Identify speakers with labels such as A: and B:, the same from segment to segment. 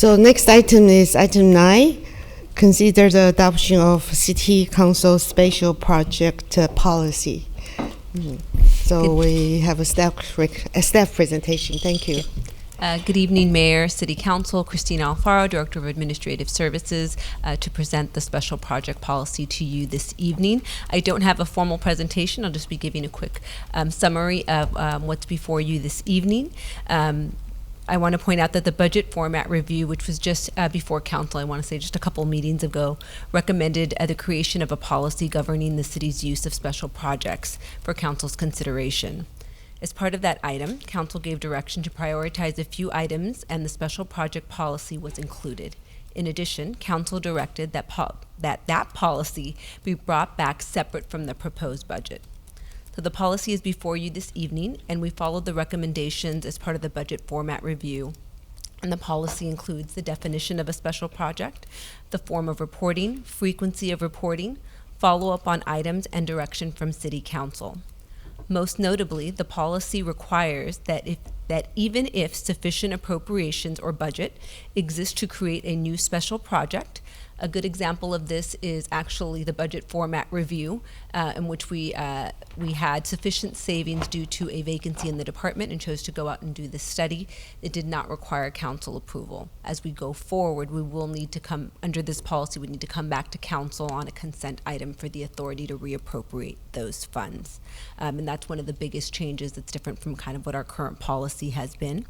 A: So next item is item 9. Consider the adoption of City Council Special Project Policy. So we have a staff presentation. Thank you.
B: Good evening, Mayor, City Council, Christina Alfaro, Director of Administrative Services, to present the special project policy to you this evening. I don't have a formal presentation. I'll just be giving a quick summary of what's before you this evening. I want to point out that the budget format review, which was just before council, I want to say just a couple meetings ago, recommended the creation of a policy governing the city's use of special projects for council's consideration. As part of that item, council gave direction to prioritize a few items, and the special project policy was included. In addition, council directed that that policy be brought back separate from the proposed budget. So the policy is before you this evening, and we followed the recommendations as part of the budget format review. And the policy includes the definition of a special project, the form of reporting, frequency of reporting, follow-up on items, and direction from City Council. Most notably, the policy requires that even if sufficient appropriations or budget exist to create a new special project, a good example of this is actually the budget format review, in which we had sufficient savings due to a vacancy in the department and chose to go out and do this study. It did not require council approval. As we go forward, we will need to come, under this policy, we need to come back to council on a consent item for the authority to reappropriate those funds. And that's one of the biggest changes that's different from kind of what our current policy has been.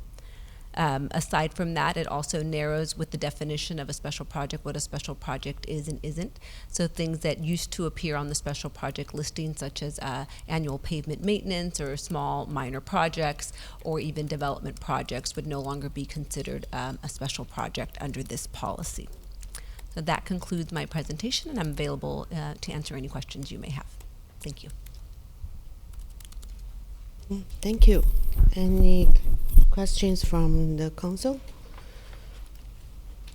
B: Aside from that, it also narrows with the definition of a special project what a special project is and isn't. So things that used to appear on the special project listing, such as annual pavement maintenance or small minor projects or even development projects, would no longer be considered a special project under this policy. So that concludes my presentation, and I'm available to answer any questions you may have. Thank you.
A: Thank you. Any questions from the council?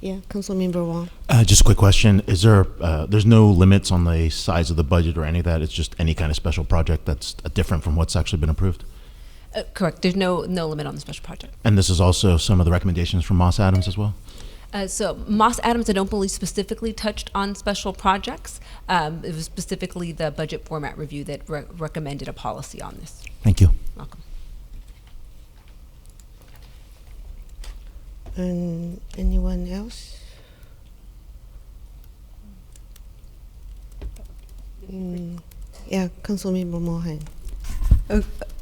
A: Yeah, Councilmember Wong.
C: Just a quick question. Is there, there's no limits on the size of the budget or any of that? It's just any kind of special project that's different from what's actually been approved?
B: Correct. There's no limit on the special project.
C: And this is also some of the recommendations from Moss Adams as well?
B: So Moss Adams, I don't believe specifically touched on special projects. It was specifically the budget format review that recommended a policy on this.
C: Thank you.
B: Welcome.
A: And anyone else? Yeah, Councilmember Mohan.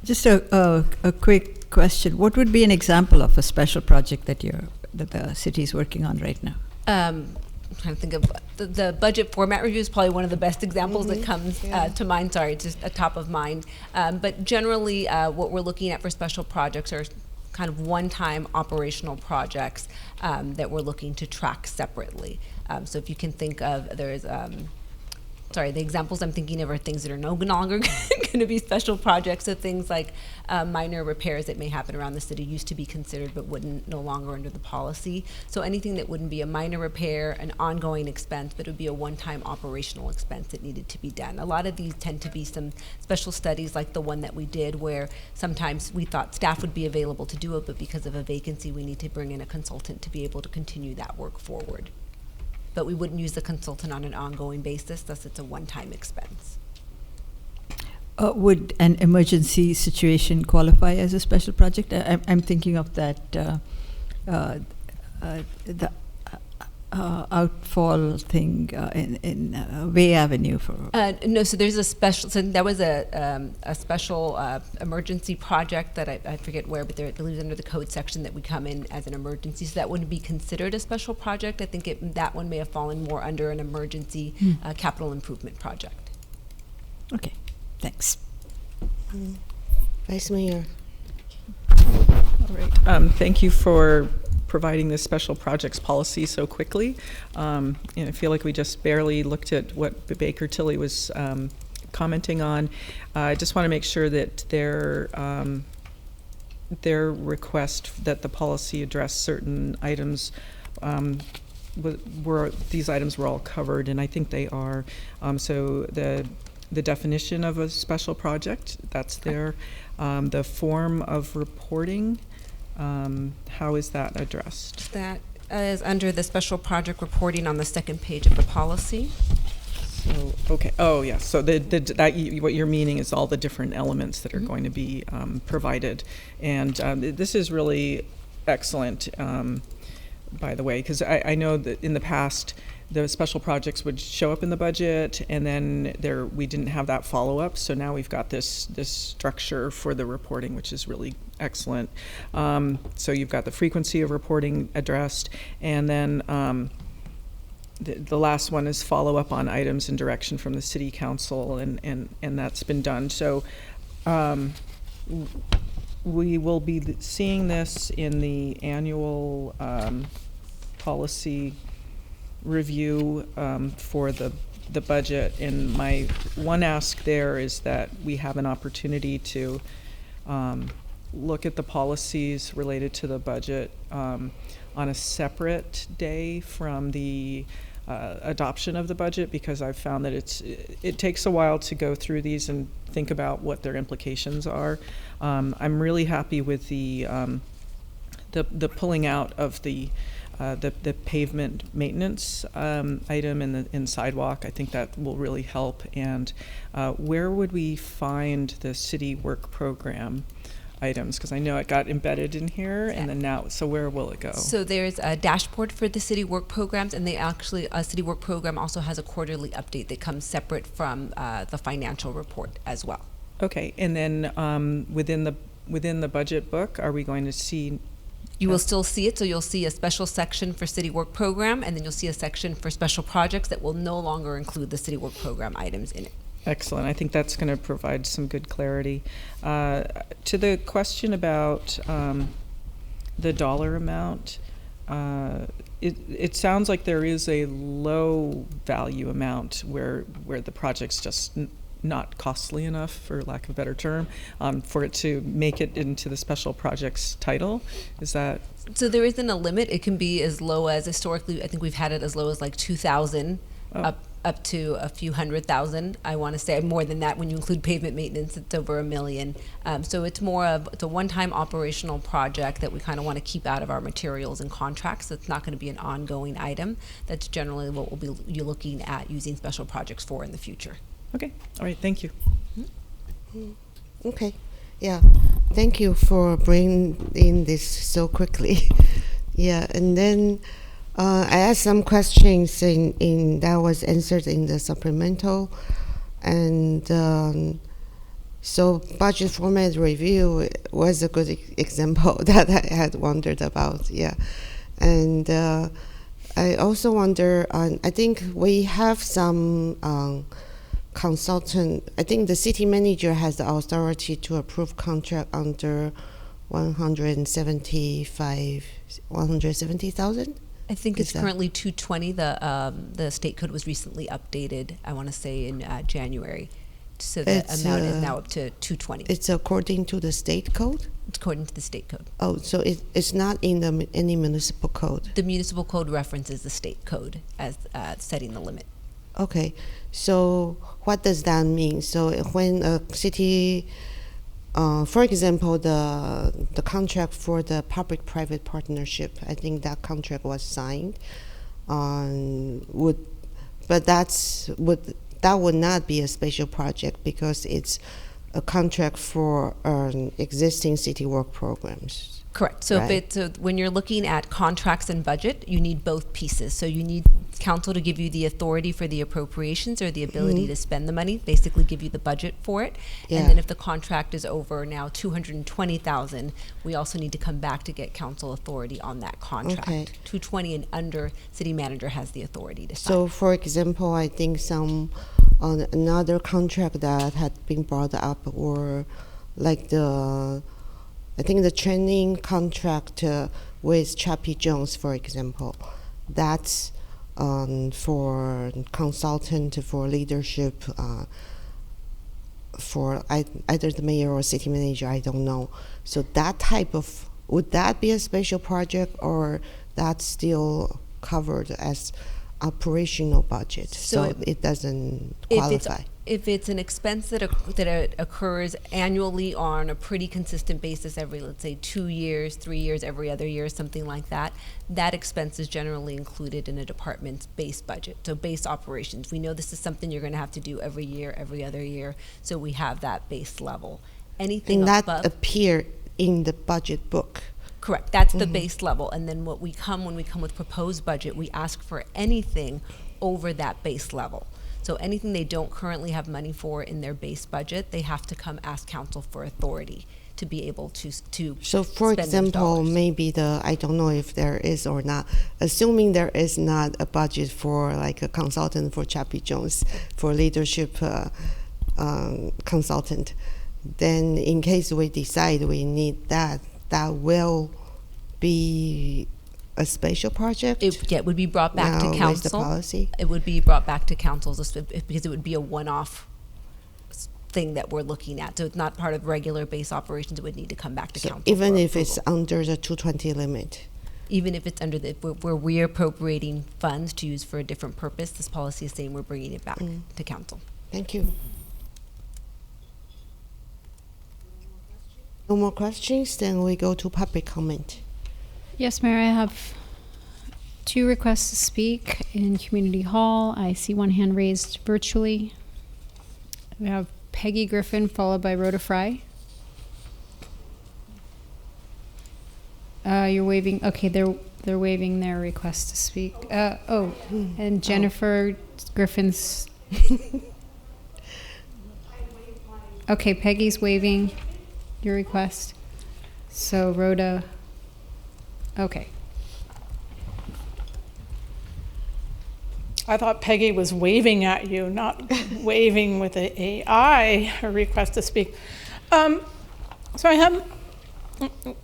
D: Just a quick question. What would be an example of a special project that the city is working on right now?
B: I'm trying to think of the budget format review is probably one of the best examples that comes to mind. Sorry, it's just a top of mind. But generally, what we're looking at for special projects are kind of one-time operational projects that we're looking to track separately. So if you can think of, there's the examples I'm thinking of are things that are no longer going to be special projects. So things like minor repairs that may happen around the city used to be considered but wouldn't no longer under the policy. So anything that wouldn't be a minor repair, an ongoing expense, but it would be a one-time operational expense that needed to be done. A lot of these tend to be some special studies like the one that we did where sometimes we thought staff would be available to do it, but because of a vacancy we need to bring in a consultant to be able to continue that work forward. But we wouldn't use the consultant on an ongoing basis, thus it's a one-time expense.
D: Would an emergency situation qualify as a special project? I'm thinking of that the outfall thing in Way Avenue for.
B: No, so there's a special. So that was a special emergency project that I forget where, but I believe under the code section that we come in as an emergency. So that wouldn't be considered a special project. I think that one may have fallen more under an emergency capital improvement project.
D: Okay, thanks.
A: Vice Mayor.
E: All right. Thank you for providing this special projects policy so quickly. And I feel like we just barely looked at what Baker Tilly was commenting on. I just want to make sure that their request that the policy address certain items these items were all covered, and I think they are. So the definition of a special project, that's there. The form of reporting, how is that addressed?
B: That is under the special project reporting on the second page of the policy.
E: So, okay, oh, yeah, so what you're meaning is all the different elements that are going to be provided. And this is really excellent, by the way, because I know that in the past, the special projects would show up in the budget, and then we didn't have that follow-up. So now we've got this structure for the reporting, which is really excellent. So you've got the frequency of reporting addressed, and then the last one is follow-up on items and direction from the city council, and that's been done. So we will be seeing this in the annual policy review for the budget. And my one ask there is that we have an opportunity to look at the policies related to the budget on a separate day from the adoption of the budget, because I've found that it takes a while to go through these and think about what their implications are. I'm really happy with the pulling out of the pavement maintenance item in sidewalk. I think that will really help. And where would we find the city work program items? Because I know it got embedded in here, and then now, so where will it go?
B: So there's a dashboard for the city work programs, and a city work program also has a quarterly update that comes separate from the financial report as well.
E: Okay, and then within the budget book, are we going to see?
B: You will still see it, so you'll see a special section for city work program, and then you'll see a section for special projects that will no longer include the city work program items in it.
E: Excellent. I think that's going to provide some good clarity. To the question about the dollar amount, it sounds like there is a low value amount where the project's just not costly enough, for lack of a better term, for it to make it into the special projects title. Is that?
B: So there isn't a limit. It can be as low as, historically, I think we've had it as low as like 2,000 up to a few $100,000. I want to say more than that when you include pavement maintenance. It's over $1 million. So it's it's a one-time operational project that we kind of want to keep out of our materials and contracts. It's not going to be an ongoing item. That's generally what you're looking at using special projects for in the future.
E: Okay. All right. Thank you.
A: Okay. Yeah. Thank you for bringing in this so quickly. Yeah. And then I asked some questions in that was answered in the supplemental. And so budget format review was a good example that I had wondered about. Yeah. And I also wonder, I think we have some consultant. I think the city manager has the authority to approve contract under 170,000.
B: I think it's currently 220. The state code was recently updated, I want to say in January. So the amount is now up to 220.
A: It's according to the state code?
B: It's according to the state code.
A: Oh, so it's not in any municipal code?
B: The municipal code references the state code as setting the limit.
A: Okay, so what does that mean? So when a city, for example, the contract for the public-private partnership, I think that contract was signed, that would not be a special project because it's a contract for existing city work programs.
B: Correct. So
A: right?
B: When you're looking at contracts and budget, you need both pieces. So you need council to give you the authority for the appropriations or the ability to spend the money, basically give you the budget for it. Yeah. And then if the contract is over now 220,000, we also need to come back to get council authority on that contract. Okay. 220 and under, city manager has the authority to sign.
A: So for example, I think another contract that had been brought up, or like the training contract with Chappie Jones, for example, that's for consultant, for leadership, for either the mayor or city manager, I don't know. So that would that be a special project, or that's still covered as operational budget? So it doesn't qualify.
B: If it's an expense that occurs annually or on a pretty consistent basis every, let's say, 2 years, 3 years, every other year, something like that, that expense is generally included in a department's base budget. So base operations. We know this is something you're going to have to do every year, every other year. So we have that base level. Anything
A: And that
B: above,
A: appear in the budget book.
B: correct. That's the base level. And then when we come with proposed budget, we ask for anything over that base level. So anything they don't currently have money for in their base budget, they have to come ask council for authority to be able to
A: So for
B: spend those
A: example,
B: dollars.
A: maybe I don't know if there is or not, assuming there is not a budget for like a consultant for Chappie Jones, for leadership consultant, then in case we decide we need that will be a special project?
B: It would be brought back to
A: Now,
B: council.
A: where's the policy?
B: It would be brought back to council because it would be a one-off thing that we're looking at. So it's not part of regular base operations. It would need to come back to
A: So
B: council.
A: even
B: for
A: if it's
B: approval.
A: under the 220 limit?
B: Even if it's under where we're appropriating funds to use for a different purpose, this policy is saying we're bringing it back to council.
A: Thank you. No more questions, then we go to public comment.
F: Yes, Mayor, I have 2 requests to speak in Community Hall. I see one hand raised virtually. We have Peggy Griffin, followed by Rhoda Fry. You're waving. Okay, they're waving their request to speak. And Jennifer Griffin's. Okay, Peggy's waving your request. So Rhoda. Okay.
G: I thought Peggy was waving at you, not waving with an AI, a request to speak. So I have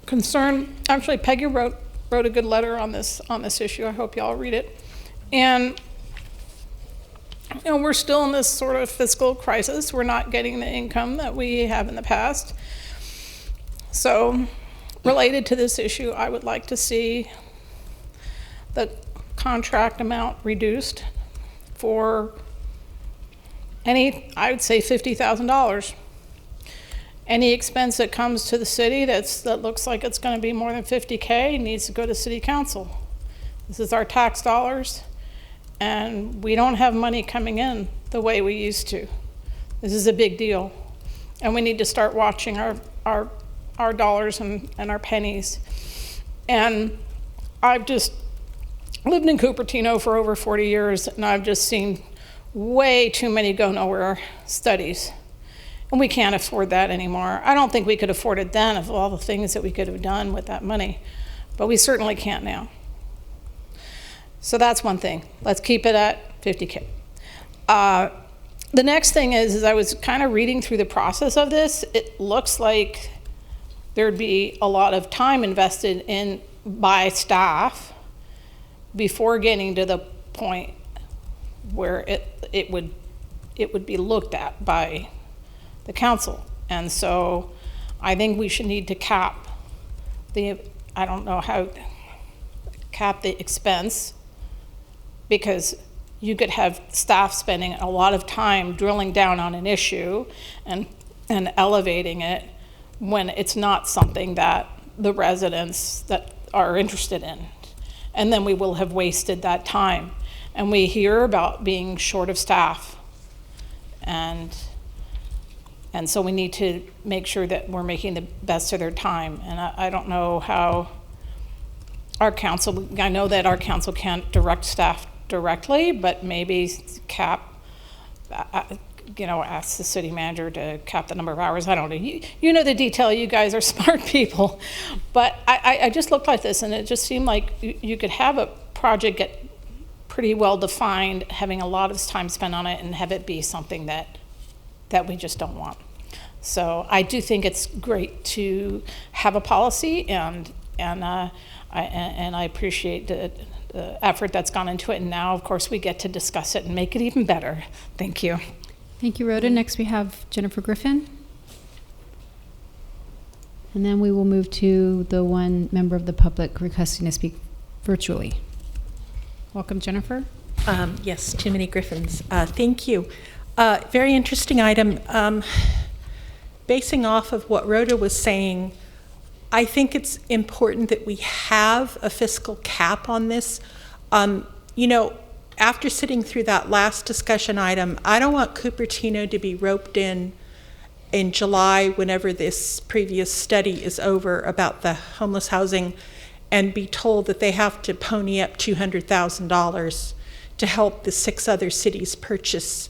G: concern. Actually, Peggy wrote a good letter on this issue. I hope y'all read it. And we're still in this sort of fiscal crisis. We're not getting the income that we have in the past. So, related to this issue, I would like to see the contract amount reduced for I would say $50,000. Any expense that comes to the city that looks like it's going to be more than $50K needs to go to city council. This is our tax dollars, and we don't have money coming in the way we used to. This is a big deal, and we need to start watching our dollars and our pennies. And I've just lived in Cupertino for over 40 years, and I've just seen way too many go nowhere studies. And we can't afford that anymore. I don't think we could afford it then of all the things that we could have done with that money, but we certainly can't now. So that's one thing. Let's keep it at $50K. The next thing is I was kind of reading through the process of this. It looks like there'd be a lot of time invested in by staff before getting to the point where it would be looked at by the council. And so I think we should need to cap the expense, because you could have staff spending a lot of time drilling down on an issue and elevating it when it's not something that the residents that are interested in. And then we will have wasted that time. And we hear about being short of staff. And so we need to make sure that we're making the best of their time. And I don't know how our council, I know that our council can't direct staff directly, but maybe cap, ask the city manager to cap the number of hours. I don't know. You know the detail. You guys are smart people. But I just looked like this, and it just seemed like you could have a project get pretty well defined, having a lot of time spent on it, and have it be something that we just don't want. So I do think it's great to have a policy, and I appreciate the effort that's gone into it. And now, of course, we get to discuss it and make it even better. Thank you.
F: Thank you, Rhoda. Next we have Jennifer Griffin. And then we will move to the one member of the public requesting to speak virtually. Welcome, Jennifer.
H: Yes, too many Griffins. Thank you. Very interesting item. Basing off of what Rhoda was saying, I think it's important that we have a fiscal cap on this. You know, after sitting through that last discussion item, I don't want Cupertino to be roped in July, whenever this previous study is over about the homeless housing, and be told that they have to pony up $200,000 to help the 6 other cities purchase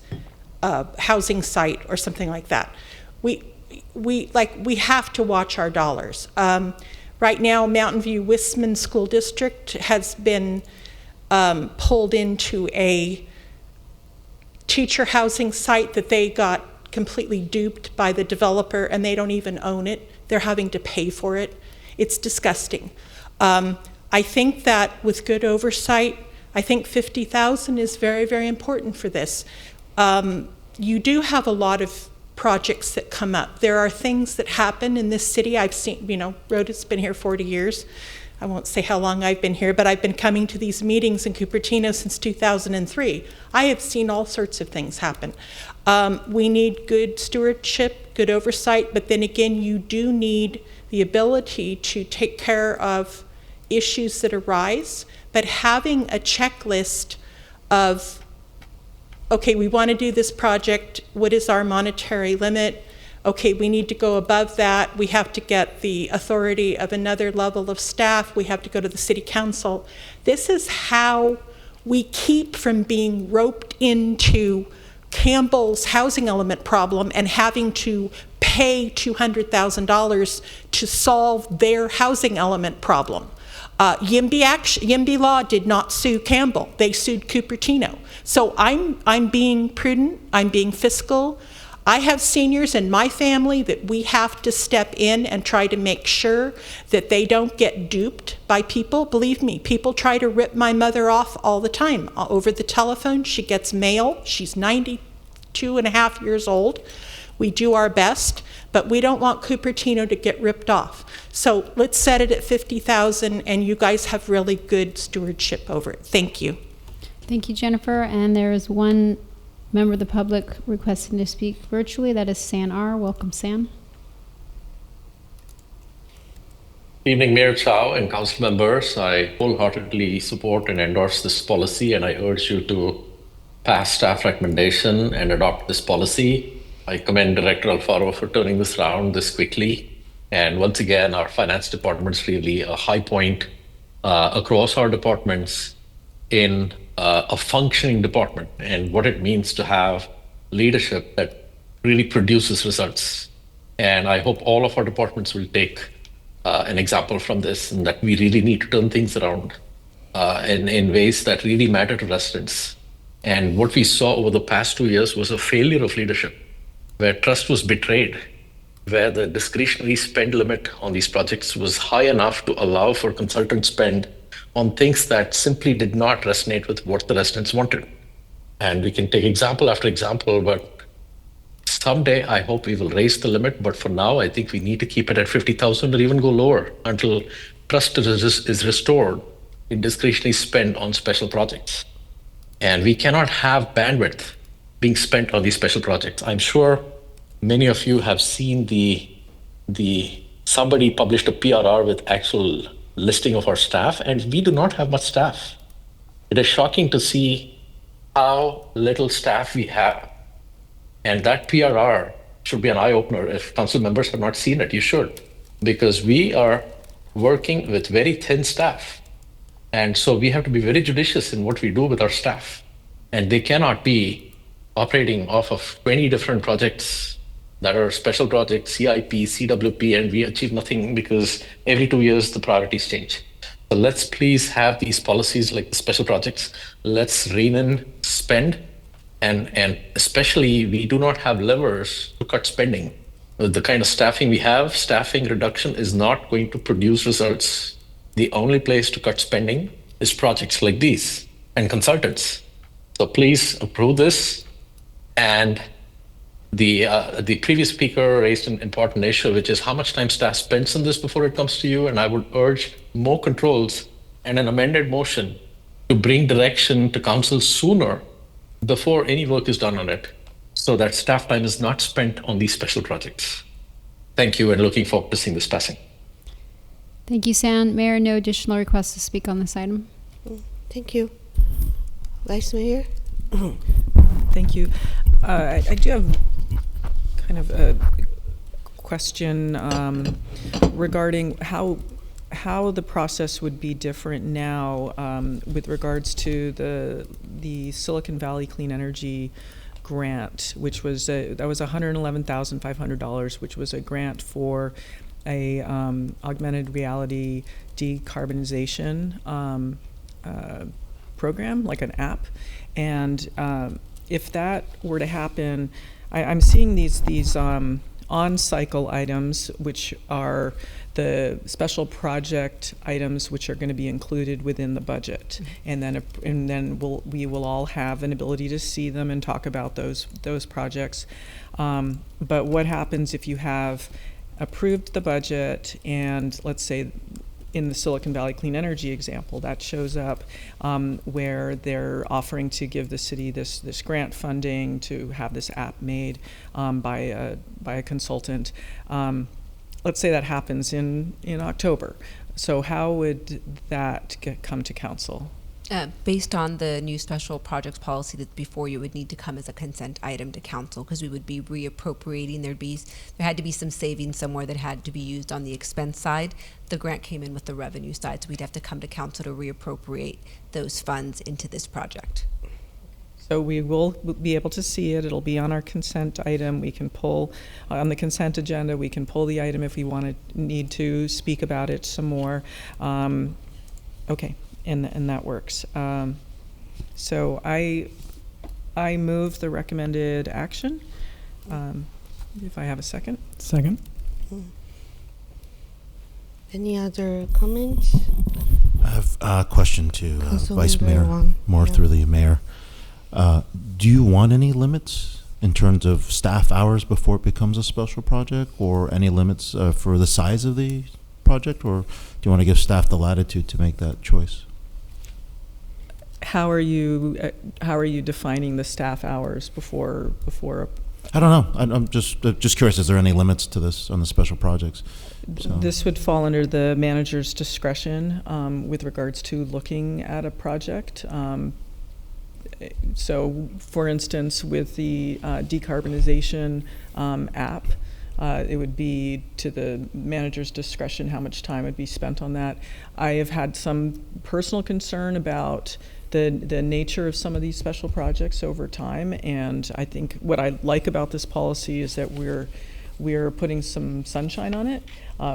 H: a housing site or something like that. We have to watch our dollars. Right now, Mountain View Wistman School District has been pulled into a teacher housing site that they got completely duped by the developer, and they don't even own it. They're having to pay for it. It's disgusting. I think that with good oversight, I think $50,000 is very, very important for this. You do have a lot of projects that come up. There are things that happen in this city. I've seen, you know, Rhoda's been here 40 years. I won't say how long I've been here, but I've been coming to these meetings in Cupertino since 2003. I have seen all sorts of things happen. We need good stewardship, good oversight, but then again, you do need the ability to take care of issues that arise, but having a checklist of, okay, we want to do this project, what is our monetary limit? Okay, we need to go above that. We have to get the authority of another level of staff. We have to go to the city council. This is how we keep from being roped into Campbell's housing element problem and having to pay $200,000 to solve their housing element problem. YIMBY Law did not sue Campbell. They sued Cupertino. So I'm being prudent. I'm being fiscal. I have seniors in my family that we have to step in and try to make sure that they don't get duped by people. Believe me, people try to rip my mother off all the time. Over the telephone, she gets mail. She's 92 and a half years old. We do our best, but we don't want Cupertino to get ripped off. So let's set it at $50,000, and you guys have really good stewardship over it. Thank you.
F: Thank you, Jennifer. And there is one member of the public requesting to speak virtually. That is San R. Welcome, Sam.
I: Evening, Mayor Chow and council members. I wholeheartedly support and endorse this policy, and I urge you to pass staff recommendation and adopt this policy. I commend Director Alfaro for turning this around this quickly. And once again, our finance department is really a high point across our departments in a functioning department, and what it means to have leadership that really produces results. And I hope all of our departments will take an example from this, and that we really need to turn things around in ways that really matter to residents. And what we saw over the past 2 years was a failure of leadership, where trust was betrayed, where the discretionary spend limit on these projects was high enough to allow for consultant spend on things that simply did not resonate with what the residents wanted. And we can take example after example, but someday I hope we will raise the limit. But for now, I think we need to keep it at 50,000 or even go lower until trust is restored in discretionary spend on special projects. And we cannot have bandwidth being spent on these special projects. I'm sure many of you have seen somebody published a PRR with actual listing of our staff, and we do not have much staff. It is shocking to see how little staff we have. And that PRR should be an eye-opener. If council members have not seen it, you should, because we are working with very thin staff. And so we have to be very judicious in what we do with our staff. And they cannot be operating off of 20 different projects that are special projects, CIP, CWP, and we achieve nothing because every 2 years the priorities change. So let's please have these policies like the special projects. Let's rein in spend, and especially we do not have levers to cut spending. With the kind of staffing we have, staffing reduction is not going to produce results. The only place to cut spending is projects like these and consultants. So please approve this. And the previous speaker raised an important issue, which is how much time staff spends on this before it comes to you. And I would urge more controls and an amended motion to bring direction to council sooner before any work is done on it, so that staff time is not spent on these special projects. Thank you, and looking forward to seeing this passing.
F: Thank you, San. Mayor, no additional requests to speak on this item.
A: Thank you. Vice Mayor?
E: Thank you. I do have kind of a question regarding how the process would be different now with regards to the Silicon Valley Clean Energy grant, which was that was $111,500, which was a grant for a augmented reality decarbonization program, like an app. And if that were to happen, I'm seeing these on-cycle items, which are the special project items, which are going to be included within the budget, and then we will all have an ability to see them and talk about those projects. But what happens if you have approved the budget, and let's say in the Silicon Valley Clean Energy example, that shows up where they're offering to give the city this grant funding to have this app made by a consultant. Let's say that happens in October. So how would that come to council?
B: Based on the new special projects policy that's before you, it would need to come as a consent item to council, because we would be reappropriating. There had to be some savings somewhere that had to be used on the expense side. The grant came in with the revenue side, so we'd have to come to council to reappropriate those funds into this project.
E: So we will be able to see it. It'll be on our consent item. We can pull on the consent agenda. We can pull the item if we need to speak about it some more. Okay. And that works. So I move the recommended action. If I have a second.
J: Second.
A: Any other comments?
C: I have a question to Vice
A: Councilmember
C: Mayor
A: Wong.
C: Moore,
A: Yeah.
C: through the mayor. Do you want any limits in terms of staff hours before it becomes a special project, or any limits for the size of the project, or do you want to give staff the latitude to make that choice?
E: How are you defining the staff hours before?
C: I don't know. I'm just curious. Is there any limits to this on the special projects? So.
E: This would fall under the manager's discretion with regards to looking at a project. So, for instance, with the decarbonization app, it would be to the manager's discretion how much time would be spent on that. I have had some personal concern about the nature of some of these special projects over time, and I think what I like about this policy is that we're putting some sunshine on it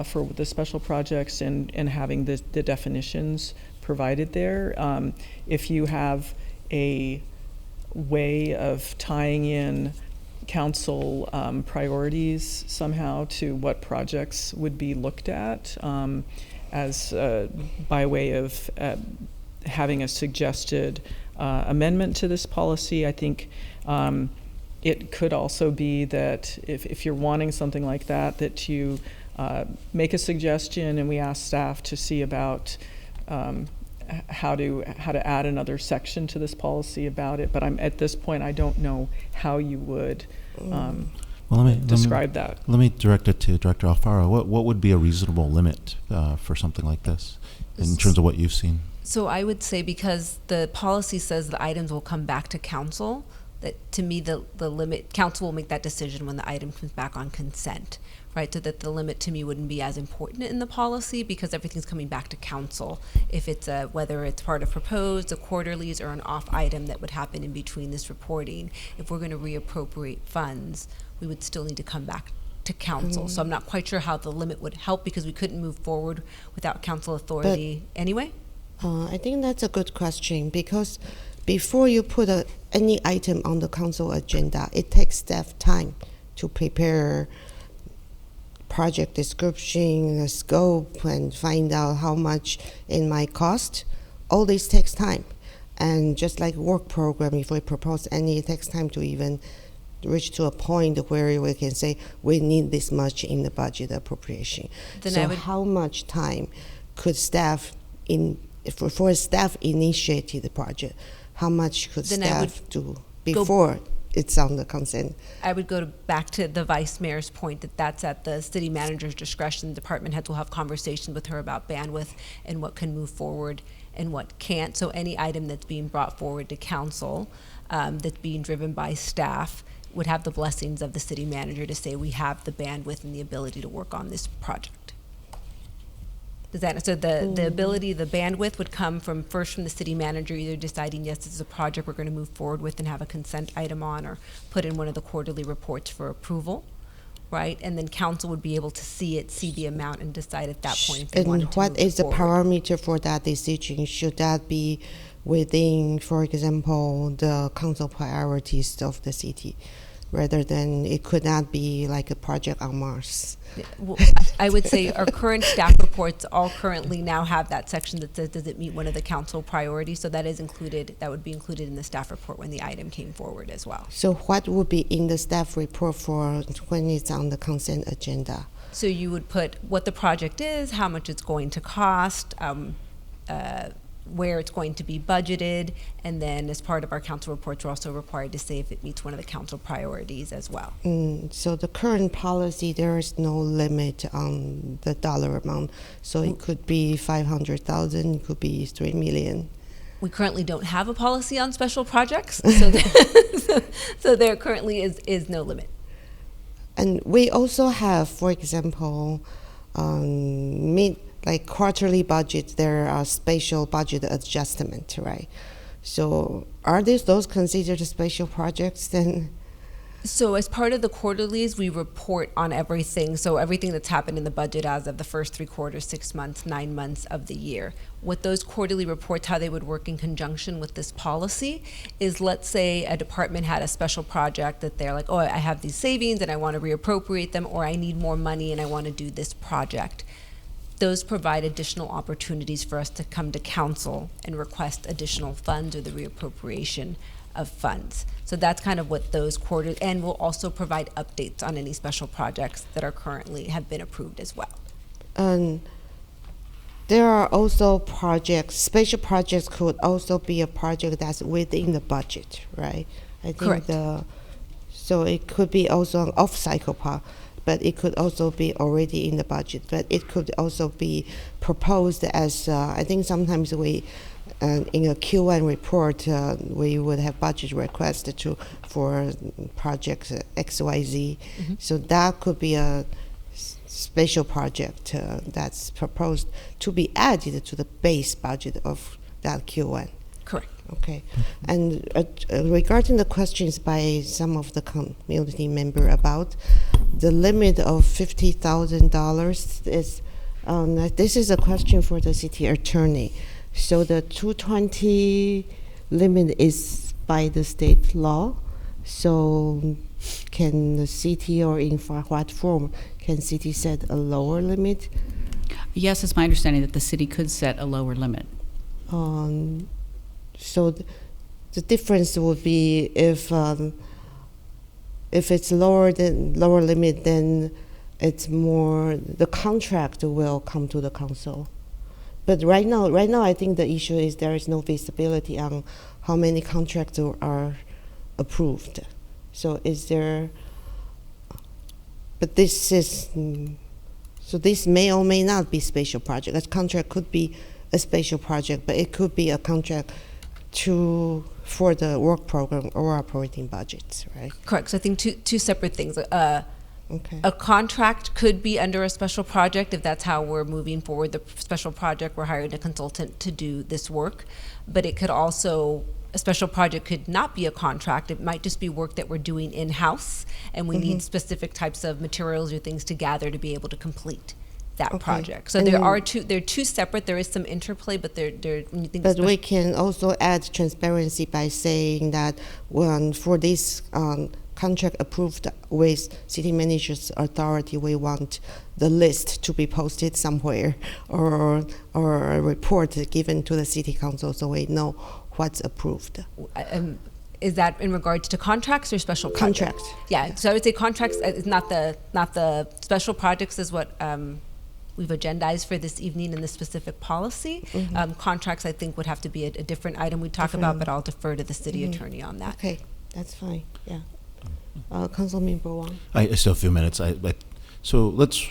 E: for the special projects and having the definitions provided there. If you have a way of tying in council priorities somehow to what projects would be looked at as by way of having a suggested amendment to this policy. I think it could also be that if you're wanting something like that, that you make a suggestion and we ask staff to see about how to add another section to this policy about it. But at this point, I don't know how you would describe that.
C: Let me direct it to Director Alfaro. What would be a reasonable limit for something like this in terms of what you've seen?
B: So I would say, because the policy says the items will come back to council, that to me the limit, council will make that decision when the item comes back on consent, right? So that the limit to me wouldn't be as important in the policy, because everything's coming back to council. If it's whether it's part of proposed, the quarterlies, or an off item that would happen in between this reporting, if we're going to reappropriate funds, we would still need to come back to council. So I'm not quite sure how the limit would help, because we couldn't move forward without council authority anyway.
A: I think that's a good question, because before you put any item on the council agenda, it takes staff time to prepare project description, the scope, and find out how much it might cost. All this takes time. And just like work program, if we propose any, it takes time to even reach to a point where we can say we need this much in the budget appropriation.
B: Then
A: so how much time could staff for staff initiated the project, how much could
B: Then
A: staff do before it's on the consent.
B: I would go back to the vice mayor's point that that's at the city manager's discretion. Department heads will have conversations with her about bandwidth and what can move forward and what can't. So any item that's being brought forward to council that's being driven by staff would have the blessings of the city manager to say we have the bandwidth and the ability to work on this project. Does that, so the ability, the bandwidth would come from the city manager either deciding, yes, this is a project we're going to move forward with and have a consent item on, or put in one of the quarterly reports for approval, right? And then council would be able to see it, see the amount, and decide at that point if they wanted
A: And
B: to
A: what
B: move
A: is the
B: forward.
A: parameter for that decision? Should that be within, for example, the council priorities of the city, rather than it could not be like a project on Mars?
B: Well, I would say our current staff reports all currently now have that section that says, does it meet one of the council priorities? So that is included, that would be included in the staff report when the item came forward as well.
A: So what would be in the staff report for when it's on the consent agenda?
B: So you would put what the project is, how much it's going to cost, where it's going to be budgeted, and then as part of our council reports, we're also required to say if it meets one of the council priorities as well.
A: So the current policy, there is no limit on the dollar amount. So it could be 500,000, it could be 3 million.
B: We currently don't have a policy on special projects, so there currently is no limit.
A: And we also have, for example, like quarterly budget, there are special budget adjustment, right? So are those considered special projects then?
B: So as part of the quarterlies, we report on everything. So everything that's happened in the budget as of the first 3 quarters, 6 months, 9 months of the year. What those quarterly reports, how they would work in conjunction with this policy is, let's say a department had a special project that they're like, oh, I have these savings and I want to reappropriate them, or I need more money and I want to do this project. Those provide additional opportunities for us to come to council and request additional funds or the reappropriation of funds. So that's kind of what those quarters, and we'll also provide updates on any special projects that are currently have been approved as well.
A: There are also projects, special projects could also be a project that's within the budget, right? I think
B: Correct.
A: So it could be also an off-cycle part, but it could also be already in the budget. But it could also be proposed as, I think sometimes we, in a Q1 report, we would have budget requests for projects XYZ.
B: Mm-hmm.
A: So that could be a special project that's proposed to be added to the base budget of that Q1.
B: Correct.
A: Okay. And regarding the questions by some of the community member about the limit of $50,000 is, this is a question for the city attorney. So the 220 limit is by the state law. So can the city, or in what form, can city set a lower limit?
J: Yes, it's my understanding that the city could set a lower limit.
A: So the difference would be if it's lower limit, then it's more, the contract will come to the council. But right now, I think the issue is there is no visibility on how many contracts are approved. So is there? But this is, so this may or may not be special project. A contract could be a special project, but it could be a contract for the work program or operating budgets, right?
B: Correct. So I think two separate things.
A: Okay.
B: A contract could be under a special project if that's how we're moving forward. The special project, we're hiring a consultant to do this work, but it could also, a special project could not be a contract. It might just be work that we're doing in-house, and we need specific types of materials or things to gather to be able to complete that project. So
A: And
B: they're two separate. There is some interplay, but they're when you think.
A: But we can also add transparency by saying that for this contract approved with city manager's authority, we want the list to be posted somewhere, or a report given to the city council so we know what's approved.
B: Is that in regards to contracts or special projects?
A: Contracts.
B: Yeah, so I would say contracts is not the special projects is what we've agendized for this evening in the specific policy. Contracts, I think, would have to be a different item we talk about, but I'll defer to the city attorney on that.
A: Okay, That's fine, yeah. Councilmember Wong.
C: I still have a few minutes. So let's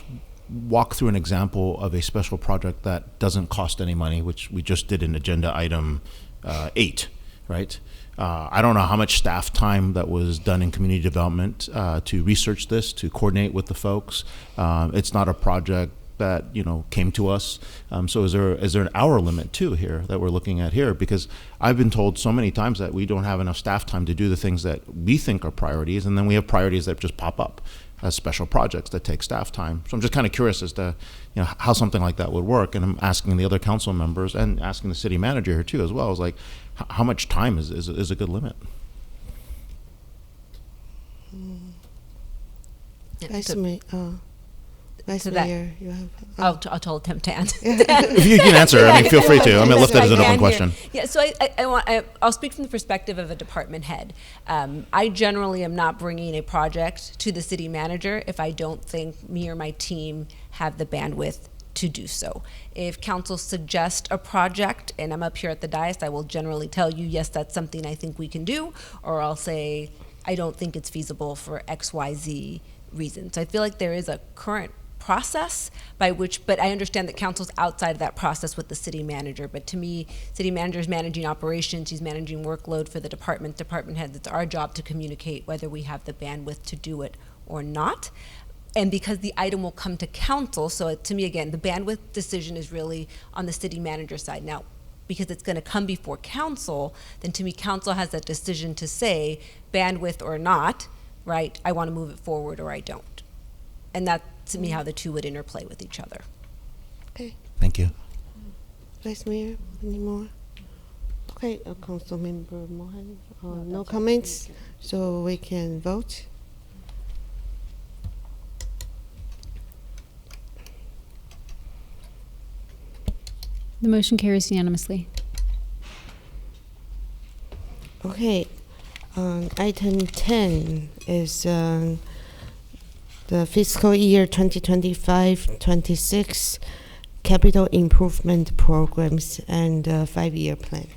C: walk through an example of a special project that doesn't cost any money, which we just did in agenda item 8, right? I don't know how much staff time that was done in community development to research this, to coordinate with the folks. It's not a project that came to us. So is there an hour limit too here that we're looking at here? Because I've been told so many times that we don't have enough staff time to do the things that we think are priorities, and then we have priorities that just pop up as special projects that take staff time. So I'm just kind of curious as to how something like that would work, and I'm asking the other council members and asking the city manager here too as well. Is like, how much time is a good limit?
A: Vice
B: To that-
A: Mayor, you have.
B: I'll attempt to answer.
C: If you can answer, I mean, feel free to. I'm going to lift that as an open question.
B: Yeah, so I'll speak from the perspective of a department head. I generally am not bringing a project to the city manager if I don't think me or my team have the bandwidth to do so. If council suggests a project and I'm up here at the dais, I will generally tell you, yes, that's something I think we can do, or I'll say, I don't think it's feasible for XYZ reasons. So I feel like there is a current process by which, but I understand that council's outside of that process with the city manager. But to me, city manager is managing operations, he's managing workload for the department heads. It's our job to communicate whether we have the bandwidth to do it or not. And because the item will come to council, so to me, again, the bandwidth decision is really on the city manager side. Now, because it's going to come before council, then to me, council has that decision to say bandwidth or not, right? I want to move it forward or I don't. And that, to me, how the two would interplay with each other.
A: Okay.
C: Thank you.
A: Vice Mayor, any more? Okay, Councilmember Mohan, no comments, so we can vote.
F: The motion carries unanimously.
A: Okay, item 10 is the fiscal year 2025-26 capital improvement programs and 5-year plan.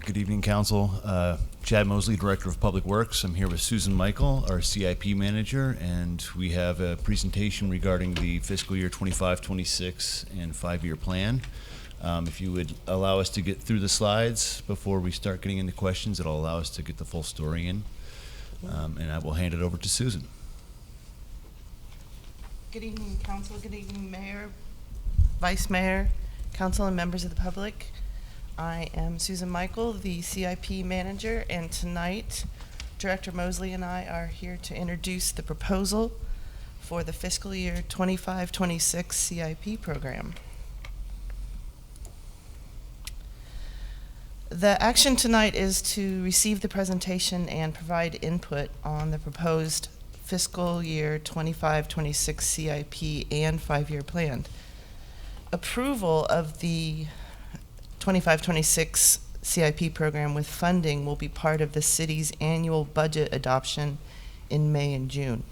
K: Good evening, Council. Chad Mosley, Director of Public Works. I'm here with Susan Michael, our CIP Manager, and we have a presentation regarding the fiscal year 25-26 and 5-year plan. If you would allow us to get through the slides before we start getting into questions, it'll allow us to get the full story in. And I will hand it over to Susan.
L: Good evening, Council. Good evening, Mayor, Vice Mayor, Council, and members of the public. I am Susan Michael, the CIP Manager, and tonight Director Mosley and I are here to introduce the proposal for the fiscal year 25-26 CIP program. The action tonight is to receive the presentation and provide input on the proposed fiscal year 25-26 CIP and 5-year plan. Approval of the 25-26 CIP program with funding will be part of the city's annual budget adoption in May and June.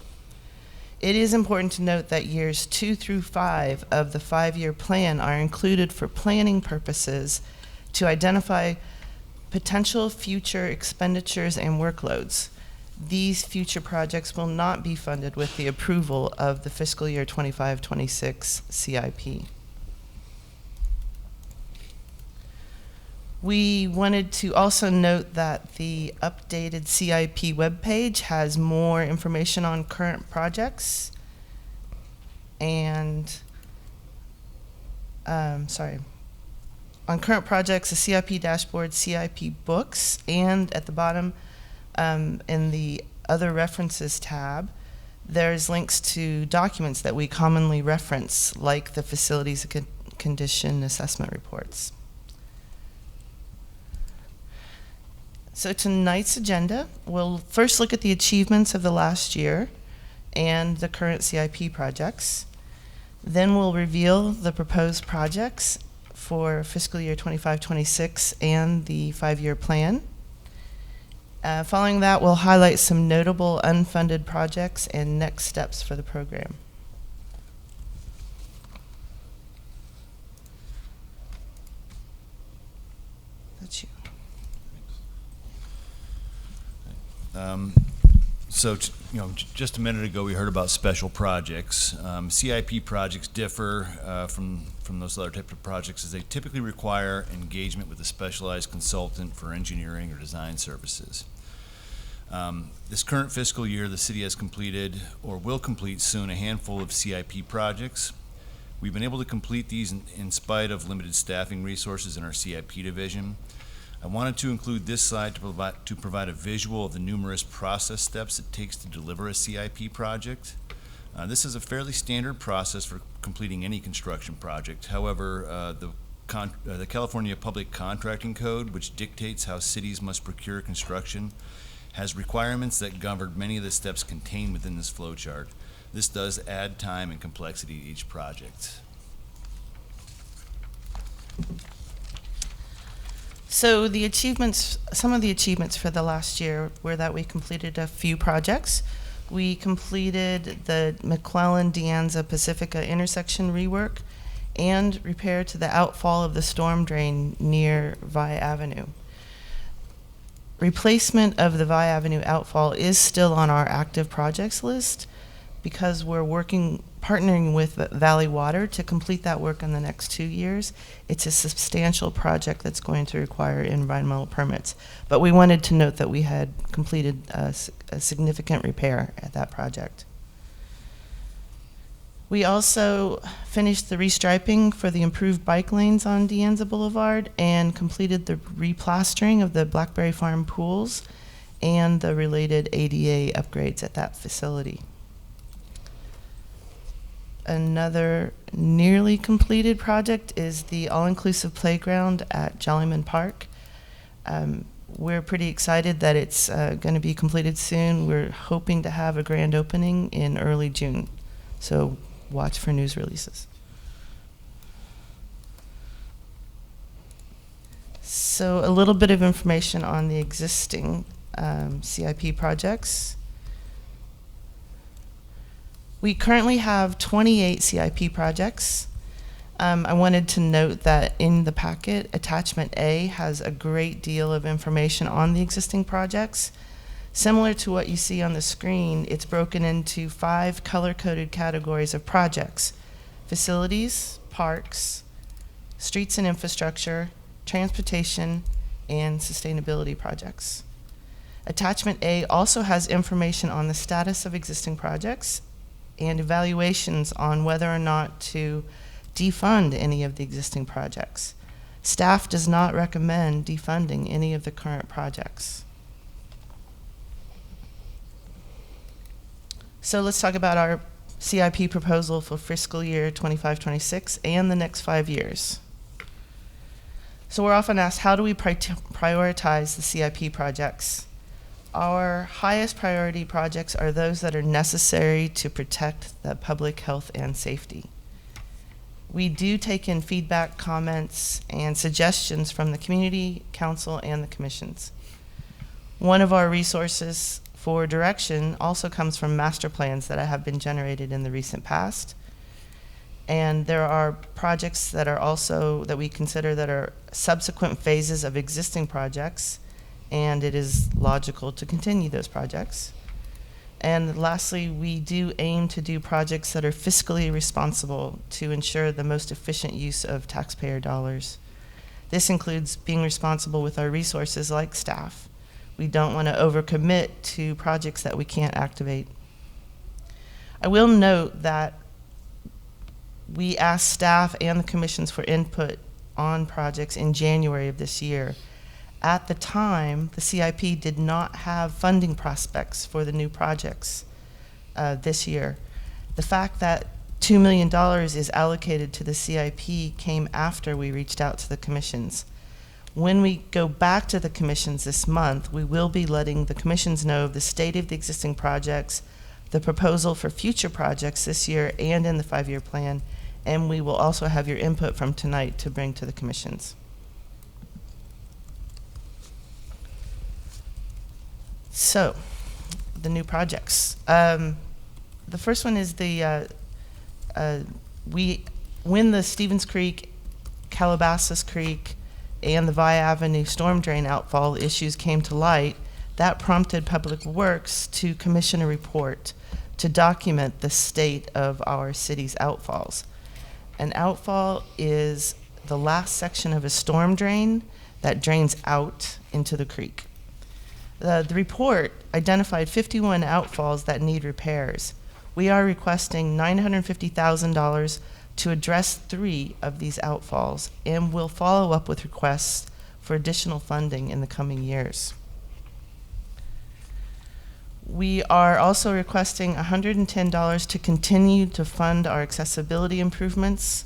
L: It is important to note that years 2 through 5 of the 5-year plan are included for planning purposes to identify potential future expenditures and workloads. These future projects will not be funded with the approval of the fiscal year 25-26 CIP. We wanted to also note that the updated CIP webpage has more information on current projects and, on current projects, the CIP dashboard, CIP books, and at the bottom, in the Other References tab, there's links to documents that we commonly reference, like the Facilities Condition Assessment Reports. So tonight's agenda, we'll first look at the achievements of the last year and the current CIP projects. Then we'll reveal the proposed projects for fiscal year 25-26 and the 5-year plan. Following that, we'll highlight some notable unfunded projects and next steps for the program. That's you.
K: Just a minute ago, we heard about special projects. CIP projects differ from those other types of projects as they typically require engagement with a specialized consultant for engineering or design services. This current fiscal year, the city has completed or will complete soon a handful of CIP projects. We've been able to complete these in spite of limited staffing resources in our CIP division. I wanted to include this slide to provide a visual of the numerous process steps it takes to deliver a CIP project. This is a fairly standard process for completing any construction project. However, the California Public Contracting Code, which dictates how cities must procure construction, has requirements that govern many of the steps contained within this flowchart. This does add time and complexity to each project.
L: So the achievements, some of the achievements for the last year were that we completed a few projects. We completed the McClellan-De Anza Pacifica intersection rework and repair to the outfall of the storm drain near Vi Avenue. Replacement of the Vi Avenue outfall is still on our active projects list because we're partnering with Valley Water to complete that work in the next 2 years. It's a substantial project that's going to require environmental permits. But we wanted to note that we had completed a significant repair at that project. We also finished the restriping for the improved bike lanes on De Anza Boulevard and completed the replastering of the Blackberry Farm pools and the related ADA upgrades at that facility. Another nearly completed project is the all-inclusive playground at Jollyman Park. We're pretty excited that it's going to be completed soon. We're hoping to have a grand opening in early June. So watch for news releases. So a little bit of information on the existing CIP projects. We currently have 28 CIP projects. I wanted to note that in the packet, attachment A has a great deal of information on the existing projects. Similar to what you see on the screen, it's broken into 5 color-coded categories of projects: facilities, parks, streets and infrastructure, transportation, and sustainability projects. Attachment A also has information on the status of existing projects and evaluations on whether or not to defund any of the existing projects. Staff does not recommend defunding any of the current projects. So let's talk about our CIP proposal for fiscal year 25-26 and the next 5 years. So we're often asked, how do we prioritize the CIP projects? Our highest priority projects are those that are necessary to protect the public health and safety. We do take in feedback, comments, and suggestions from the community, council, and the commissions. One of our resources for direction also comes from master plans that have been generated in the recent past. And there are projects that are also, that we consider that are subsequent phases of existing projects, and it is logical to continue those projects. And lastly, we do aim to do projects that are fiscally responsible to ensure the most efficient use of taxpayer dollars. This includes being responsible with our resources like staff. We don't want to overcommit to projects that we can't activate. I will note that We asked staff and the commissions for input on projects in January of this year. At the time, the CIP did not have funding prospects for the new projects this year. The fact that $2 million is allocated to the CIP came after we reached out to the commissions. When we go back to the commissions this month, we will be letting the commissions know of the state of the existing projects, the proposal for future projects this year and in the 5-year plan, and we will also have your input from tonight to bring to the commissions. So, the new projects. The first one is when the Stevens Creek, Calabasas Creek, and the Vi Avenue storm drain outfall issues came to light, that prompted Public Works to commission a report to document the state of our city's outfalls. An outfall is the last section of a storm drain that drains out into the creek. The report identified 51 outfalls that need repairs. We are requesting $950,000 to address 3 of these outfalls, and will follow up with requests for additional funding in the coming years. We are also requesting $110 to continue to fund our accessibility improvements,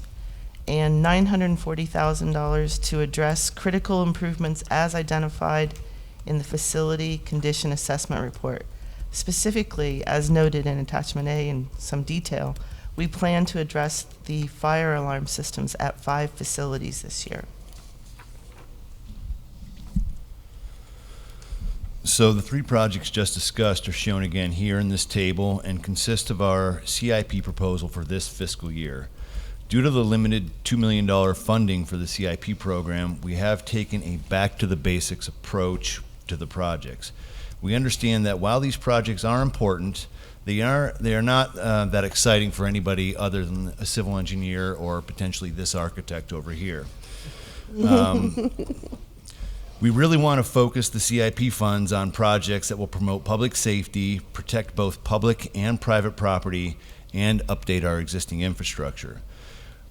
L: and $940,000 to address critical improvements as identified in the Facility Condition Assessment Report. Specifically, as noted in Attachment A in some detail, we plan to address the fire alarm systems at 5 facilities this year.
K: So the 3 projects just discussed are shown again here in this table and consist of our CIP proposal for this fiscal year. Due to the limited $2 million funding for the CIP program, we have taken a back-to-the-basics approach to the projects. We understand that while these projects are important, they are not that exciting for anybody other than a civil engineer or potentially this architect over here. We really want to focus the CIP funds on projects that will promote public safety, protect both public and private property, and update our existing infrastructure.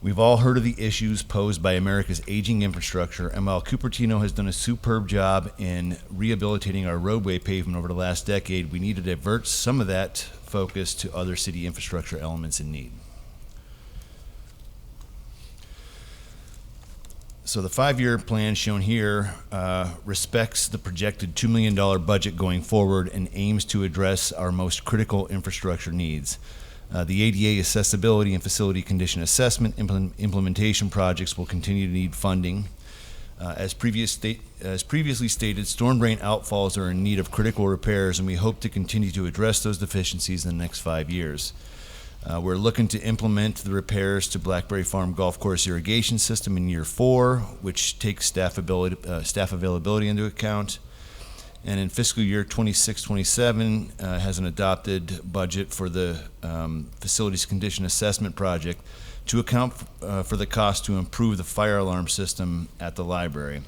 K: We've all heard of the issues posed by America's aging infrastructure, and while Cupertino has done a superb job in rehabilitating our roadway pavement over the last decade, we need to divert some of that focus to other city infrastructure elements in need. So the 5-year plan shown here respects the projected $2 million budget going forward and aims to address our most critical infrastructure needs. The ADA accessibility and facility condition assessment implementation projects will continue to need funding. As previously stated, storm drain outfalls are in need of critical repairs, and we hope to continue to address those deficiencies in the next 5 years. We're looking to implement the repairs to Blackberry Farm Golf Course irrigation system in year 4, which takes staff availability into account. And in fiscal year 26-27 has an adopted budget for the facilities condition assessment project to account for the cost to improve the fire alarm system at the library.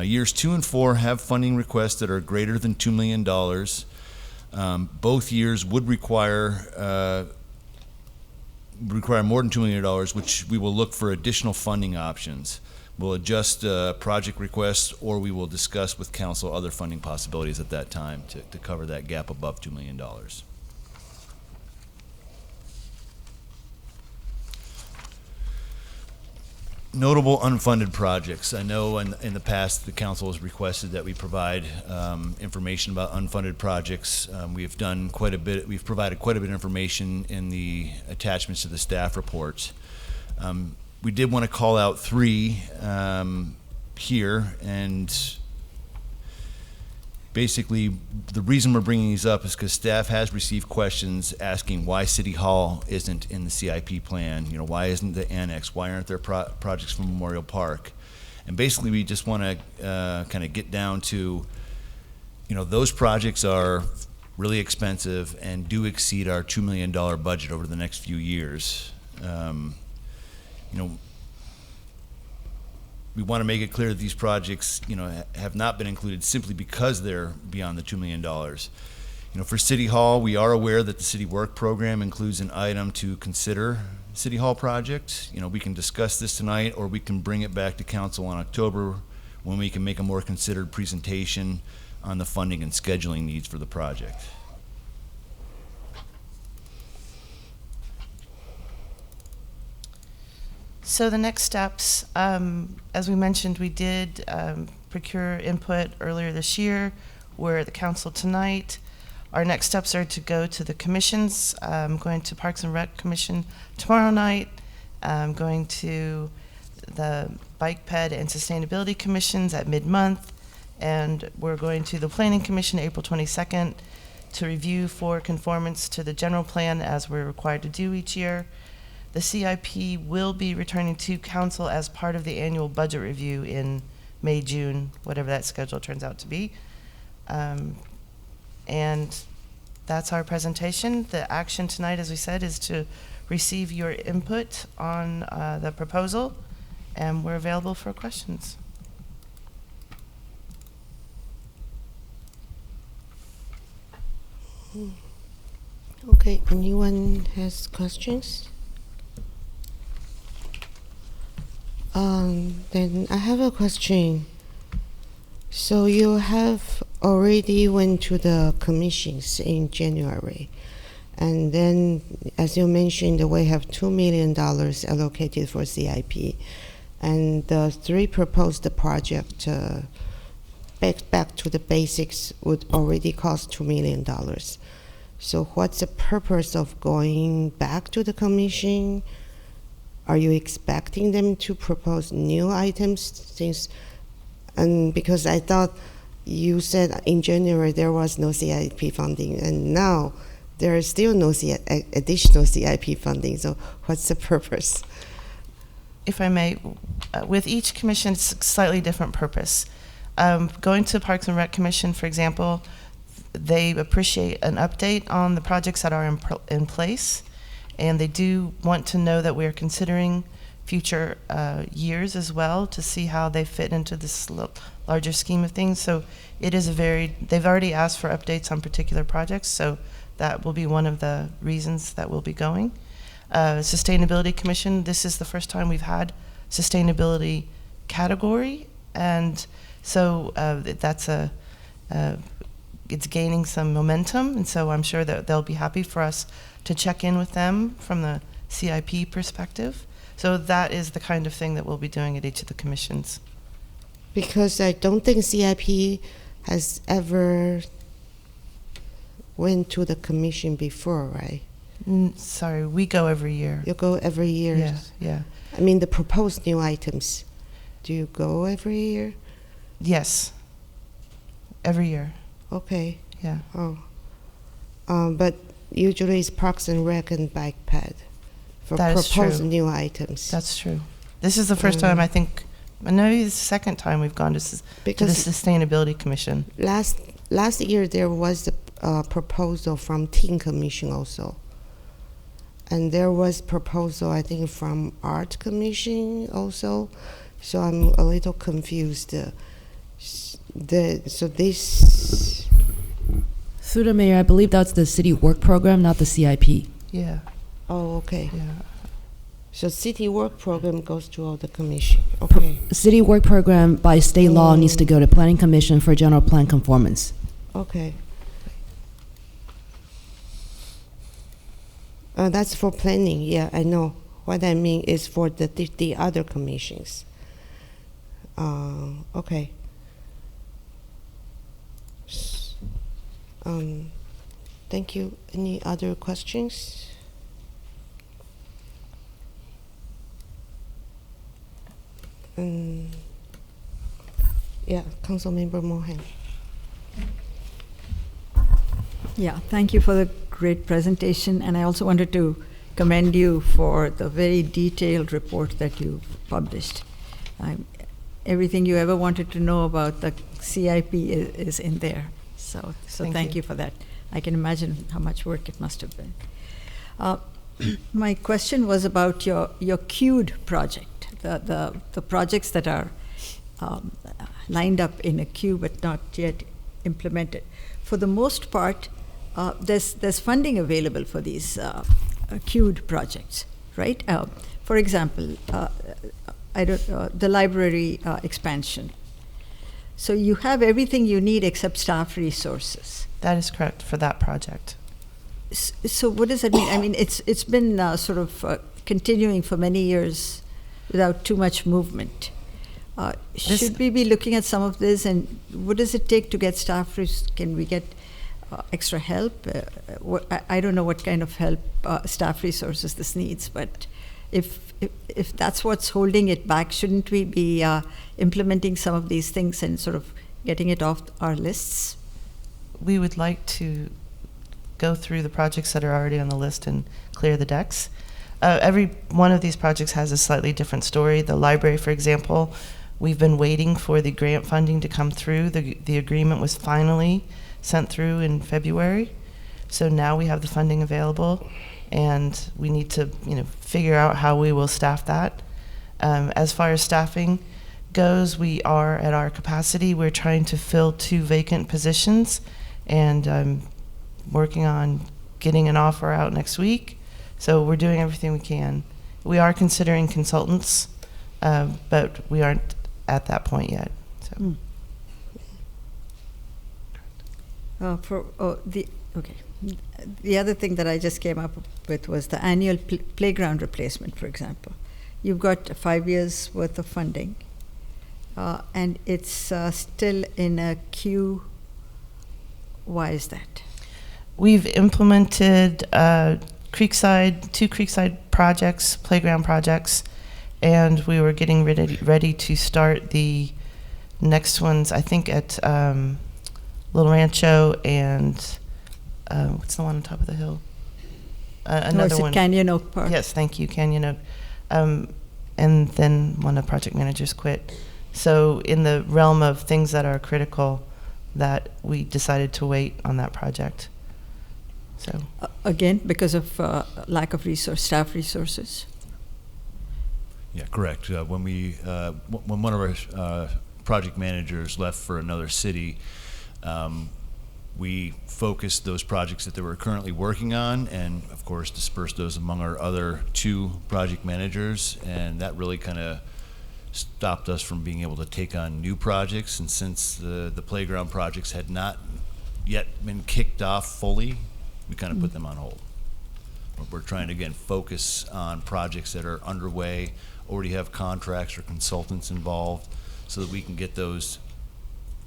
K: Years 2 and 4 have funding requests that are greater than $2 million. Both years would require more than $2 million, which we will look for additional funding options. We'll adjust project requests, or we will discuss with council other funding possibilities at that time to cover that gap above $2 million. Notable unfunded projects. I know in the past the council has requested that we provide information about unfunded projects. We've provided quite a bit of information in the attachments to the staff reports. We did want to call out 3 here, and basically the reason we're bringing these up is because staff has received questions asking why City Hall isn't in the CIP plan. You know, why isn't the annex? Why aren't there projects from Memorial Park? And basically we just want to kind of get down to, you know, those projects are really expensive and do exceed our $2 million budget over the next few years. You know, we want to make it clear that these projects, you know, have not been included simply because they're beyond the $2 million. You know, for City Hall, we are aware that the City Work Program includes an item to consider City Hall project, we can discuss this tonight, or we can bring it back to council in October when we can make a more considered presentation on the funding and scheduling needs for the project.
L: So the next steps, as we mentioned, we did procure input earlier this year. We're at the council tonight. Our next steps are to go to the commissions. I'm going to Parks and Rec Commission tomorrow night. I'm going to the Bike Ped and Sustainability Commissions at mid-month. And we're going to the Planning Commission April 22nd to review for conformance to the general plan as we're required to do each year. The CIP will be returning to council as part of the annual budget review in May, June, whatever that schedule turns out to be. And that's our presentation. The action tonight, as we said, is to receive your input on the proposal, and we're available for questions.
A: Okay, anyone has questions? Then I have a question. So you have already went to the commissions in January, and then, as you mentioned, we have $2 million allocated for CIP, and the 3 proposed project back to the basics would already cost $2 million. So what's the purpose of going back to the commission? Are you expecting them to propose new items since? And because I thought you said in January there was no CIP funding, and now there is still no additional CIP funding. So what's the purpose?
L: If I may, with each commission, it's a slightly different purpose. Going to Parks and Rec Commission, for example, they appreciate an update on the projects that are in place, and they do want to know that we're considering future years as well to see how they fit into this larger scheme of things. So it is they've already asked for updates on particular projects, so that will be one of the reasons that we'll be going. Sustainability Commission, this is the first time we've had sustainability category, and so it's gaining some momentum, and so I'm sure that they'll be happy for us to check in with them from the CIP perspective. So that is the kind of thing that we'll be doing at each of the commissions.
A: Because I don't think CIP has ever went to the commission before, right?
L: Sorry, we go every year.
A: You go every year?
L: Yeah, yeah.
A: I mean, the proposed new items, do you go every year?
L: Yes, every year.
A: Okay.
L: Yeah.
A: Oh. But usually it's Parks and Rec and Bike Ped for
L: That is
A: proposed
L: true.
A: new items.
L: That's true. This is the first time, I think, maybe the second time we've gone to the Sustainability Commission.
A: Last year there was a proposal from Teen Commission also. And there was proposal, I think, from Art Commission also. So I'm a little confused.
M: Through the mayor, I believe that's the city work program, not the CIP.
L: Yeah.
A: Oh, okay.
L: Yeah.
A: So city work program goes to all the commission. Okay.
M: City work program by state law needs to go to planning commission for general plan conformance.
A: Okay. That's for planning. Yeah, I know. What I mean is for the other commissions. Okay. Thank you. Any other questions? Yeah, Councilmember Mohan.
D: Yeah, thank you for the great presentation, and I also wanted to commend you for the very detailed report that you published. Everything you ever wanted to know about the CIP is in there. So thank you for that. I can imagine how much work it must have been. My question was about your queued project, the projects that are lined up in a queue but not yet implemented. For the most part, there's funding available for these queued projects. right? For example, the library expansion. So you have everything you need except staff resources.
L: That is correct for that project.
D: So what does that mean? I mean, it's been sort of continuing for many years without too much movement. Should we be looking at some of this, and what does it take to get staff? Can we get extra help? I don't know what kind of help staff resources this needs, but if that's what's holding it back, shouldn't we be implementing some of these things and sort of getting it off our lists?
L: We would like to go through the projects that are already on the list and clear the decks. Every one of these projects has a slightly different story. The library, for example, we've been waiting for the grant funding to come through. The agreement was finally sent through in February. So now we have the funding available, and we need to figure out how we will staff that. As far as staffing goes, we are at our capacity. We're trying to fill 2 vacant positions, and I'm working on getting an offer out next week. So we're doing everything we can. We are considering consultants, but we aren't at that point yet. So.
D: The other thing that I just came up with was the annual playground replacement, for example. You've got 5 years worth of funding, and it's still in a queue. Why is that?
L: We've implemented two Creekside projects, playground projects, and we were getting ready to start the next ones, I think, at Little Rancho and what's the one on top of the hill? Another one.
D: Canyon Oak Park?
L: Yes, thank you, Canyon Oak. And then one of the project managers quit. So in the realm of things that are critical, that we decided to wait on that project. So
D: again, because of lack of staff resources?
K: Yeah, correct. When one of our project managers left for another city, we focused those projects that they were currently working on, and of course dispersed those among our other 2 project managers, and that really kind of stopped us from being able to take on new projects. And since the playground projects had not yet been kicked off fully, we kind of put them on hold. We're trying to, again, focus on projects that are underway, already have contracts or consultants involved, so that we can get those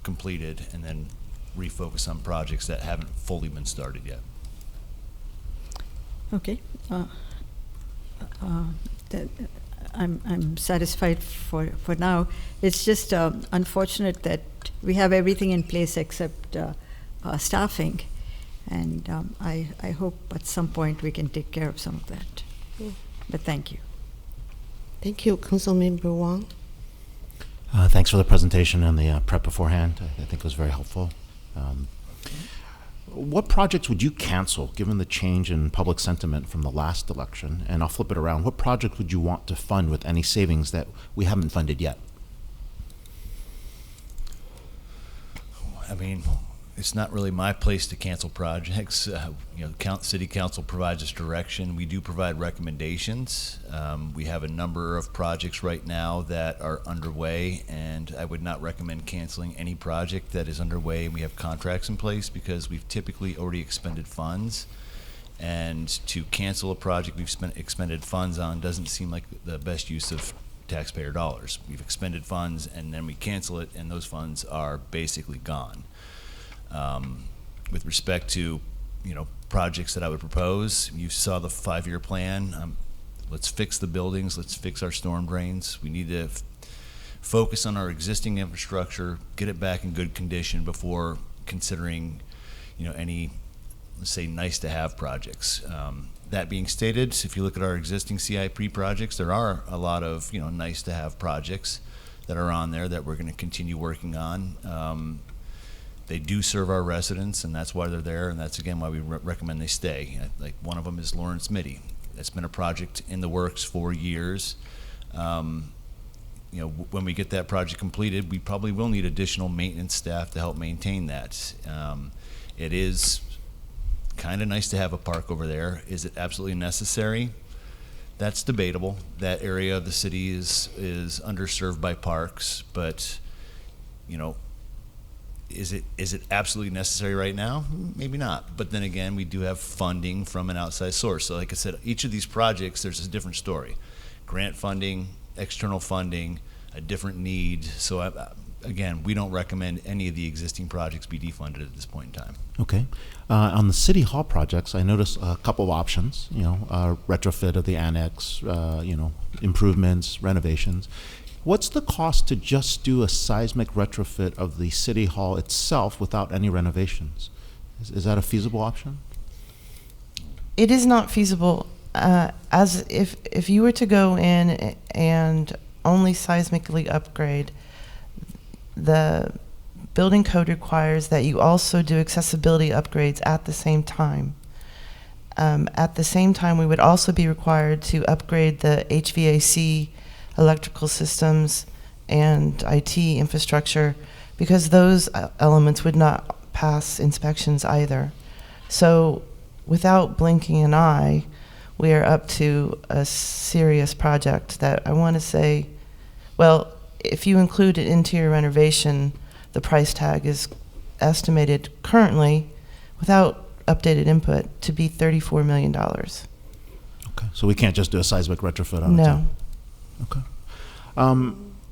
K: completed and then refocus on projects that haven't fully been started yet.
D: Okay. I'm satisfied for now. It's just unfortunate that we have everything in place except staffing, and I hope at some point we can take care of some of that. But thank you.
A: Thank you, Councilmember Wong.
C: Thanks for the presentation and the prep beforehand. I think it was very helpful. What projects would you cancel given the change in public sentiment from the last election? And I'll flip it around. What project would you want to fund with any savings that we haven't funded yet?
K: I mean, it's not really my place to cancel projects. City council provides us direction. We do provide recommendations. We have a number of projects right now that are underway, and I would not recommend canceling any project that is underway and we have contracts in place, because we've typically already expended funds. And to cancel a project we've expended funds on doesn't seem like the best use of taxpayer dollars. We've expended funds and then we cancel it, and those funds are basically gone. With respect to, projects that I would propose, you saw the 5-year plan. Let's fix the buildings. Let's fix our storm drains. We need to focus on our existing infrastructure, get it back in good condition before considering, any, let's say, nice-to-have projects. That being stated, if you look at our existing CIP projects, there are a lot of, nice-to-have projects that are on there that we're going to continue working on. They do serve our residents, and that's why they're there, and that's, again, why we recommend they stay. Like, one of them is Lawrence Mitty. It's been a project in the works for years. When we get that project completed, we probably will need additional maintenance staff to help maintain that. It is kind of nice to have a park over there. Is it absolutely necessary? That's debatable. That area of the city is underserved by parks, but, you know, is it absolutely necessary right now? Maybe not. But then again, we do have funding from an outside source. So like I said, each of these projects, there's a different story. Grant funding, external funding, a different need. So again, we don't recommend any of the existing projects be defunded at this point in time.
C: Okay. On the City Hall projects, I noticed a couple of options, retrofit of the annex, improvements, renovations. What's the cost to just do a seismic retrofit of the City Hall itself without any renovations? Is that a feasible option?
L: It is not feasible. As if you were to go in and only seismically upgrade, the building code requires that you also do accessibility upgrades at the same time. At the same time, we would also be required to upgrade the HVAC, electrical systems, and IT infrastructure, because those elements would not pass inspections either. So without blinking an eye, we are up to a serious project that I want to say, well, if you include an interior renovation, the price tag is estimated currently, without updated input, to be $34 million.
C: Okay, so we can't just do a seismic retrofit on its
L: No.
C: own? Okay.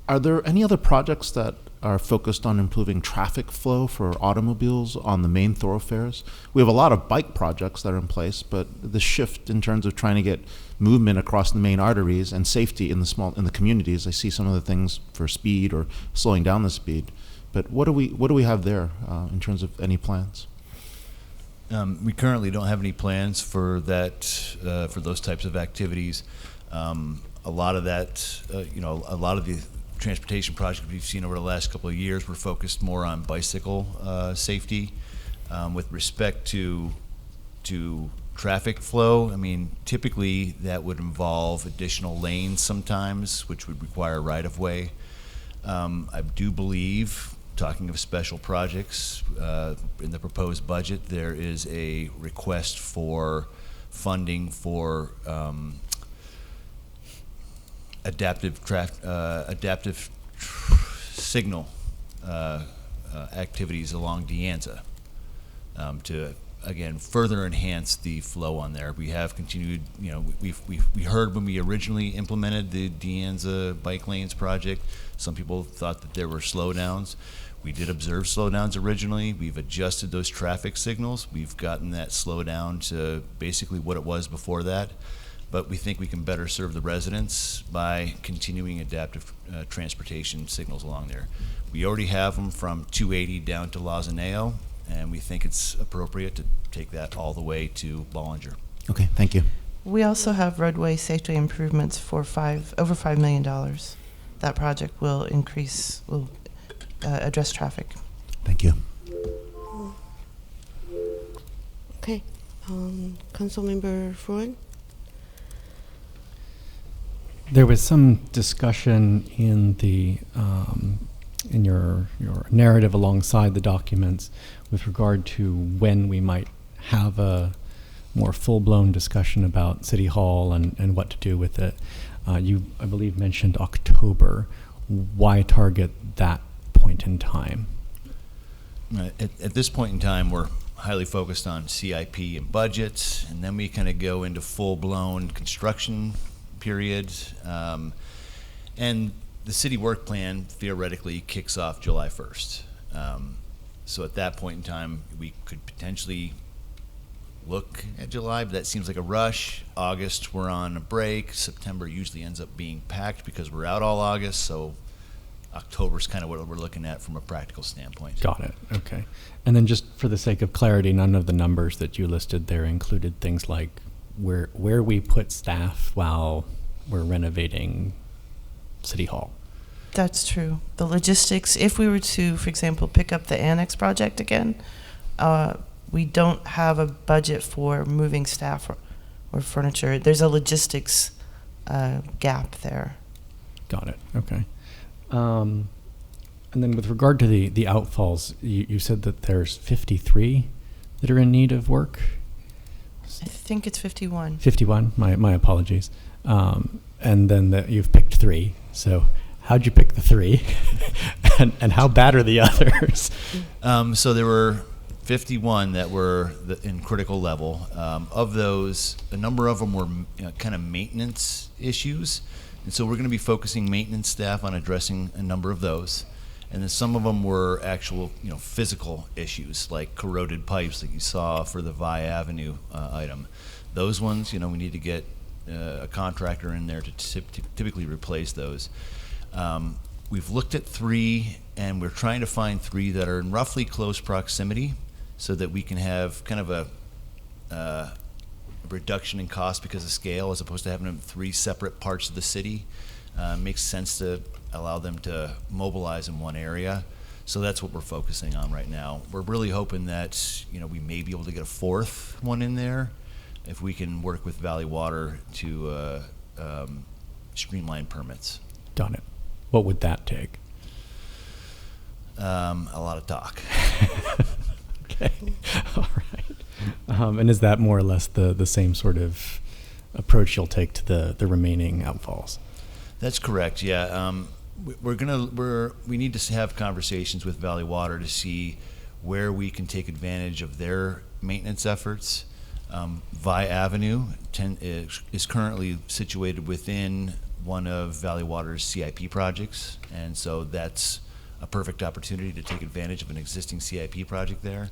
C: Are there any other projects that are focused on improving traffic flow for automobiles on the main thoroughfares? We have a lot of bike projects that are in place, but the shift in terms of trying to get movement across the main arteries and safety in the communities, I see some of the things for speed or slowing down the speed. But what do we have there in terms of any plans?
K: We currently don't have any plans for that, for those types of activities. A lot of that, a lot of the transportation projects we've seen over the last couple of years were focused more on bicycle safety. With respect to traffic flow, I mean, typically that would involve additional lanes sometimes, which would require right-of-way. I do believe, talking of special projects, in the proposed budget, there is a request for funding for adaptive signal activities along De Anza to again further enhance the flow on there. We have continued, we heard when we originally implemented the De Anza bike lanes project, some people thought that there were slowdowns. We did observe slowdowns originally. We've adjusted those traffic signals. We've gotten that slowdown to basically what it was before that. But we think we can better serve the residents by continuing adaptive transportation signals along there. We already have them from 280 down to Lozaneo, and we think it's appropriate to take that all the way to Bollinger.
C: Okay, thank you.
L: We also have roadway safety improvements for over $5 million. That project will address traffic.
C: Thank you.
A: Okay, Councilmember Fruin?
N: There was some discussion in the in your narrative alongside the documents with regard to when we might have a more full-blown discussion about City Hall and what to do with it. You, I believe, mentioned October. Why target that point in time?
K: At this point in time, we're highly focused on CIP and budgets, and then we kind of go into full-blown construction period, and the city work plan theoretically kicks off July 1st. So at that point in time, we could potentially look at July, but that seems like a rush. August, we're on a break. September usually ends up being packed because we're out all August, so October's kind of what we're looking at from a practical standpoint.
N: Got it. Okay. And then just for the sake of clarity, none of the numbers that you listed there included things like where we put staff while we're renovating City Hall.
L: That's true. The logistics, if we were to, for example, pick up the annex project again, we don't have a budget for moving staff or furniture. There's a logistics gap there.
N: Got it. Okay. And then with regard to the outfalls, you said that there's 53 that are in need of work.
L: I think it's 51.
N: 51. My apologies. And then you've picked 3. So how'd you pick the 3? and how bad are the others?
K: So there were 51 that were in critical level. Of those, a number of them were kind of maintenance issues. And so we're going to be focusing maintenance staff on addressing a number of those. And then some of them were actual, physical issues, like corroded pipes that you saw for the Vi Avenue item. Those ones, we need to get a contractor in there to typically replace those. We've looked at 3, and we're trying to find 3 that are in roughly close proximity so that we can have kind of a reduction in cost because of scale, as opposed to having them 3 separate parts of the city. Makes sense to allow them to mobilize in one area. So that's what we're focusing on right now. We're really hoping that, we may be able to get a 4th one in there if we can work with Valley Water to streamline permits.
N: Done it. What would that take?
K: A lot of talk.
N: Okay. All right. And is that more or less the same sort of approach you'll take to the remaining outfalls?
K: That's correct. Yeah. We need to have conversations with Valley Water to see where we can take advantage of their maintenance efforts. Vi Avenue is currently situated within one of Valley Water's CIP projects, and so that's a perfect opportunity to take advantage of an existing CIP project there.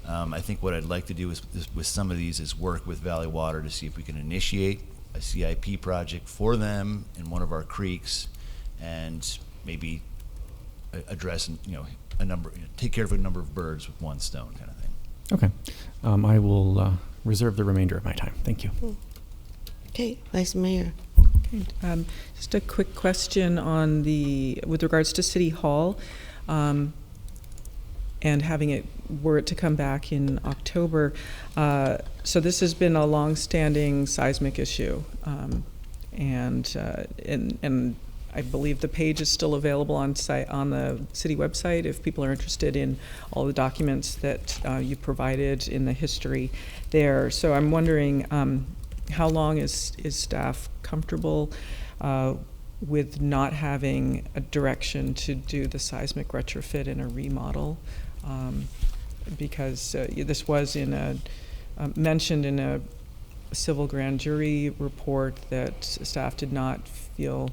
K: I think what I'd like to do with some of these is work with Valley Water to see if we can initiate a CIP project for them in one of our creeks, and maybe address a number, take care of a number of birds with one stone, kind of thing.
N: Okay. I will reserve the remainder of my time. Thank you.
A: Okay, Vice Mayor.
E: Okay. Just a quick question with regards to City Hall, and having it, were it to come back in October. So this has been a long-standing seismic issue, and I believe the page is still available on the city website if people are interested in all the documents that you provided in the history there. So I'm wondering, how long is staff comfortable with not having a direction to do the seismic retrofit and a remodel? Because this was mentioned in a civil grand jury report that staff did not feel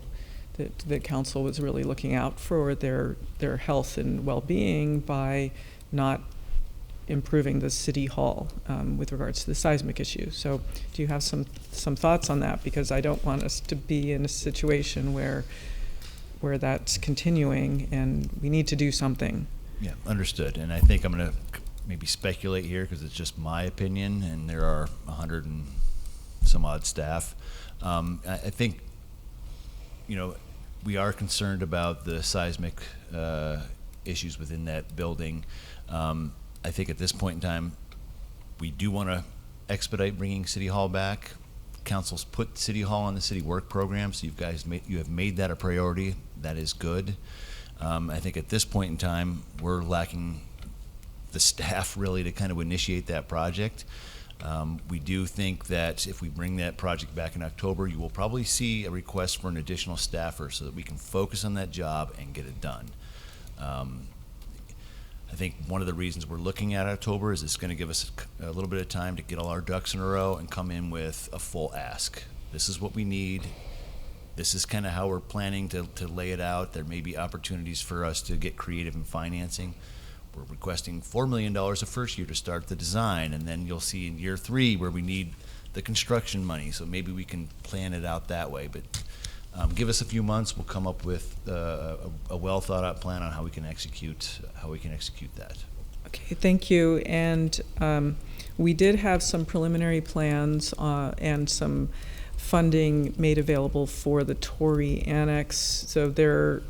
E: that the council was really looking out for their health and well-being by not improving the city hall with regards to the seismic issue. So do you have some thoughts on that? Because I don't want us to be in a situation where that's continuing and we need to do something.
K: Yeah, understood. And I think I'm going to maybe speculate here because it's just my opinion, and there are 100 and some odd staff. I think, we are concerned about the seismic issues within that building. I think at this point in time, we do want to expedite bringing City Hall back. Council's put City Hall on the city work program, so you have made that a priority. That is good. I think at this point in time, we're lacking the staff really to kind of initiate that project. We do think that if we bring that project back in October, you will probably see a request for an additional staffer so that we can focus on that job and get it done. I think one of the reasons we're looking at October is it's going to give us a little bit of time to get all our ducks in a row and come in with a full ask. This is what we need. This is kind of how we're planning to lay it out. There may be opportunities for us to get creative in financing. We're requesting $4 million the first year to start the design, and then you'll see in year 3 where we need the construction money. So maybe we can plan it out that way. But give us a few months. We'll come up with a well thought out plan on how we can execute that.
E: Okay, thank you. And we did have some preliminary plans and some funding made available for the Torrey Annex. So there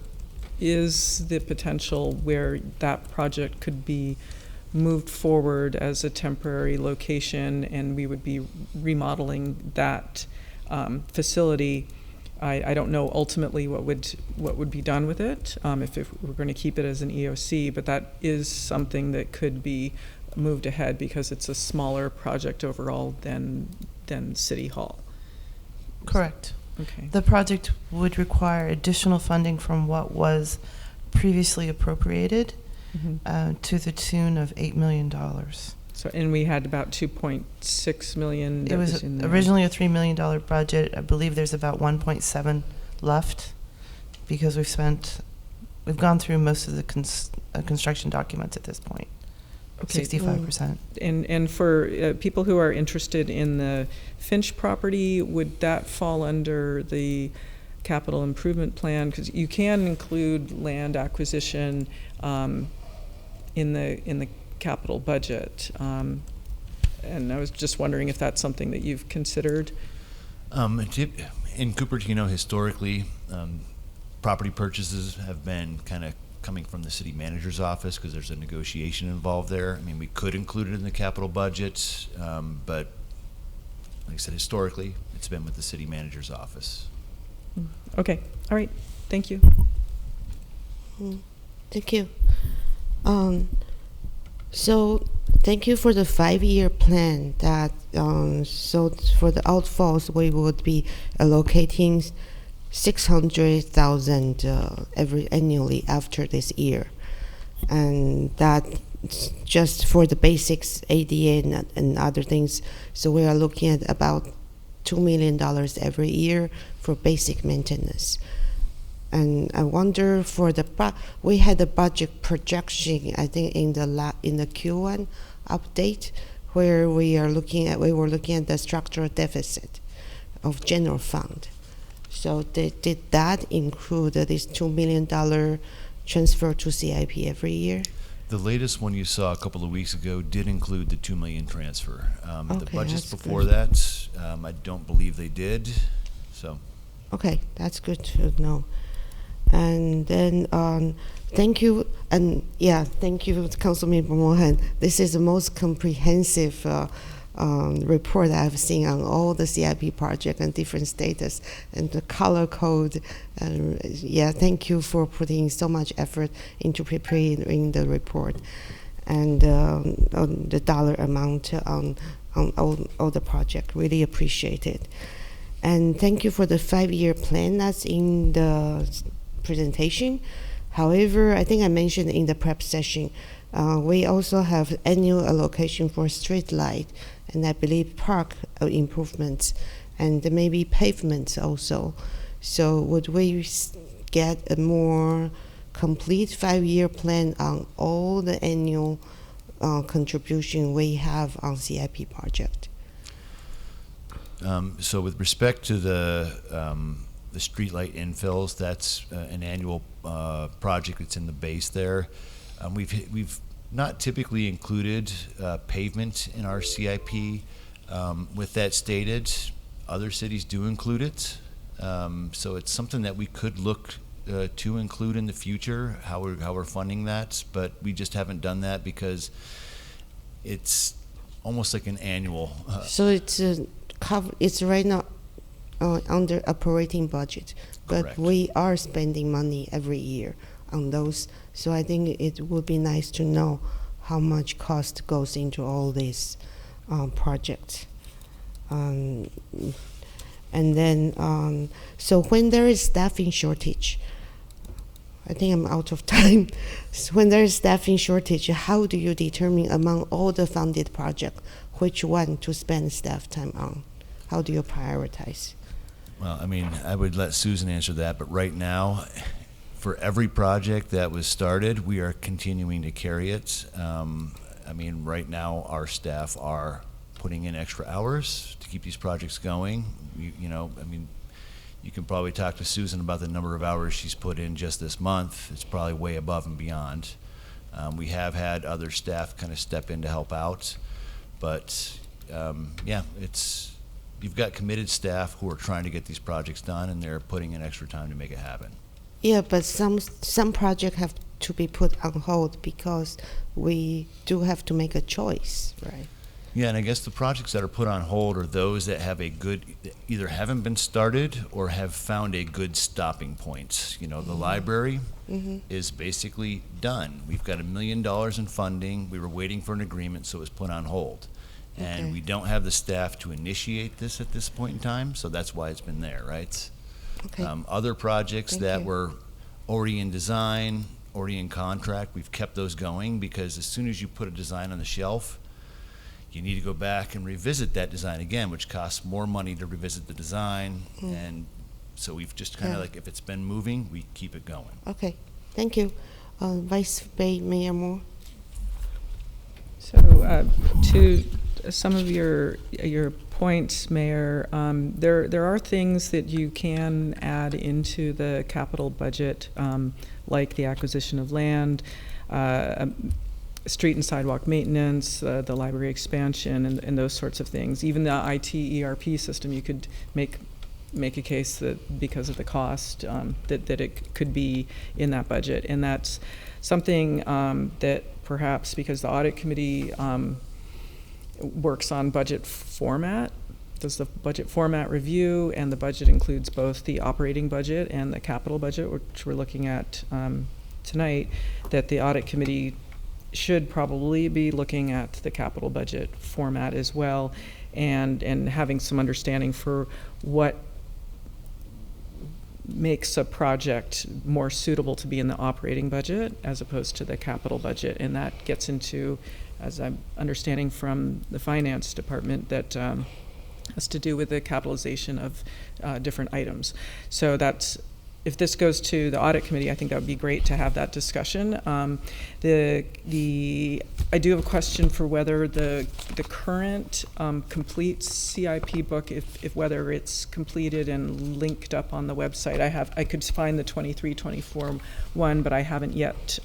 E: is the potential where that project could be moved forward as a temporary location, and we would be remodeling that facility. I don't know ultimately what would be done with it, if we're going to keep it as an EOC, but that is something that could be moved ahead because it's a smaller project overall than City Hall.
L: Correct.
E: Okay.
L: The project would require additional funding from what was previously appropriated to the tune of $8 million.
E: So, and we had about 2.6 million.
L: It was
E: in there.
L: originally a $3 million budget. I believe there's about 1.7 left because we've gone through most of the construction documents at this point.
E: Okay,
L: 65%.
E: And for people who are interested in the Finch property, would that fall under the capital improvement plan? Because you can include land acquisition in the capital budget. And I was just wondering if that's something that you've considered.
K: In Cupertino, historically, property purchases have been kind of coming from the city manager's office because there's a negotiation involved there. I mean, we could include it in the capital budget, but like I said, historically, it's been with the city manager's office.
E: Okay, all right, thank you.
A: Thank you. So thank you for the 5-year plan that, so for the outfalls, we would be allocating 600,000 annually after this year, and that just for the basics, ADA and other things. So we are looking at about $2 million every year for basic maintenance. And I wonder for we had a budget projection, I think in the Q1 update, where we were looking at the structural deficit of general fund. So did that include this $2 million transfer to CIP every year?
K: The latest one you saw a couple of weeks ago did include the $2 million transfer. The budgets before that, I don't believe they did. So.
A: Okay, that's good to know. And then thank you, and thank you, Councilman Mohan. This is the most comprehensive report I've seen on all the CIP project and different status and the color code. Thank you for putting so much effort into preparing the report and on the dollar amount on all the project. Really appreciate it. And thank you for the 5-year plan that's in the presentation. However, I think I mentioned in the prep session, we also have annual allocation for street light, and I believe park improvements, and maybe pavements also. So would we get a more complete 5-year plan on all the annual contribution we have on CIP project?
K: So with respect to the streetlight infills, that's an annual project that's in the base there. We've not typically included pavement in our CIP. With that stated, other cities do include it. So it's something that we could look to include in the future, how we're funding that, but we just haven't done that because it's almost like an annual.
A: So it's right now under operating budget, but
K: correct.
A: We are spending money every year on those. So I think it would be nice to know how much cost goes into all these projects. And then, so when there is staffing shortage, I think I'm out of time. So when there is staffing shortage, how do you determine among all the funded projects which one to spend staff time on? How do you prioritize?
K: Well, I mean, I would let Susan answer that, but right now, for every project that was started, we are continuing to carry it. I mean, right now, our staff are putting in extra hours to keep these projects going. You can probably talk to Susan about the number of hours she's put in just this month. It's probably way above and beyond. We have had other staff kind of step in to help out, but you've got committed staff who are trying to get these projects done, and they're putting in extra time to make it happen.
A: Yeah, but some projects have to be put on hold because we do have to make a choice, right?
K: Yeah, and I guess the projects that are put on hold are those that have a good, either haven't been started or have found a good stopping point. You know, the library is basically done. We've got $1 million in funding. We were waiting for an agreement, so it was put on hold. And we don't have the staff to initiate this at this point in time, so that's why it's been there, right?
A: Okay.
K: Other projects
A: Thank
K: that
A: you.
K: were already in design, already in contract, we've kept those going, because as soon as you put a design on the shelf, you need to go back and revisit that design again, which costs more money to revisit the design. And so we've just kind of like, if it's been moving, we keep it going.
A: Okay, thank you. Vice Mayor Moore.
E: So to some of your points, Mayor, there are things that you can add into the capital budget, like the acquisition of land, street and sidewalk maintenance, the library expansion, and those sorts of things. Even the IT ERP system, you could make a case that because of the cost, that it could be in that budget. And that's something that perhaps, because the audit committee works on budget format, does the budget format review, and the budget includes both the operating budget and the capital budget, which we're looking at tonight, that the audit committee should probably be looking at the capital budget format as well, and having some understanding for what makes a project more suitable to be in the operating budget as opposed to the capital budget. And that gets into, as I'm understanding from the finance department, that has to do with the capitalization of different items. So that's, if this goes to the audit committee, I think that would be great to have that discussion. I do have a question for whether the current complete CIP book, if whether it's completed and linked up on the website. I could find the 23-24 one, but I haven't yet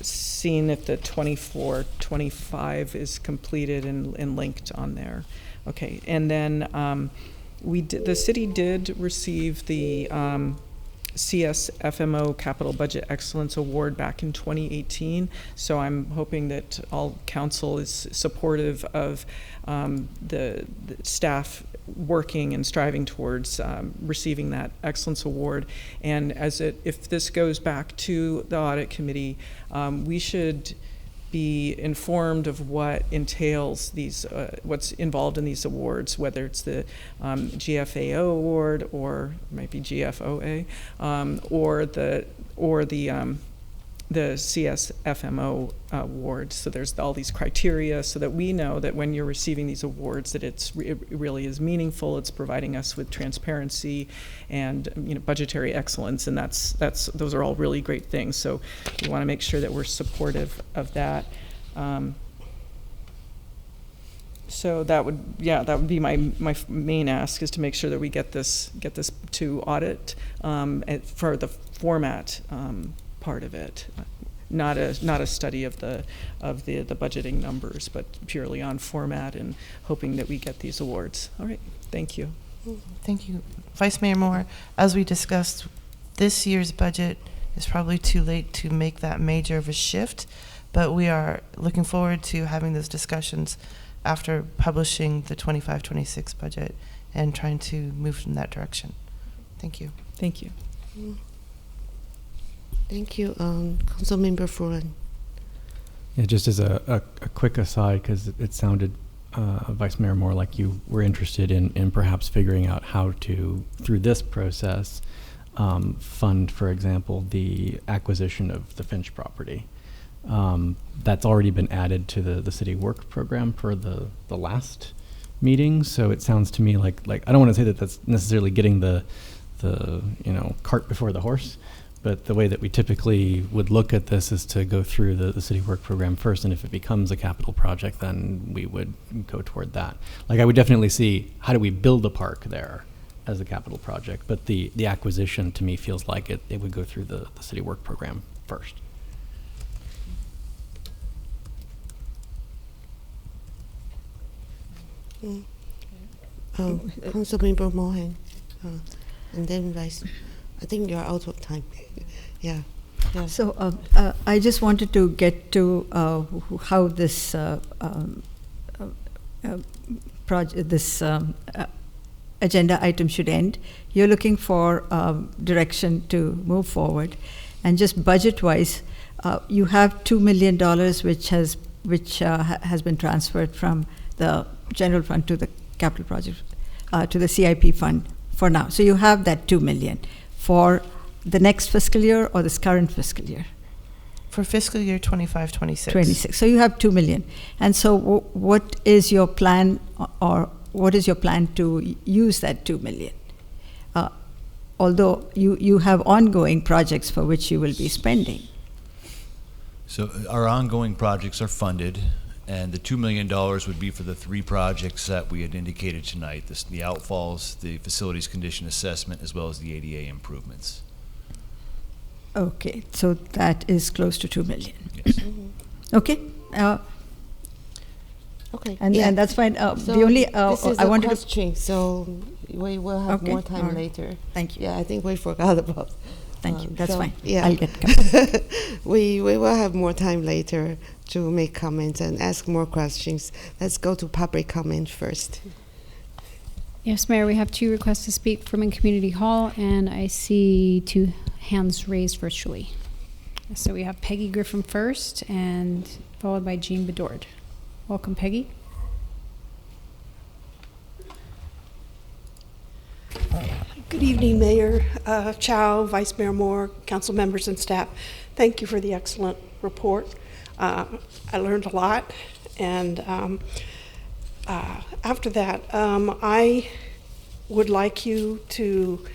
E: seen if the 24-25 is completed and linked on there. Okay, and then the city did receive the CSFMO Capital Budget Excellence Award back in 2018. So I'm hoping that all council is supportive of the staff working and striving towards receiving that excellence award. And if this goes back to the audit committee, we should be informed of what entails these, what's involved in these awards, whether it's the GFAO award, or it might be GFOA, or the CSFMO award. So there's all these criteria, so that we know that when you're receiving these awards, that it really is meaningful. It's providing us with transparency and budgetary excellence, and those are all really great things. So we want to make sure that we're supportive of that. So that would be my main ask, is to make sure that we get this to audit for the format part of it, not a study of the budgeting numbers, but purely on format, and hoping that we get these awards. All right, thank you.
L: Thank you, Vice Mayor Moore. As we discussed, this year's budget is probably too late to make that major of a shift, but we are looking forward to having those discussions after publishing the 25-26 budget and trying to move in that direction. Thank you.
E: Thank you.
A: Thank you, Councilmember Furan.
N: Yeah, just as a quick aside, because it sounded, Vice Mayor Moore, like you were interested in perhaps figuring out how to, through this process, fund, for example, the acquisition of the Finch property. That's already been added to the city work program for the last meeting. So it sounds to me like I don't want to say that that's necessarily getting the cart before the horse, but the way that we typically would look at this is to go through the city work program first, and if it becomes a capital project, then we would go toward that. Like, I would definitely see, how do we build a park there as a capital project, but the acquisition to me feels like it would go through the city work program first.
A: Councilmember Mohan, and then Vice. I think you're out of time. Yeah.
D: So I just wanted to get to how this this agenda item should end. You're looking for direction to move forward, and just budget-wise, you have $2 million which has been transferred from the general fund to the capital project to the CIP fund for now. So you have that $2 million for the next fiscal year or this current fiscal year.
L: For fiscal year 25-26.
D: 26. So you have $2 million. And so what is your plan, or what is your plan to use that $2 million? Although you have ongoing projects for which you will be spending.
K: So our ongoing projects are funded, and the $2 million would be for the 3 projects that we had indicated tonight, the outfalls, the facilities condition assessment, as well as the ADA improvements.
D: Okay, so that is close to $2 million.
K: Yes.
D: Okay.
A: Okay.
D: And that's fine.
A: So
D: The only
A: this is
D: I
A: a
D: wanted
A: question, so we will have more time
D: all right.
A: later.
D: Thank you.
A: Yeah, I think we forgot about.
D: Thank you. That's
A: so,
D: fine.
A: Yeah,
D: I'll get covered.
A: we will have more time later to make comments and ask more questions. Let's go to public comment first.
F: Yes, Mayor, we have 2 requests to speak from in Community Hall, and I see 2 hands raised virtually. So we have Peggy Griffin first, and followed by Jean Bedord. Welcome, Peggy.
O: Good evening, Mayor Chow, Vice Mayor Moore, council members and staff. Thank you for the excellent report. I learned a lot, and after that, I would like you to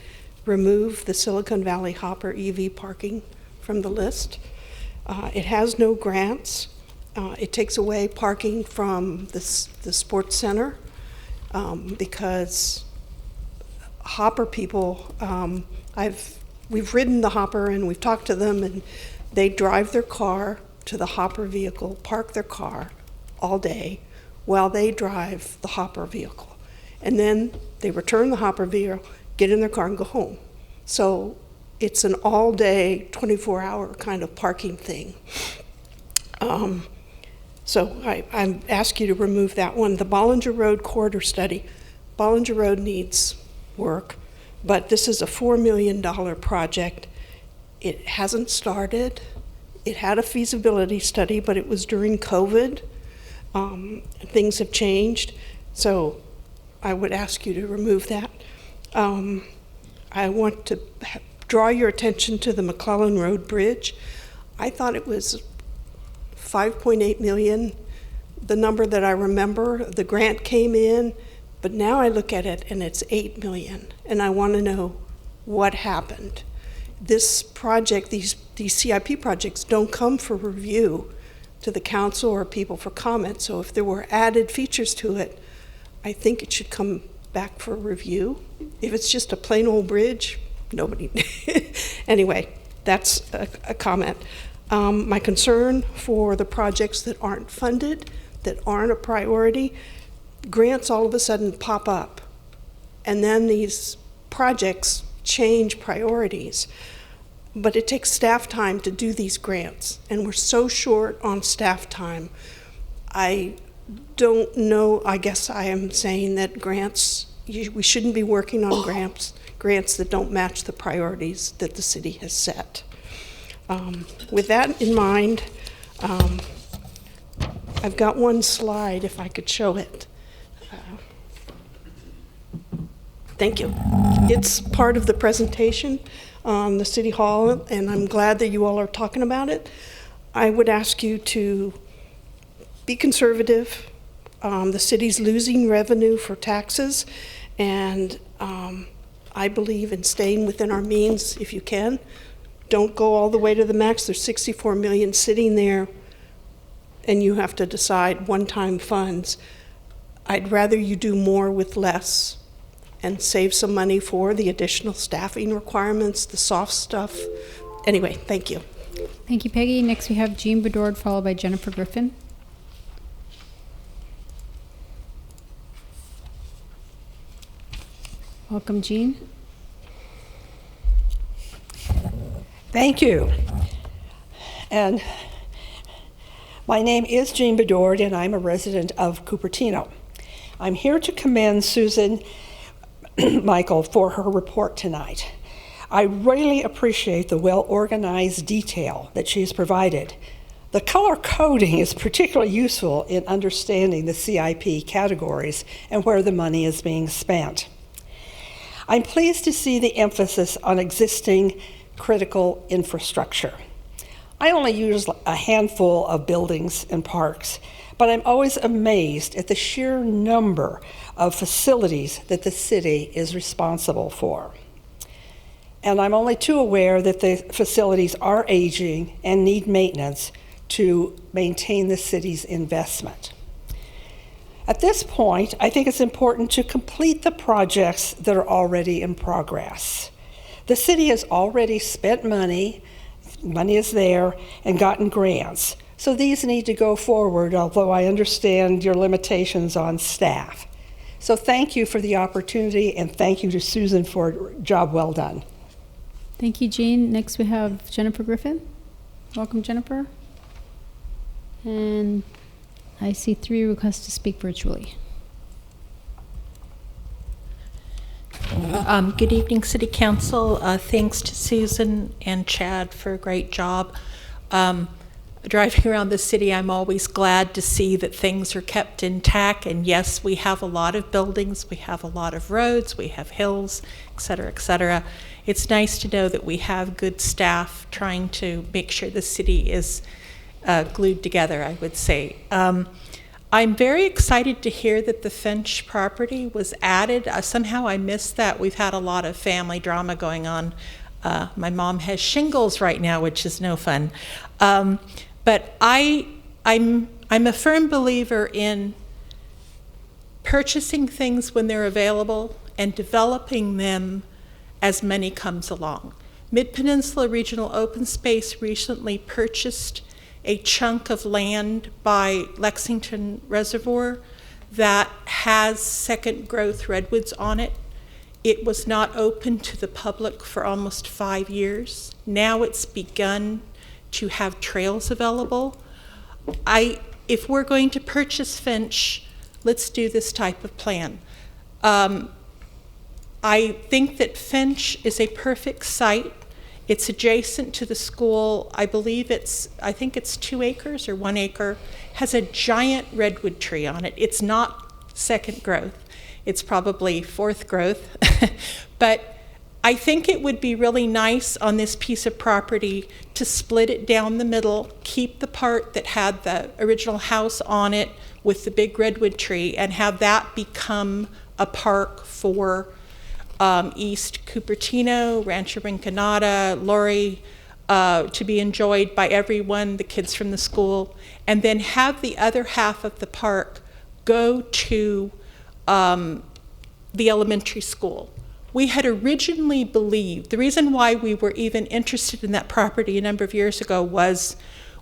O: remove the Silicon Valley Hopper EV parking from the list. It has no grants. It takes away parking from the sports center because Hopper people, we've ridden the Hopper and we've talked to them, and they drive their car to the Hopper vehicle, park their car all day while they drive the Hopper vehicle. And then they return the Hopper vehicle, get in their car and go home. So it's an all day, 24-hour kind of parking thing. So I ask you to remove that one. The Bollinger Road corridor study. Bollinger Road needs work, but this is a $4 million project. It hasn't started. It had a feasibility study, but it was during COVID. Things have changed, so I would ask you to remove that. I want to draw your attention to the McClellan Road Bridge. I thought it was $5.8 million, the number that I remember. The grant came in, but now I look at it and it's $8 million, and I want to know what happened. This project, these CIP projects don't come for review to the council or people for comment, so if there were added features to it, I think it should come back for review. If it's just a plain old bridge, nobody. Anyway, that's a comment. My concern for the projects that aren't funded, that aren't a priority, grants all of a sudden pop up, and then these projects change priorities. But it takes staff time to do these grants, and we're so short on staff time. I don't know, I guess I am saying that grants, we shouldn't be working on grants that don't match the priorities that the city has set. With that in mind, I've got one slide, if I could show it. Thank you. It's part of the presentation on the City Hall, and I'm glad that you all are talking about it. I would ask you to be conservative. The city's losing revenue for taxes, and I believe in staying within our means if you can. Don't go all the way to the max. There's 64 million sitting there, and you have to decide one-time funds. I'd rather you do more with less and save some money for the additional staffing requirements, the soft stuff. Anyway, thank you.
F: Thank you, Peggy. Next we have Jean Bedord, followed by Jennifer Griffin. Welcome, Jean.
P: Thank you. And my name is Jean Bedord, and I'm a resident of Cupertino. I'm here to commend Susan Michael for her report tonight. I really appreciate the well-organized detail that she's provided. The color coding is particularly useful in understanding the CIP categories and where the money is being spent. I'm pleased to see the emphasis on existing critical infrastructure. I only use a handful of buildings and parks, but I'm always amazed at the sheer number of facilities that the city is responsible for. And I'm only too aware that the facilities are aging and need maintenance to maintain the city's investment. At this point, I think it's important to complete the projects that are already in progress. The city has already spent money is there, and gotten grants. So these need to go forward, although I understand your limitations on staff. So thank you for the opportunity, and thank you to Susan for a job well done.
F: Thank you, Jean. Next we have Jennifer Griffin. Welcome, Jennifer. And I see 3 requests to speak virtually.
H: Good evening, City Council. Thanks to Susan and Chad for a great job. Driving around the city, I'm always glad to see that things are kept intact. And yes, we have a lot of buildings, we have a lot of roads, we have hills, et cetera, et cetera. It's nice to know that we have good staff trying to make sure the city is glued together, I would say. I'm very excited to hear that the Finch property was added. Somehow I missed that. We've had a lot of family drama going on. My mom has shingles right now, which is no fun. But I'm a firm believer in purchasing things when they're available and developing them as money comes along. Mid-Peninsula Regional Open Space recently purchased a chunk of land by Lexington Reservoir that has second growth redwoods on it. It was not open to the public for almost 5 years. Now it's begun to have trails available. If we're going to purchase Finch, let's do this type of plan. I think that Finch is a perfect site. It's adjacent to the school. I think it's 2 acres or 1 acre, has a giant redwood tree on it. It's not second growth. It's probably 4th growth. But I think it would be really nice on this piece of property to split it down the middle, keep the part that had the original house on it with the big redwood tree, and have that become a park for East Cupertino, Rancho Rinconada, Lori, to be enjoyed by everyone, the kids from the school, and then have the other half of the park go to the elementary school. We had originally believed, the reason why we were even interested in that property a number of years ago was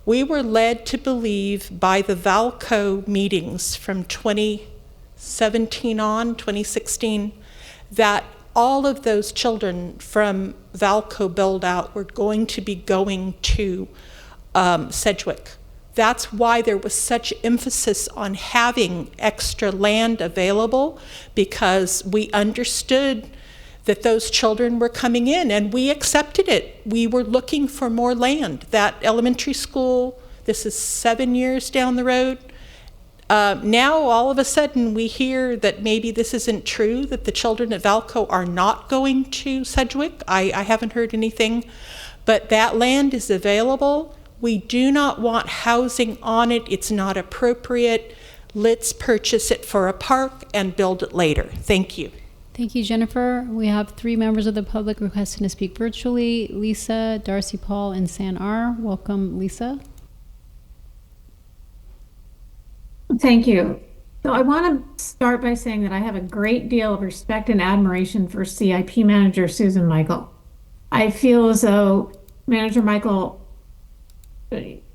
H: we were led to believe by the Valco meetings from 2017 on, 2016, that all of those children from Valco build-out were going to be going to Sedgwick. That's why there was such emphasis on having extra land available, because we understood that those children were coming in, and we accepted it. We were looking for more land. That elementary school, this is 7 years down the road. Now, all of a sudden, we hear that maybe this isn't true, that the children at Valco are not going to Sedgwick. I haven't heard anything, but that land is available. We do not want housing on it. It's not appropriate. Let's purchase it for a park and build it later. Thank you.
F: Thank you, Jennifer. We have 3 members of the public requesting to speak virtually: Lisa, Darcy Paul, and San R. Welcome, Lisa.
Q: Thank you. So I want to start by saying that I have a great deal of respect and admiration for CIP Manager Susan Michael. I feel as though Manager Michael,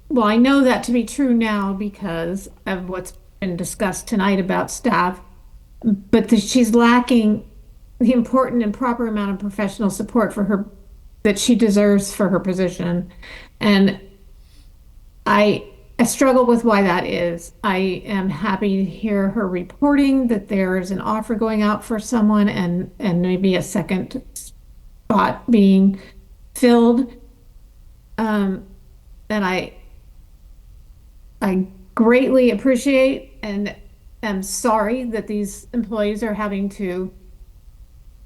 Q: well, I know that to be true now because of what's been discussed tonight about staff, but she's lacking the important and proper amount of professional support for her that she deserves for her position. And I I struggle with why that is. I am happy to hear her reporting that there's an offer going out for someone and maybe a second spot being filled. And I greatly appreciate and am sorry that these employees are having to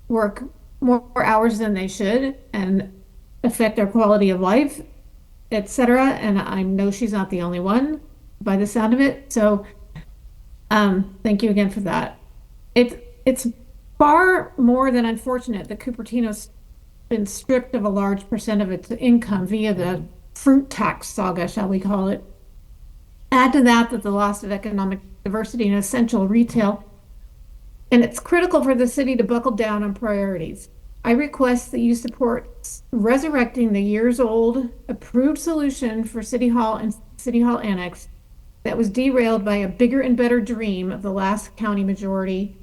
Q: work more hours than they should and affect their quality of life, etc. And I know she's not the only one by the sound of it. So thank you again for that. It's far more than unfortunate that Cupertino's been stripped of a large percent of its income via the fruit tax saga, shall we call it. Add to that the loss of economic diversity in essential retail, and it's critical for the city to buckle down on priorities. I request that you support resurrecting the years-old approved solution for City Hall and City Hall Annex that was derailed by a bigger and better dream of the last county majority,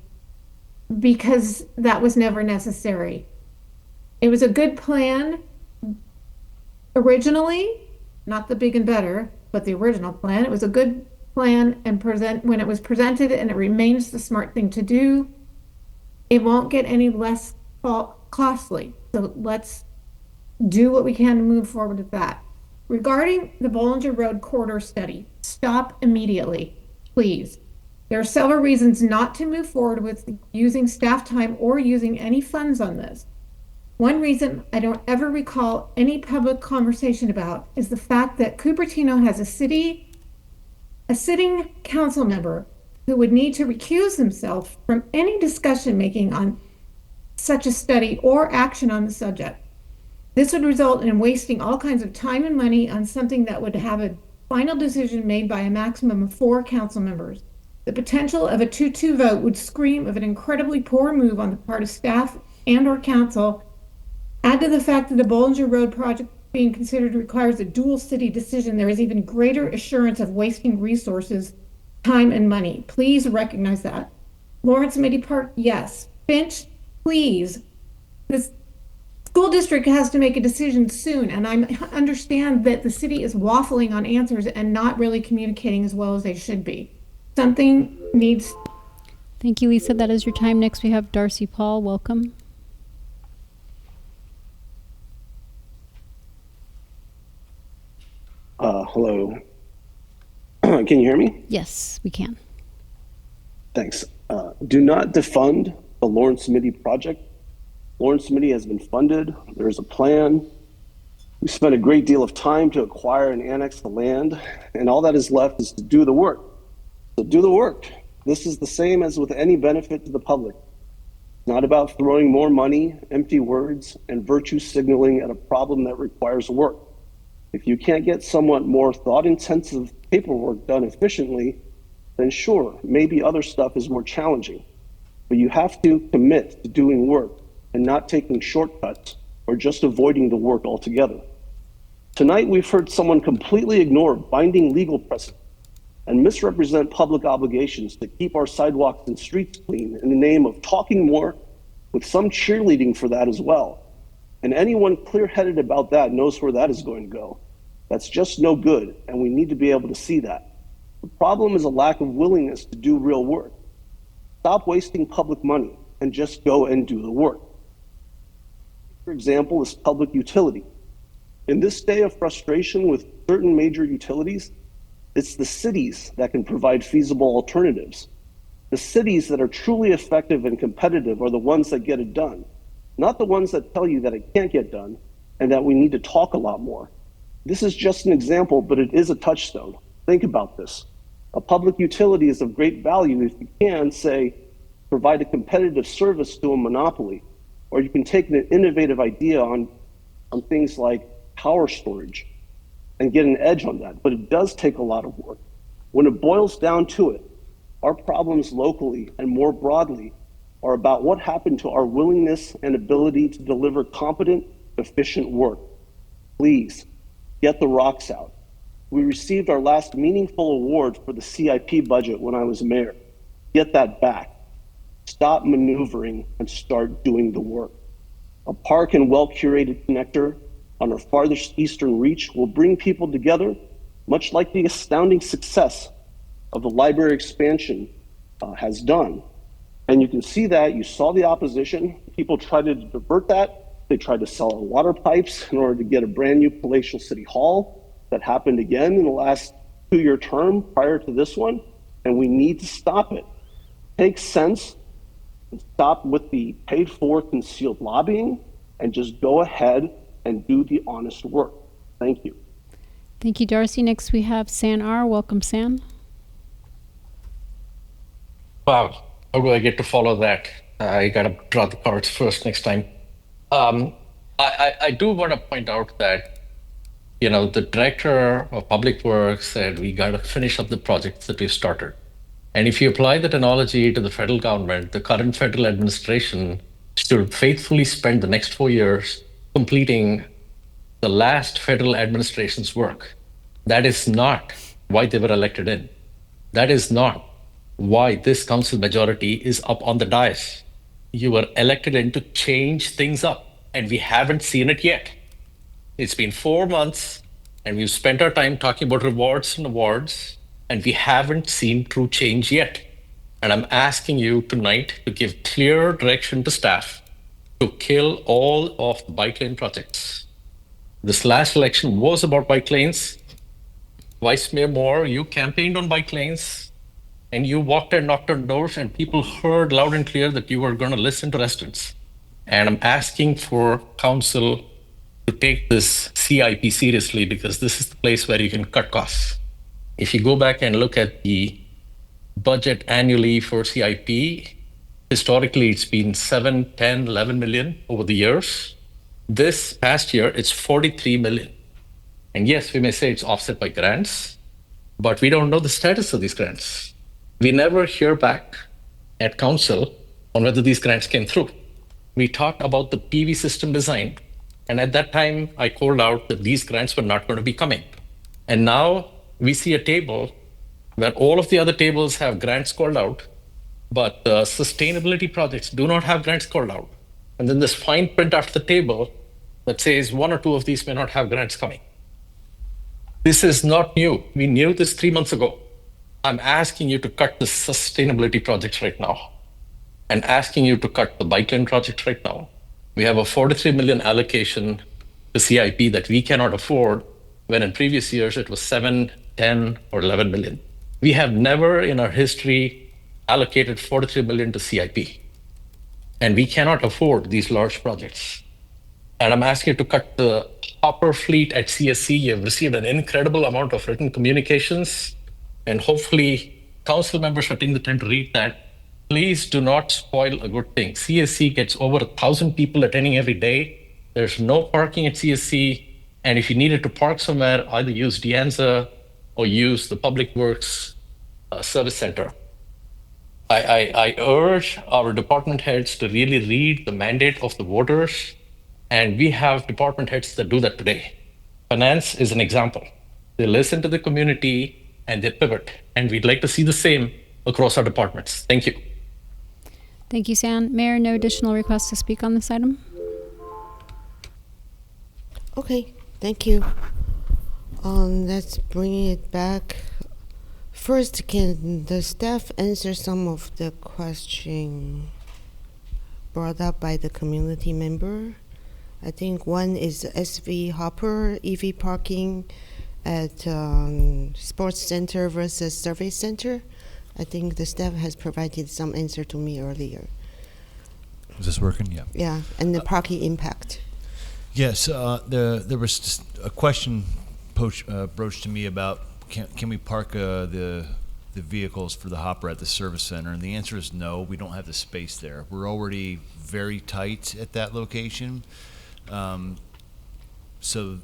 Q: because that was never necessary. It was a good plan originally, not the big and better, but the original plan. It was a good plan and when it was presented, and it remains the smart thing to do. It won't get any less costly. So let's do what we can to move forward with that. Regarding the Bollinger Road corridor study, stop immediately, please. There are several reasons not to move forward with using staff time or using any funds on this. One reason I don't ever recall any public conversation about is the fact that Cupertino has a sitting council member who would need to recuse himself from any discussion making on such a study or action on the subject. This would result in wasting all kinds of time and money on something that would have a final decision made by a maximum of 4 council members. The potential of a 2-2 vote would scream of an incredibly poor move on the part of staff and or council. Add to the fact that the Bollinger Road project being considered requires a dual city decision. There is even greater assurance of wasting resources, time, and money. Please recognize that. Lawrence Mitty Park, yes. Finch, please. This school district has to make a decision soon, and I understand that the city is waffling on answers and not really communicating as well as they should be. Something needs.
F: Thank you, Lisa. That is your time. Next, we have Darcy Paul. Welcome.
R: Hello. Can you hear me?
F: Yes, we can.
R: Thanks. Do not defund the Lawrence Mitty project. Lawrence Mitty has been funded. There's a plan. We spent a great deal of time to acquire and annex the land, and all that is left is to do the work. So do the work. This is the same as with any benefit to the public. It's not about throwing more money, empty words, and virtue signaling at a problem that requires work. If you can't get somewhat more thought-intensive paperwork done efficiently, then sure, maybe other stuff is more challenging. But you have to commit to doing work and not taking shortcuts or just avoiding the work altogether. Tonight, we've heard someone completely ignore binding legal precedent and misrepresent public obligations to keep our sidewalks and streets clean in the name of talking more, with some cheerleading for that as well. And anyone clear-headed about that knows where that is going to go. That's just no good, and we need to be able to see that. The problem is a lack of willingness to do real work. Stop wasting public money and just go and do the work. For example, is public utility. In this day of frustration with certain major utilities, it's the cities that can provide feasible alternatives. The cities that are truly effective and competitive are the ones that get it done, not the ones that tell you that it can't get done and that we need to talk a lot more. This is just an example, but it is a touchstone. Think about this. A public utility is of great value if you can, say, provide a competitive service to a monopoly, or you can take an innovative idea on things like power storage and get an edge on that, but it does take a lot of work. When it boils down to it, our problems locally and more broadly are about what happened to our willingness and ability to deliver competent, efficient work. Please, get the rocks out. We received our last meaningful award for the CIP budget when I was mayor. Get that back. Stop maneuvering and start doing the work. A park and well-curated connector on our farthest eastern reach will bring people together, much like the astounding success of the library expansion has done. And you can see that, you saw the opposition. People tried to divert that. They tried to sell our water pipes in order to get a brand new palatial city hall. That happened again in the last 2-year term prior to this one. And we need to stop it. Take sense and stop with the paid for concealed lobbying and just go ahead and do the honest work. Thank you.
F: Thank you, Darcy. Next we have San R. Welcome, San.
I: Wow, how do I get to follow that? I gotta draw the cards first next time. I do want to point out that, you know, the director of public works said we gotta finish up the projects that we've started. And if you apply that analogy to the federal government, the current federal administration should faithfully spend the next 4 years completing the last federal administration's work. That is not why they were elected in. That is not why this council majority is up on the dais. You were elected in to change things up, and we haven't seen it yet. It's been 4 months, and we've spent our time talking about rewards and awards, and we haven't seen true change yet. And I'm asking you tonight to give clear direction to staff to kill all of the bike lane projects. This last election was about bike lanes. Vice Mayor Moore, you campaigned on bike lanes, and you walked and knocked on doors, and people heard loud and clear that you were going to listen to residents. And I'm asking for council to take this CIP seriously, because this is the place where you can cut costs. If you go back and look at the budget annually for CIP, historically it's been 7, 10, 11 million over the years. This past year, it's 43 million. And yes, we may say it's offset by grants, but we don't know the status of these grants. We never hear back at council on whether these grants came through. We talked about the PV system design, and at that time, I called out that these grants were not going to be coming. And now we see a table where all of the other tables have grants called out, but the sustainability projects do not have grants called out. And then this fine print after the table that says 1 or 2 of these may not have grants coming. This is not new. We knew this 3 months ago. I'm asking you to cut the sustainability projects right now, and asking you to cut the bike lane project right now. We have a 43 million allocation to CIP that we cannot afford, when in previous years it was 7, 10, or 11 million. We have never in our history allocated 43 million to CIP, and we cannot afford these large projects. And I'm asking you to cut the hopper fleet at CSC. You've received an incredible amount of written communications, and hopefully council members are taking the time to read that. Please do not spoil a good thing. CSC gets over 1,000 people attending every day. There's no parking at CSC. And if you needed to park somewhere, either use Dianza or use the Public Works Service Center. I urge our department heads to really read the mandate of the voters. And we have department heads that do that today. Finance is an example. They listen to the community and they pivot. And we'd like to see the same across our departments. Thank you.
F: Thank you, San. Mayor, no additional requests to speak on this item?
A: Okay, thank you. Let's bring it back. First, can the staff answer some of the questions brought up by the community member? I think one is SV Hopper EV parking at Sports Center versus Service Center. I think the staff has provided some answer to me earlier.
K: Is this working? Yeah.
A: Yeah, and the parking impact.
K: Yes, there was just a question broached to me about can we park the vehicles for the hopper at the service center, and the answer is no. We don't have the space there. We're already very tight at that location. So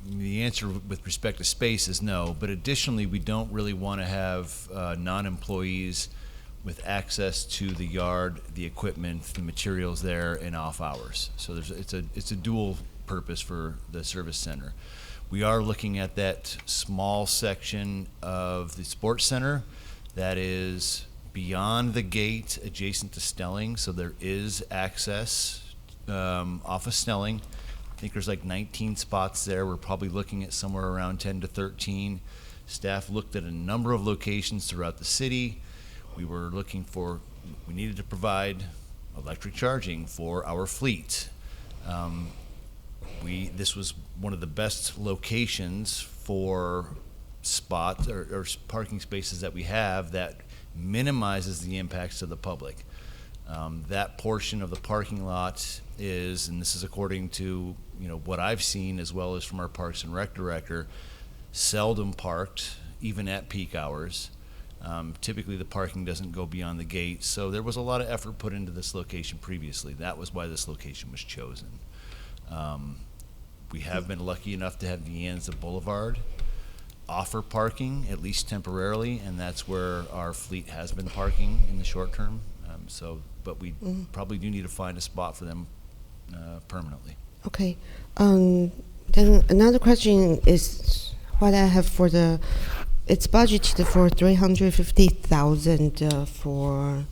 K: the answer with respect to space is no, but additionally, we don't really want to have non-employees with access to the yard, the equipment, the materials there in off hours. So it's a dual purpose for the service center. We are looking at that small section of the sports center that is beyond the gate adjacent to Snelling, so there is access off of Snelling think there's like 19 spots there. We're probably looking at somewhere around 10 to 13. Staff looked at a number of locations throughout the city. We needed to provide electric charging for our fleet. This was one of the best locations for spots or parking spaces that we have that minimizes the impacts to the public. That portion of the parking lot is, and this is according to what I've seen as well as from our Parks and Rec director, seldom parked, even at peak hours. Typically the parking doesn't go beyond the gate, so there was a lot of effort put into this location previously. That was why this location was chosen. We have been lucky enough to have the Anza Boulevard offer parking, at least temporarily, and that's where our fleet has been parking in the short term. But we probably do need to find a spot for them permanently.
A: Okay. Then another question is what I have for it's budgeted for $350,000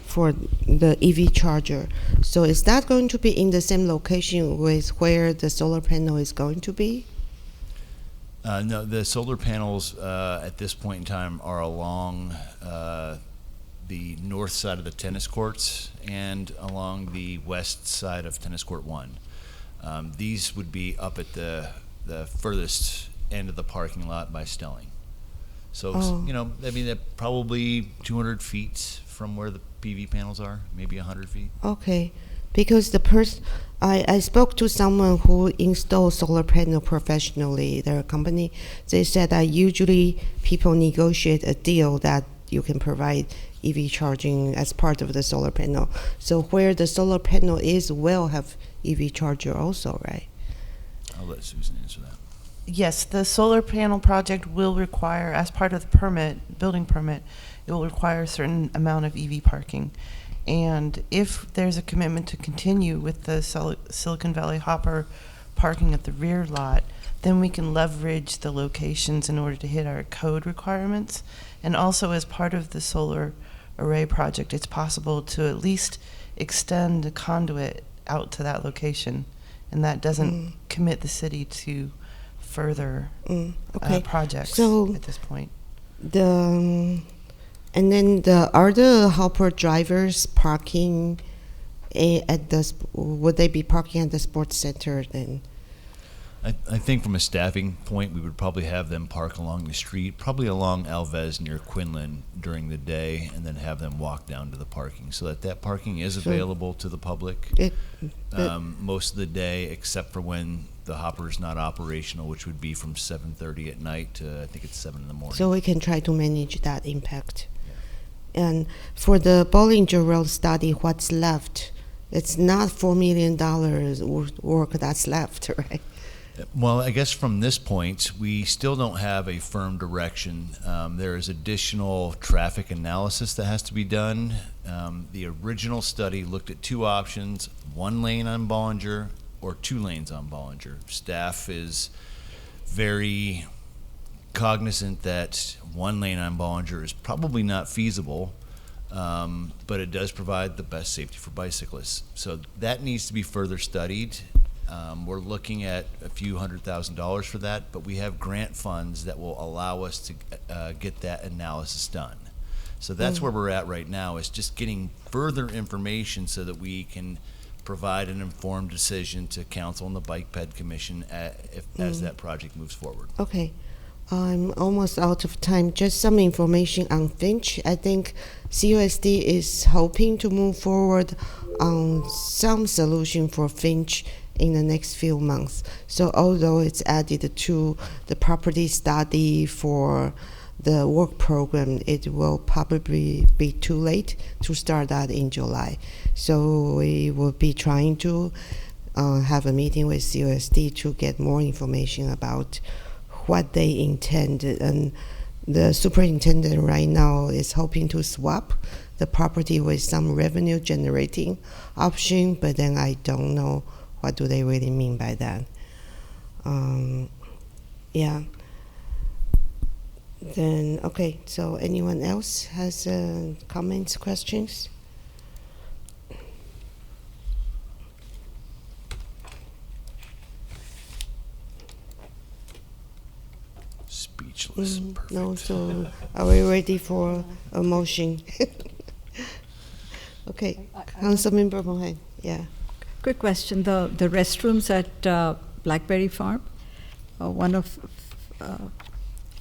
A: for the EV charger. So is that going to be in the same location with where the solar panel is going to be?
K: No, the solar panels at this point in time are along the north side of the tennis courts and along the west side of tennis court 1. These would be up at the furthest end of the parking lot by Stelling. So, they're probably 200 feet from where the PV panels are, maybe 100 feet.
A: Okay, because I spoke to someone who installs solar panel professionally, their company. They said that usually people negotiate a deal that you can provide EV charging as part of the solar panel. So where the solar panel is will have EV charger also, right?
K: I'll let Susan answer that.
L: Yes, the solar panel project will require, as part of the building permit, it will require a certain amount of EV parking. And if there's a commitment to continue with the Silicon Valley Hopper parking at the rear lot, then we can leverage the locations in order to hit our code requirements. And also as part of the solar array project, it's possible to at least extend the conduit out to that location. And that doesn't commit the city to further projects at this point.
A: And then are the Hopper drivers parking would they be parking at the sports center then?
K: I think from a staffing point, we would probably have them park along the street, probably along Alves near Quinlan during the day, and then have them walk down to the parking so that parking is available to the public most of the day, except for when the hopper is not operational, which would be from 7:30 at night to I think it's 7 in the morning.
A: So we can try to manage that impact. Yeah. And for the Bollinger Road study, what's left? It's not $4 million work that's left, right?
K: Well, I guess from this point, we still don't have a firm direction. There is additional traffic analysis that has to be done. The original study looked at 2 options, 1 lane on Bollinger or 2 lanes on Bollinger. Staff is very cognizant that 1 lane on Bollinger is probably not feasible, but it does provide the best safety for bicyclists. So that needs to be further studied. We're looking at a few $100,000 for that, but we have grant funds that will allow us to get that analysis done. So that's where we're at right now, is just getting further information so that we can provide an informed decision to council and the Bike Ped Commission as that project moves forward.
A: Okay. I'm almost out of time. Just some information on Finch. I think CUSD is hoping to move forward on some solution for Finch in the next few months. So although it's added to the property study for the work program, it will probably be too late to start that in July. So we will be trying to have a meeting with CUSD to get more information about what they intend. And the superintendent right now is hoping to swap the property with some revenue generating option, but then I don't know what do they really mean by that. Yeah. Then, okay, so anyone else has comments, questions?
K: was perfect.
A: No, so are we ready for a motion? Okay, Councilmember Mohan, yeah.
D: Quick question, the restrooms at Blackberry Farm, one of,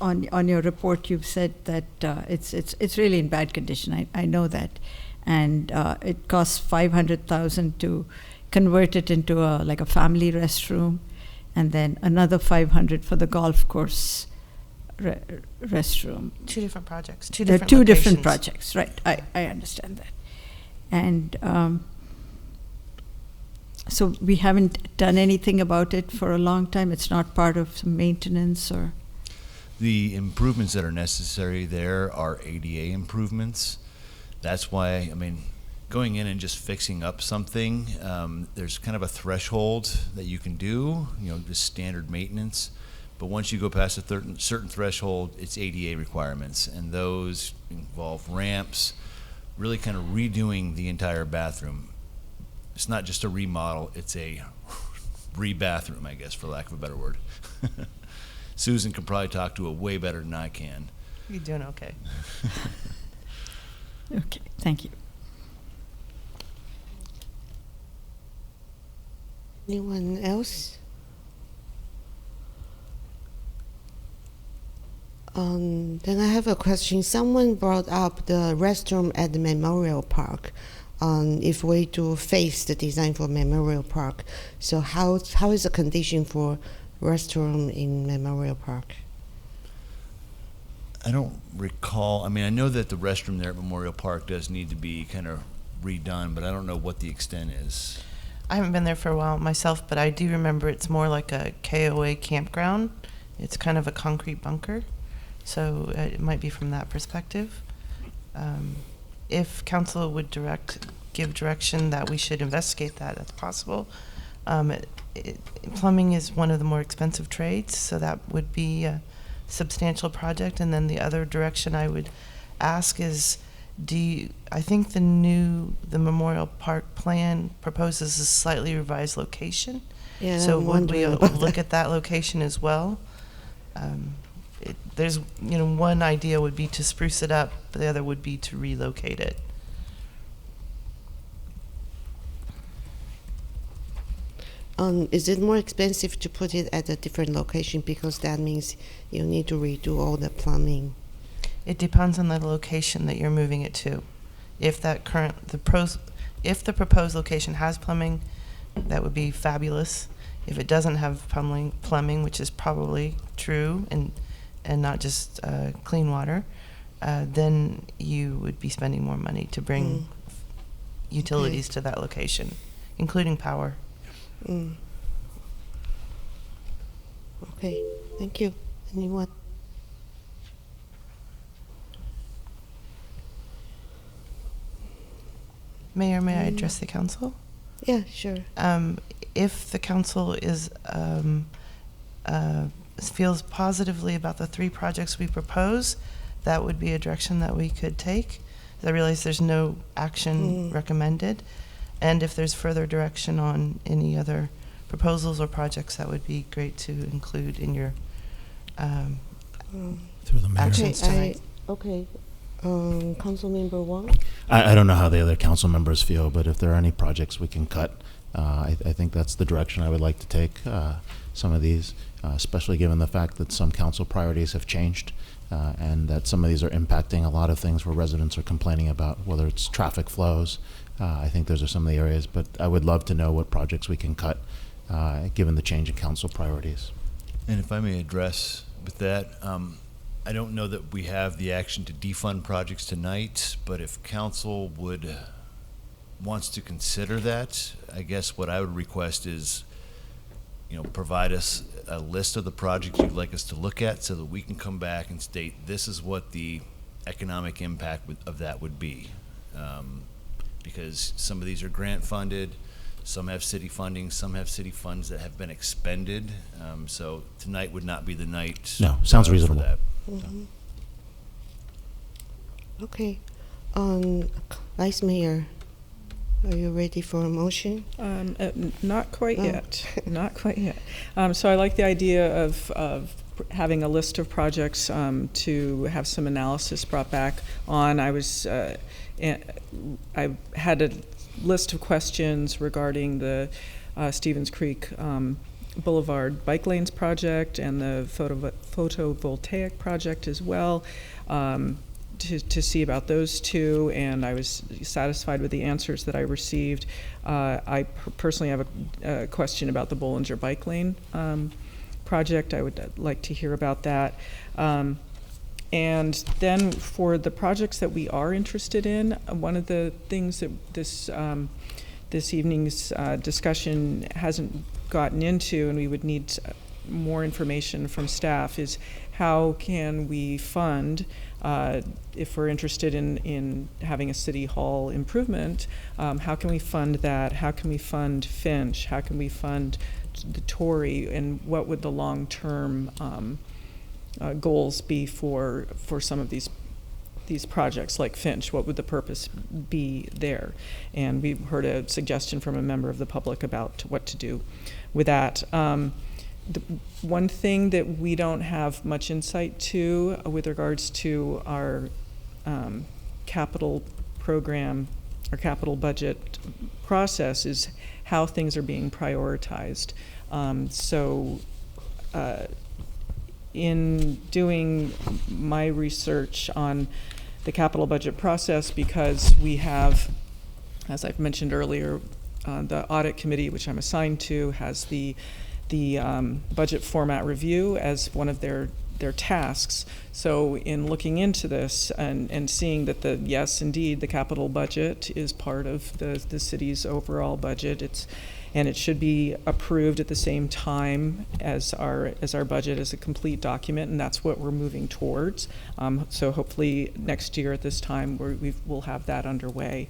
D: on your report you've said that it's really in bad condition, I know that. And it costs $500,000 to convert it into like a family restroom, and then another $500 for the golf course restroom.
L: Two different projects,
D: There are two different
L: locations.
D: projects, right, I understand that. And so we haven't done anything about it for a long time, it's not part of some maintenance or?
K: The improvements that are necessary there are ADA improvements. That's why, I mean, going in and just fixing up something, there's kind of a threshold that you can do, you know, just standard maintenance. But once you go past a certain threshold, it's ADA requirements, and those involve ramps, really kind of redoing the entire bathroom. It's not just a remodel, it's a re-bathroom, I guess, for lack of a better word. Susan can probably talk to it way better than I can.
L: You're doing okay.
D: Okay, thank you.
A: Anyone else? Then I have a question. Someone brought up the restroom at the Memorial Park. If we to face the design for Memorial Park, so how is the condition for restroom in Memorial Park?
K: I don't recall, I mean, I know that the restroom there at Memorial Park does need to be kind of redone, but I don't know what the extent is.
L: I haven't been there for a while myself, but I do remember it's more like a KOA campground. It's kind of a concrete bunker, so it might be from that perspective. If council would give direction that we should investigate that, that's possible. Plumbing is one of the more expensive trades, so that would be a substantial project. And then the other direction I would ask is, I think the Memorial Park plan proposes a slightly revised location.
A: Yeah,
L: so
A: I'm
L: would we
A: wondering about
L: look at that location as well? There's, one idea would be to spruce it up, but the other would be to relocate it.
A: Is it more expensive to put it at a different location because that means you need to redo all the plumbing?
L: It depends on the location that you're moving it to. If the proposed location has plumbing, that would be fabulous. If it doesn't have plumbing, which is probably true, and not just clean water, then you would be spending more money to bring utilities to that location, including power.
A: Okay, thank you. Anyone?
L: Mayor, may I address the council?
A: Yeah, sure.
L: If the council feels positively about the 3 projects we propose, that would be a direction that we could take. I realize there's no action recommended. And if there's further direction on any other proposals or projects, that would be great to include in your
C: Through the mayor.
L: actions tonight.
A: Okay. Councilmember Wong?
C: I don't know how the other council members feel, but if there are any projects we can cut, I think that's the direction I would like to take some of these, especially given the fact that some council priorities have changed and that some of these are impacting a lot of things where residents are complaining about, whether it's traffic flows. I think those are some of the areas, but I would love to know what projects we can cut given the change in council priorities.
K: And if I may address with that, I don't know that we have the action to defund projects tonight, but if council wants to consider that, I guess what I would request is, provide us a list of the projects you'd like us to look at so that we can come back and state this is what the economic impact of that would be. Because some of these are grant funded, some have city funding, some have city funds that have been expended. So tonight would not be the night.
C: No, sounds reasonable.
K: For that.
A: Okay. Vice Mayor, are you ready for a motion?
E: Not quite yet. Not quite yet. So I like the idea of having a list of projects to have some analysis brought back on. I had a list of questions regarding the Stevens Creek Boulevard Bike Lanes project and the photovoltaic project as well, to see about those two, and I was satisfied with the answers that I received. I personally have a question about the Bollinger Bike Lane project. I would like to hear about that. And then for the projects that we are interested in, one of the things that this evening's discussion hasn't gotten into, and we would need more information from staff, is how can we fund, if we're interested in having a city hall improvement, how can we fund that? How can we fund Finch? How can we fund the Tory? And what would the long-term goals be for some of these projects like Finch? What would the purpose be there? And we heard a suggestion from a member of the public about what to do with that. The one thing that we don't have much insight to with regards to our capital program, our capital budget process, is how things are being prioritized. In doing my research on the capital budget process, because we have, as I've mentioned earlier, the audit committee, which I'm assigned to, has the budget format review as one of their tasks. So in looking into this and seeing that yes, indeed, the capital budget is part of the city's overall budget, and it should be approved at the same time as our budget as a complete document, and that's what we're moving towards. So hopefully next year at this time we'll have that underway.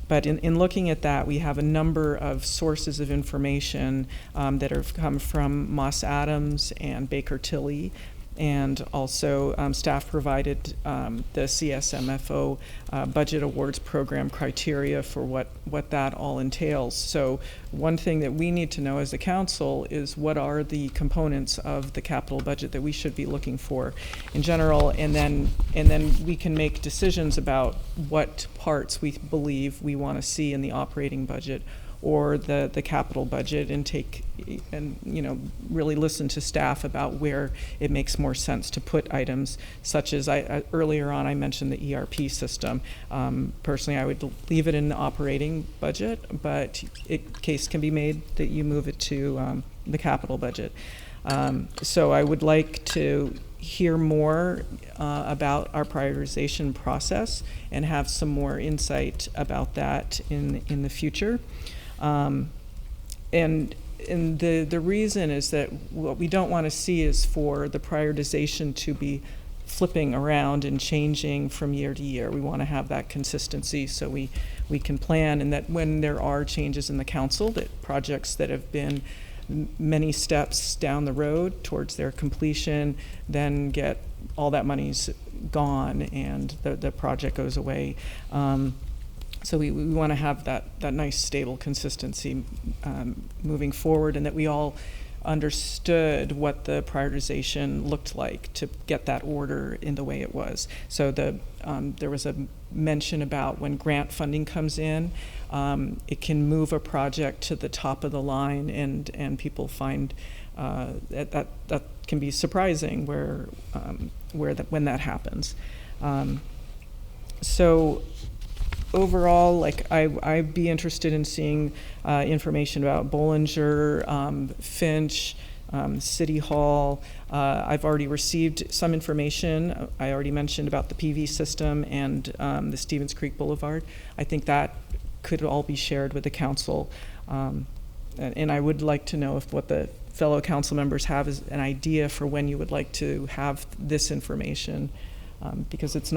E: But in looking at that, we have a number of sources of information that have come from Moss Adams and Baker Tilly, and also staff provided the CSMFO budget awards program criteria for what that all entails. So one thing that we need to know as a council is what are the components of the capital budget that we should be looking for in general, and then we can make decisions about what parts we believe we want to see in the operating budget or the capital budget, and really listen to staff about where it makes more sense to put items, such as earlier on I mentioned the ERP system. Personally, I would leave it in the operating budget, but case can be made that you move it to the capital budget. So I would like to hear more about our prioritization process and have some more insight about that in the future. And the reason is that what we don't want to see is for the prioritization to be flipping around and changing from year to year. We want to have that consistency so we can plan, and that when there are changes in the council, that projects that have been many steps down the road towards their completion then get all that money's gone and the project goes away. So we want to have that nice stable consistency moving forward, and that we all understood what the prioritization looked like to get that order in the way it was. So there was a mention about when grant funding comes in, it can move a project to the top of the line, and people find that can be surprising when that happens. So overall, I'd be interested in seeing information about Bollinger, Finch, City Hall. I've already received some information. I already mentioned about the PV system and the Stevens Creek Boulevard. I think that could all be shared with the council. And I would like to know what the fellow council members have as an idea for when you would like to have this information. Because it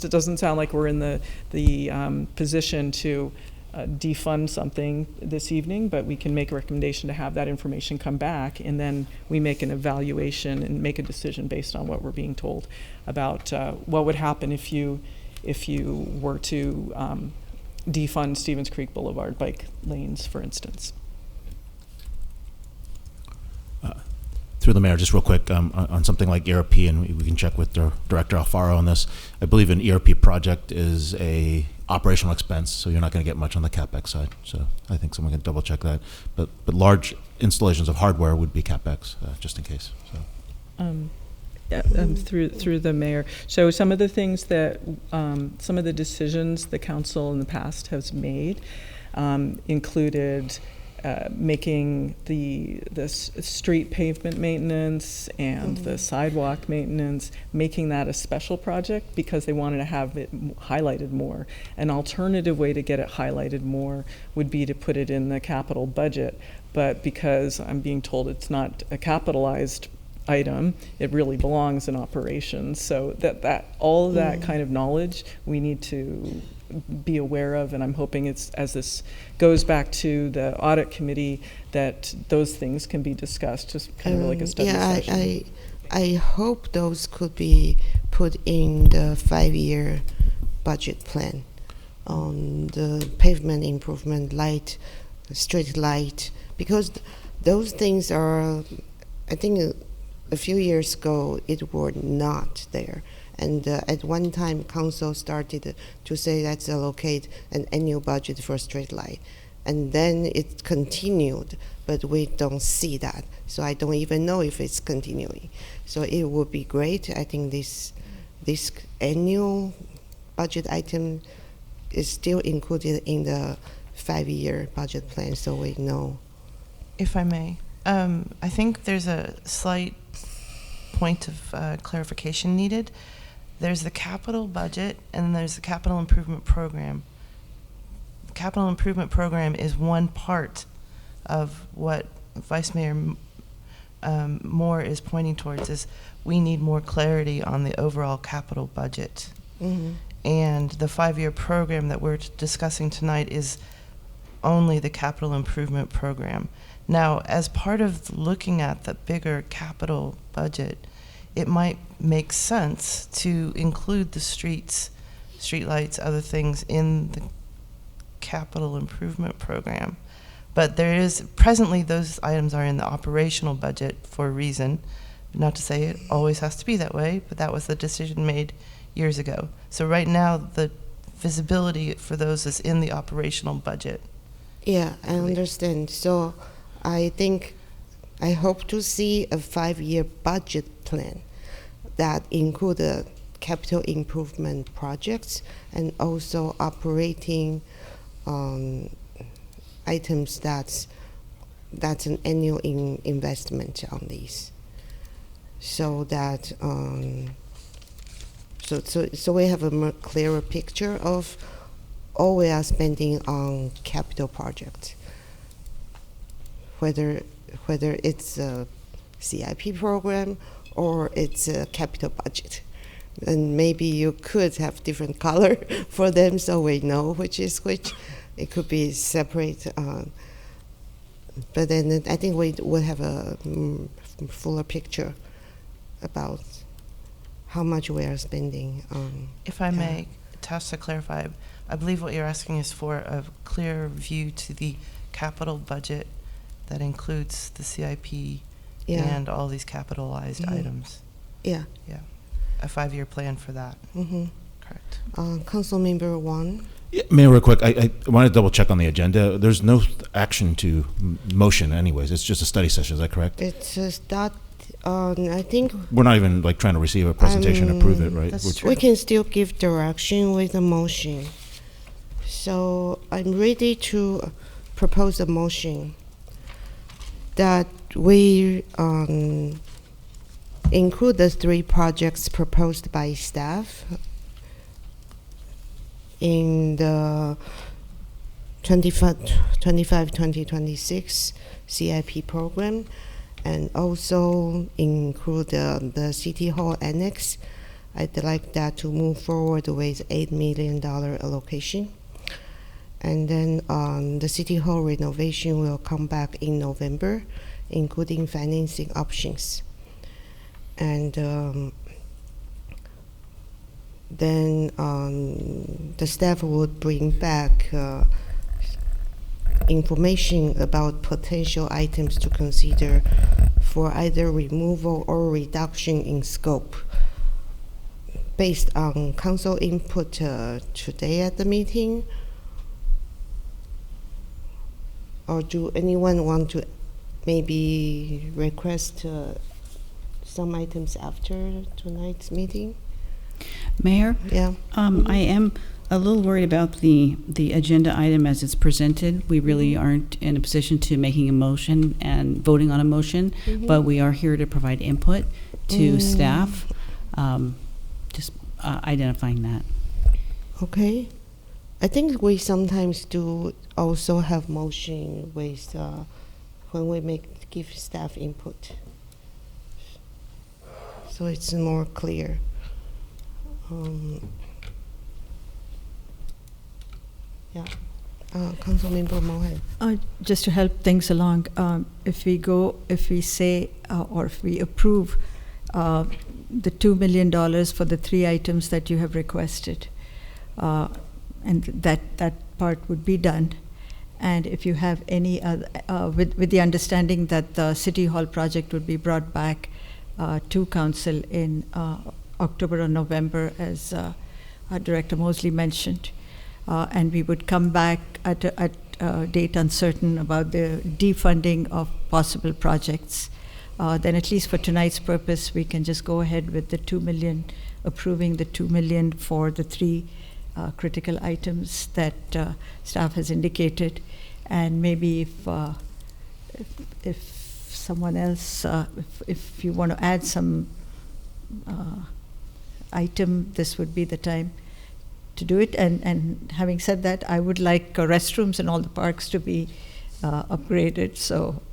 E: doesn't sound like we're in the position to defund something this evening, but we can make a recommendation to have that information come back, and then we make an evaluation and make a decision based on what we're being told about what would happen if you were to defund Stevens Creek Boulevard bike lanes, for instance.
C: Through the mayor, just real quick, on something like ERP, and we can check with Director Alfaro on this. I believe an ERP project is a operational expense, so you're not going to get much on the CapEx side. So I think someone can double check that. But large installations of hardware would be CapEx, just in case. So.
E: Through the mayor. So some of the things that, some of the decisions the council in the past has made included making the street pavement maintenance and the sidewalk maintenance, making that a special project because they wanted to have it highlighted more. An alternative way to get it highlighted more would be to put it in the capital budget, but because I'm being told it's not a capitalized item, it really belongs in operations. So that all of that kind of knowledge we need to be aware of, and I'm hoping it's, as this goes back to the audit committee, that those things can be discussed, just kind of like a study session.
A: I hope those could be put in the 5-year budget plan on the pavement improvement, light, street light, because those things are, I think a few years ago it were not there. And at one time, council started to say let's allocate an annual budget for street light. And then it continued, but we don't see that. So I don't even know if it's continuing. So it would be great. I think this annual budget item is still included in the 5-year budget plan, so we know.
L: If I may, I think there's a slight point of clarification needed. There's the capital budget and there's the capital improvement program. The capital improvement program is one part of what Vice Mayor Moore is pointing towards, is we need more clarity on the overall capital budget. And the 5-year program that we're discussing tonight is only the capital improvement program. Now, as part of looking at the bigger capital budget, it might make sense to include the streets, streetlights, other things in the capital improvement program. But there is, presently those items are in the operational budget for a reason. Not to say it always has to be that way, but that was the decision made years ago. So right now, the visibility for those is in the operational budget.
A: Yeah, I understand. So I think, I hope to see a 5-year budget plan that include the capital improvement projects and also operating items that's an annual investment on these, so that so we have a more clearer picture of all we are spending on capital projects, whether it's a CIP program or it's a capital budget. And maybe you could have different color for them so we know which is which. It could be separate. But then I think we will have a fuller picture about how much we are spending on.
L: If I may, Tash, to clarify, I believe what you're asking is for a clear view to the capital budget that includes the CIP and all these capitalized items.
A: Yeah.
L: Yeah. A 5-year plan for that. Correct.
A: Council Member Wong.
C: Yeah, Mayor, real quick, I want to double check on the agenda. There's no action to motion anyways. It's just a study session, is that correct?
A: It's just that, I think.
C: We're not even like trying to receive a presentation and approve it, right?
L: That's true.
A: We can still give direction with a motion. So I'm ready to propose a motion that we include the 3 projects proposed by staff in the 2026 CIP program, and also include the City Hall Annex. I'd like that to move forward with $8 million allocation. And then the City Hall renovation will come back in November, including financing options. And then the staff would bring back information about potential items to consider for either removal or reduction in scope based on council input today at the meeting? Or do anyone want to maybe request some items after tonight's meeting?
J: Mayor?
A: Yeah.
J: I am a little worried about the agenda item as it's presented. We really aren't in a position to making a motion and voting on a motion, but we are here to provide input to staff, just identifying that.
A: Okay. I think we sometimes do also have motion with when we give staff input, so it's more clear. Yeah, Councilmember Mohan.
D: Just to help things along, if we say or if we approve the $2 million for the 3 items that you have requested, and that part would be done. And if you have any other, with the understanding that the City Hall project would be brought back to Council in October or November, as Director Mosley mentioned, and we would come back at a date uncertain about the defunding of possible projects, then at least for tonight's purpose, we can just go ahead with the $2 million, approving the $2 million for the 3 critical items that staff has indicated. And maybe if someone else, if you want to add some item, this would be the time to do it. And having said that, I would like restrooms in all the parks to be upgraded. So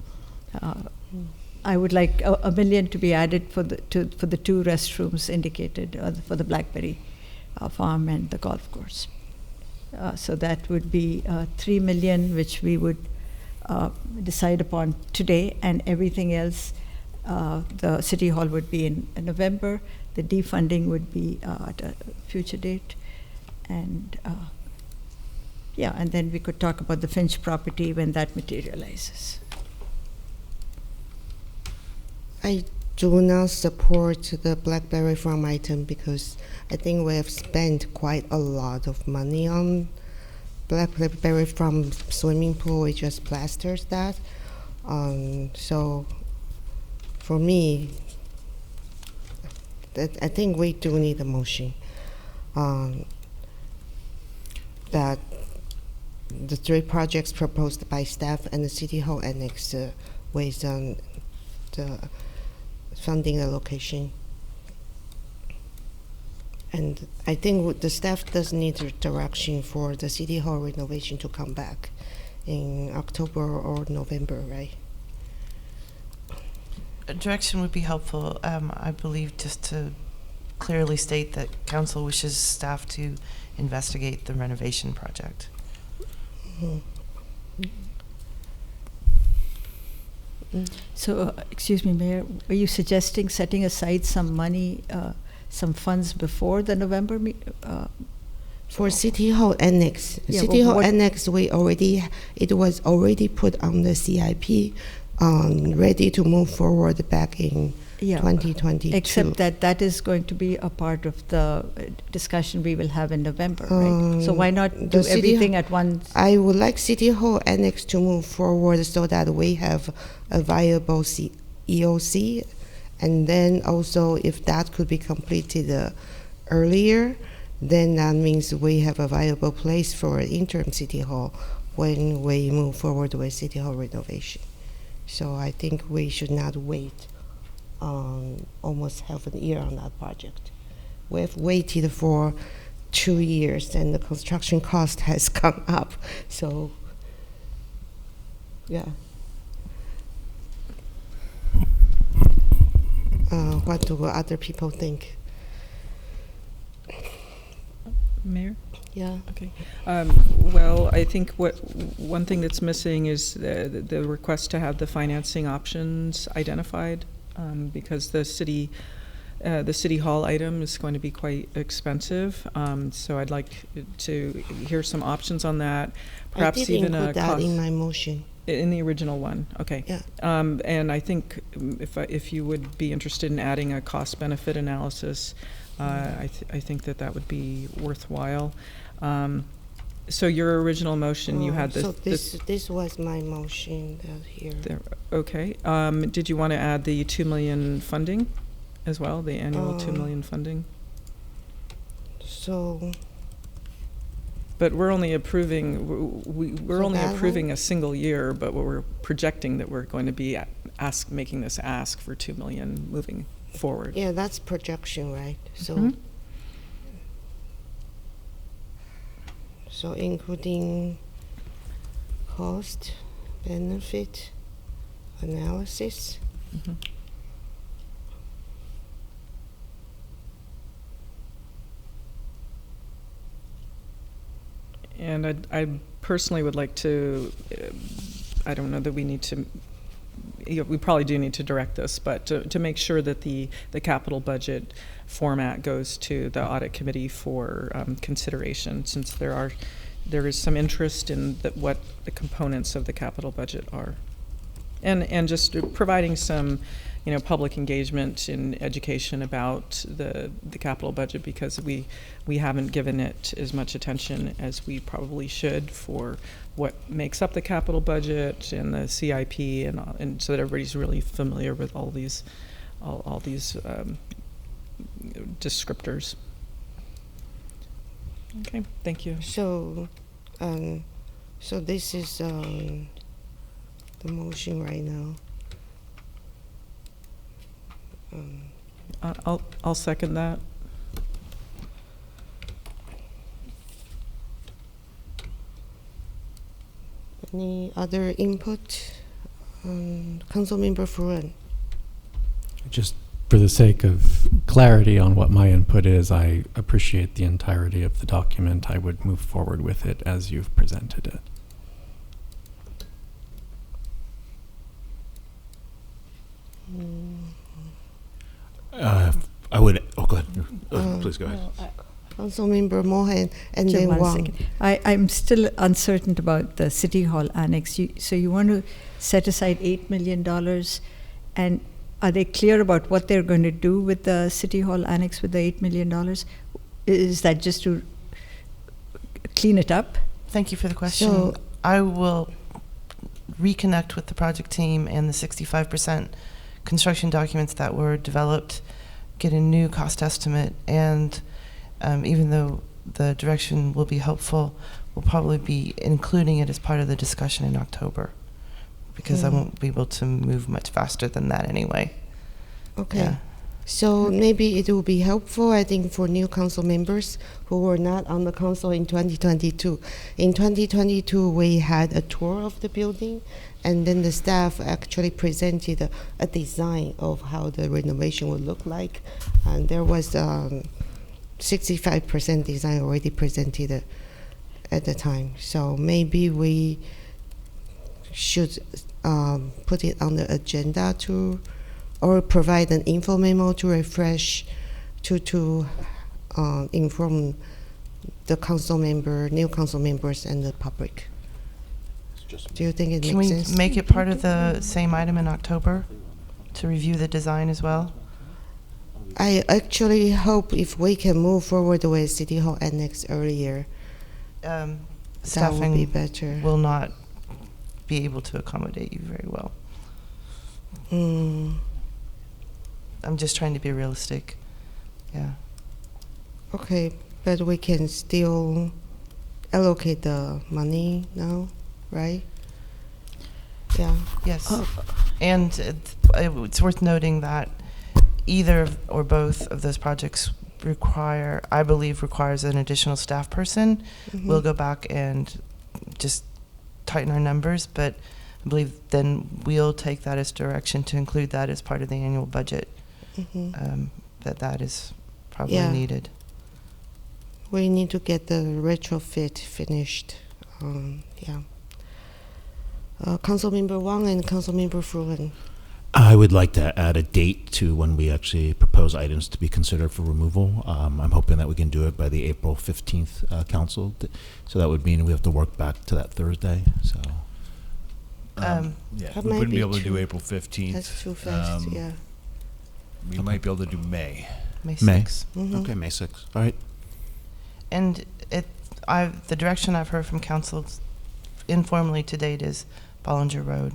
D: I would like $1 million to be added for the 2 restrooms indicated for the Blackberry Farm and the golf course. So that would be $3 million, which we would decide upon today, and everything else, the City Hall would be in November. The defunding would be at a future date, and yeah, and then we could talk about the Finch property when that materializes.
A: I do not support the Blackberry Farm item because I think we have spent quite a lot of money on Blackberry Farm swimming pool. We just plastered that. So for me, I think we do need a motion that the 3 projects proposed by staff and the City Hall Annex with the funding allocation. And I think the staff does need direction for the City Hall renovation to come back in October or November, right?
L: Direction would be helpful, I believe, just to clearly state that Council wishes staff to investigate the renovation project.
D: So, excuse me, Mayor, are you suggesting setting aside some money, some funds before the November
A: for City Hall Annex?
D: Yeah,
A: City Hall Annex, it was already put on the CIP, ready to move forward back in 2022.
D: Except that is going to be a part of the discussion we will have in November, right? So why not do everything at once?
A: I would like City Hall Annex to move forward so that we have a viable EOC, and then also if that could be completed earlier, then that means we have a viable place for interim City Hall when we move forward with City Hall renovation. So I think we should not wait almost half a year on that project. We have waited for 2 years and the construction cost has gone up. So, yeah. What do other people think?
E: Mayor?
A: Yeah.
E: Okay. Well, I think one thing that's missing is the request to have the financing options identified, because the city hall item is going to be quite expensive. So I'd like to hear some options on that. Perhaps
A: I did
E: even
A: include
E: a
A: that
E: cost
A: in my motion.
E: In the original one, okay.
A: Yeah.
E: And I think if you would be interested in adding a cost-benefit analysis, I think that would be worthwhile. So your original motion, you had this.
A: So this was my motion here.
E: There, okay. Did you want to add the 2 million funding as well, the annual 2 million funding?
A: So.
E: But we're only approving, we're only approving a single year, but we're projecting that we're going to be making this ask for 2 million moving forward.
A: Yeah, that's projection, right? So, so including cost, benefit, analysis.
E: And I personally would like to, I don't know that we need to, we probably do need to direct this, but to make sure that the capital budget format goes to the audit committee for consideration, since there is some interest in what the components of the capital budget are. And just providing some, public engagement in education about the capital budget, because we haven't given it as much attention as we probably should for what makes up the capital budget and the CIP, and so that everybody's really familiar with all these descriptors. Okay, thank you.
A: So, so this is the motion right now.
E: I'll second that.
A: Any other input? Councilmember Furen.
N: Just for the sake of clarity on what my input is, I appreciate the entirety of the document. I would move forward with it as you've presented it.
C: I would. Oh, go ahead. Please go ahead.
A: Councilmember Mohan, and
D: Just
A: then
D: one
A: Wang.
D: second. I'm still uncertain about the City Hall annex. So you want to set aside $8 million, and are they clear about what they're going to do with the City Hall annex with the $8 million? Is that just to clean it up?
L: Thank you for the question.
A: So,
L: I will reconnect with the project team and the 65% construction documents that were developed, get a new cost estimate, and even though the direction will be helpful, we'll probably be including it as part of the discussion in October, because I won't be able to move much faster than that anyway.
A: Okay.
L: Yeah.
A: So maybe it will be helpful, I think, for new council members who were not on the council in 2022. In 2022, we had a tour of the building, and then the staff actually presented a design of how the renovation would look like. And there was 65% design already presented at the time. So maybe we should put it on the agenda or provide an info memo to refresh, to inform the new council members and the public. Do you think it
L: Can
A: makes
L: we
A: sense?
L: make it part of the same item in October to review the design as well?
A: I actually hope if we can move forward with City Hall Annex earlier, that would be
L: Staffing
A: better.
L: will not be able to accommodate you very well. I'm just trying to be realistic. Yeah.
A: Okay, but we can still allocate the money now, right? Yeah.
L: Yes. And it's worth noting that either or both of those projects requires an additional staff person. We'll go back and just tighten our numbers, but I believe then we'll take that as direction to include that as part of the annual budget. That is probably needed.
A: We need to get the retrofit finished. Councilmember Wang and Councilmember Fruin.
C: I would like to add a date to when we actually propose items to be considered for removal. I'm hoping that we can do it by the April 15th council. So that would mean we have to work back to that Thursday. So
K: Yeah,
A: that
K: we
A: might
K: wouldn't be
A: be
K: able to do
A: too-
K: April 15th.
A: That's too fast, yeah.
K: We might be able to do May.
L: May
C: May.
L: 6th.
A: Mhm.
C: Okay, May 6th. All right.
L: And the direction I've heard from council informally to date is Bollinger Road.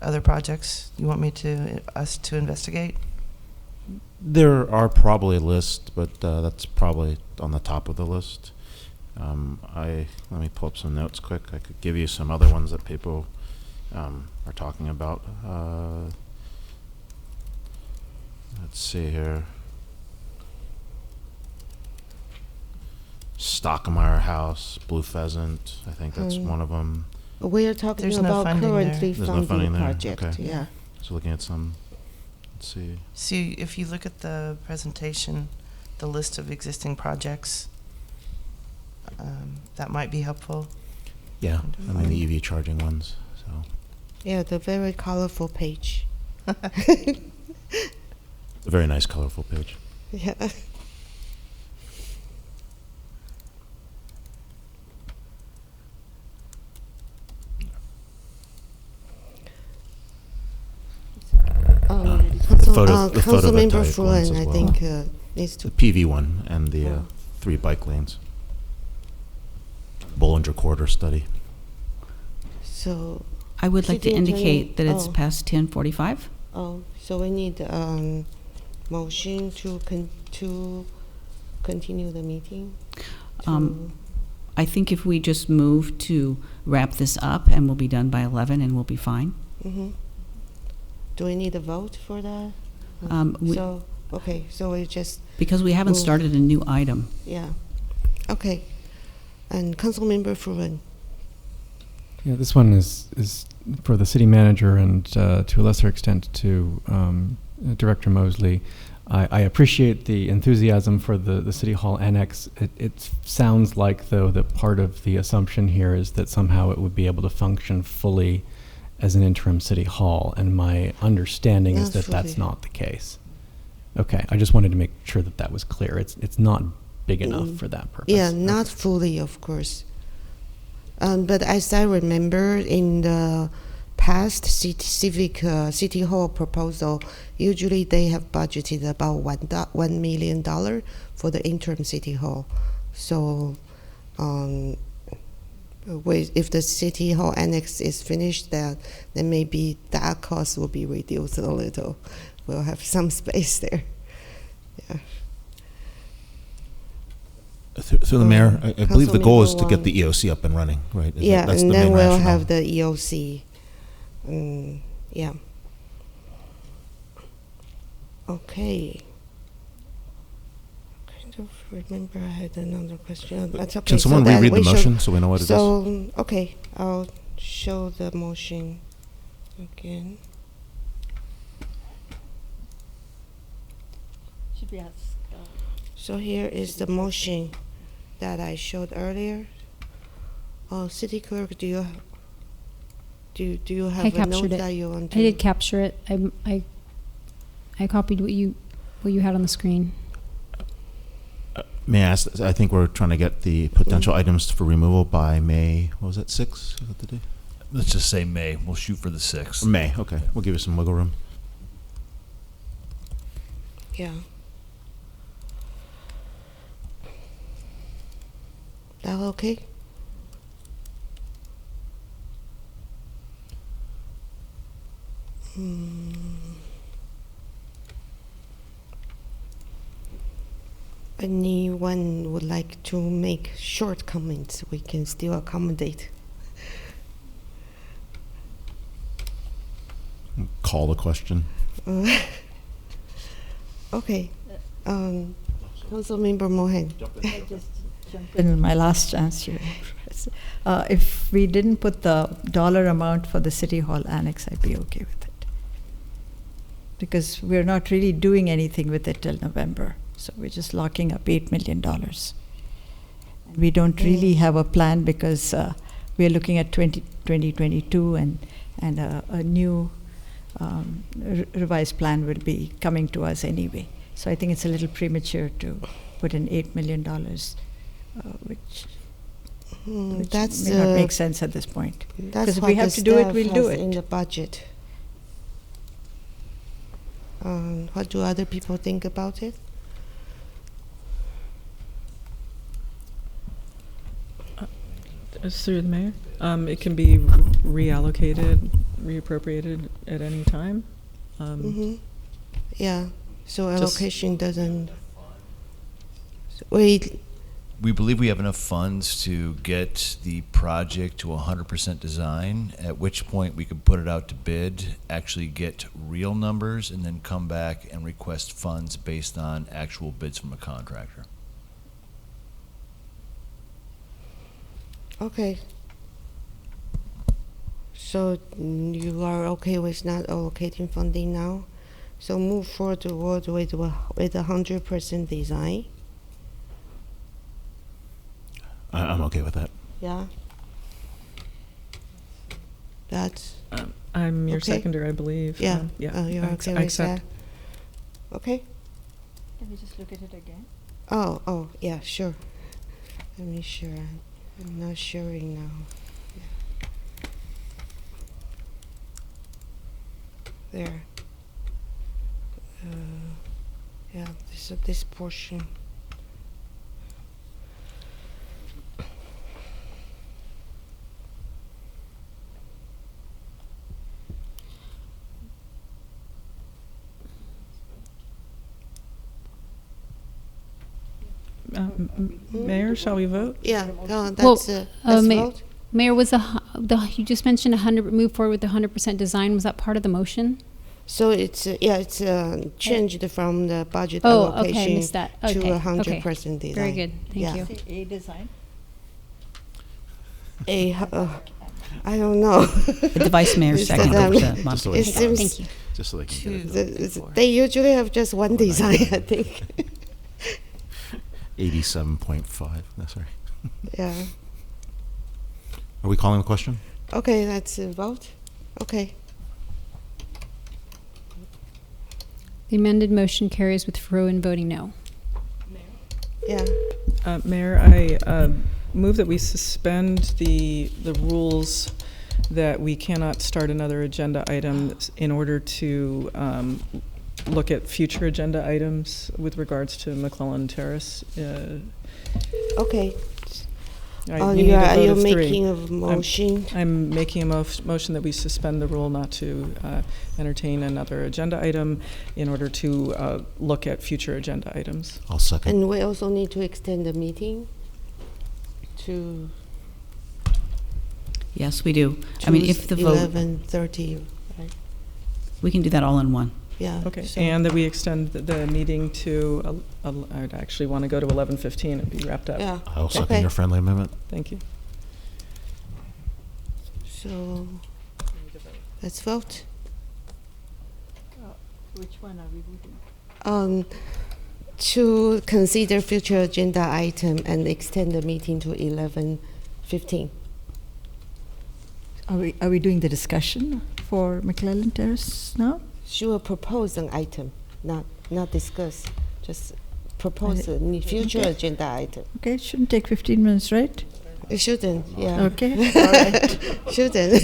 L: Other projects you want us to investigate?
C: There are probably a list, but that's probably on the top of the list. Let me pull up some notes quick. I could give you some other ones that people are talking about. Let's see here. Stockmeyer House, Blue Pheasant. I think that's one of them.
A: We are talking
L: There's no
A: about
L: funding
A: currently
C: There's no funding
A: funding
C: there.
A: project,
C: Okay.
A: yeah.
C: So looking at some. Let's see.
L: See, if you look at the presentation, the list of existing projects, that might be helpful.
C: Yeah, I mean the EV charging ones. So.
A: Yeah, the very colorful page.
C: It's a very nice, colorful page.
A: Yeah.
C: The photo
A: Councilmember
C: photovoltaic ones
A: Fruin,
C: as
A: I
C: well.
A: think, needs
C: The
A: to.
C: PV one and the 3 bike lanes. Bollinger Corridor study.
A: So.
J: I would like to
A: City attorney-
J: indicate that it's
A: oh.
J: past 10:45.
A: Oh, so we need motion to continue the meeting?
J: I think if we just move to wrap this up and we'll be done by 11 and we'll be fine.
A: Mm-hmm. Do we need a vote for that? So, okay, so we just.
J: Because we haven't
A: move.
J: started a new item.
A: Yeah. Okay. And Councilmember Fruin.
N: Yeah, this one is for the city manager and to a lesser extent to Director Mosley. I appreciate the enthusiasm for the City Hall Annex. It sounds like, though, that part of the assumption here is that somehow it would be able to function fully as an interim City Hall, and my understanding is that that's not the case. Okay, I just wanted to make sure that that was clear. It's not big enough for that purpose.
A: Yeah, not fully, of course. But as I remember, in the past City Hall proposal, usually they have budgeted about $1 million for the interim City Hall. So, if the City Hall Annex is finished, then maybe that cost will be reduced a little. We'll have some space there. Yeah.
C: Through the mayor, I believe the goal is to
A: Councilmember
C: get the EOC up and running, right?
A: Yeah,
C: That's
A: and
C: the
A: then
C: main
A: we'll
C: rationale.
A: have the EOC. Yeah. Okay. Kind of remember I had another question. That's okay.
C: Can someone
A: so that
C: reread the
A: we should-
C: motion so we know what it is?
A: So, okay, I'll show the motion again.
D: Should we ask?
A: So here is the motion that I showed earlier. City Clerk, do you have
F: I
A: a
F: captured
A: note
F: it.
A: that you want to?
F: I did capture it. I copied what you had on the screen.
C: May I ask, I think we're trying to get the potential items for removal by May, what was that, 6? Is that the day?
K: Let's just say May. We'll shoot for the 6th.
C: May, okay. We'll give you some wiggle room.
A: Yeah. That okay? Anyone would like to make short comments, we can still accommodate.
C: Call the question.
A: Okay. Councilmember Mohan.
D: In my last chance here. If we didn't put the dollar amount for the City Hall Annex, I'd be okay with it. Because we're not really doing anything with it till November. So we're just locking up $8 million. We don't really have a plan because we're looking at 2022 and a new revised plan will be coming to us anyway. So I think it's a little premature to put in $8 million, which which
A: That's
D: may not make sense at this point.
A: That's
D: Because if
A: what
D: we have
A: the
D: to do it,
A: staff
D: we'll do
A: has in
D: it.
A: the budget. What do other people think about it?
E: Through the mayor, it can be reallocated, reappropriated at any time.
A: Yeah, so
E: Just-
A: allocation doesn't. Wait,
K: We believe we have enough funds to get the project to 100% design, at which point we could put it out to bid, actually get real numbers, and then come back and request funds based on actual bids from a contractor.
A: okay. So you are okay with not allocating funding now? So move forward with 100% design.
C: I'm okay with that.
A: Yeah. That's
E: I'm your
A: okay.
E: seconder, I believe.
A: Yeah.
E: Yeah.
A: You're
E: I
A: okay
E: I
A: with
E: accept.
A: that? Okay.
D: Can we just look at it again?
A: Oh, yeah, sure. Let me share. I'm not sharing now. Yeah. There. Yeah, this portion.
E: Mayor, shall we vote?
A: Yeah, no,
F: Well,
A: that's let's vote.
F: Mayor, was you just mentioned 100 move forward with the 100% design? Was that part of the motion?
A: So it's changed from the budget
F: Oh,
A: allocation
F: okay, I missed that.
A: to
F: Okay,
A: 100% design.
F: Very good, thank
A: Yeah.
F: you.
D: A design?
A: I don't know.
J: The vice mayor
A: It's
J: seconded
A: that,
J: the
A: it
J: modification.
A: seems
F: Thank you.
C: Just so they can get it.
A: they usually have just one design, I think.
C: 87.5. That's right.
A: Yeah.
C: Are we calling the question?
A: Okay, let's vote. Okay.
F: The amended motion carries with Rowan voting no.
A: Yeah.
E: Mayor, I move that we suspend the rules that we cannot start another agenda item in order to look at future agenda items with regards to McClellan Terrace.
A: Okay.
E: You need a
A: are
E: vote
A: you
E: of three.
A: making a motion?
E: I'm making a motion that we suspend the rule not to entertain another agenda item in order to look at future agenda items.
C: I'll second.
A: And we also need to extend the meeting to
J: Yes, we do. I mean, if the vote,
A: 11:30, right?
J: we can do that all in one.
A: Yeah.
E: Okay,
A: so-
E: and that we extend the meeting to, I'd actually want to go to 11:15 and be wrapped up.
A: Yeah.
C: I'll second
A: Okay.
C: your friendly amendment.
E: Thank you.
A: So let's vote.
D: Which one are we voting?
A: To consider future agenda item and extend the meeting to 11:15.
D: Are we doing the discussion for McClellan Terrace now?
A: She will propose an item, not discuss. Just propose a future
D: Okay.
A: agenda item.
D: Okay, it shouldn't take 15 minutes, right?
A: It shouldn't. Yeah.
D: Okay, all right.
A: Shouldn't.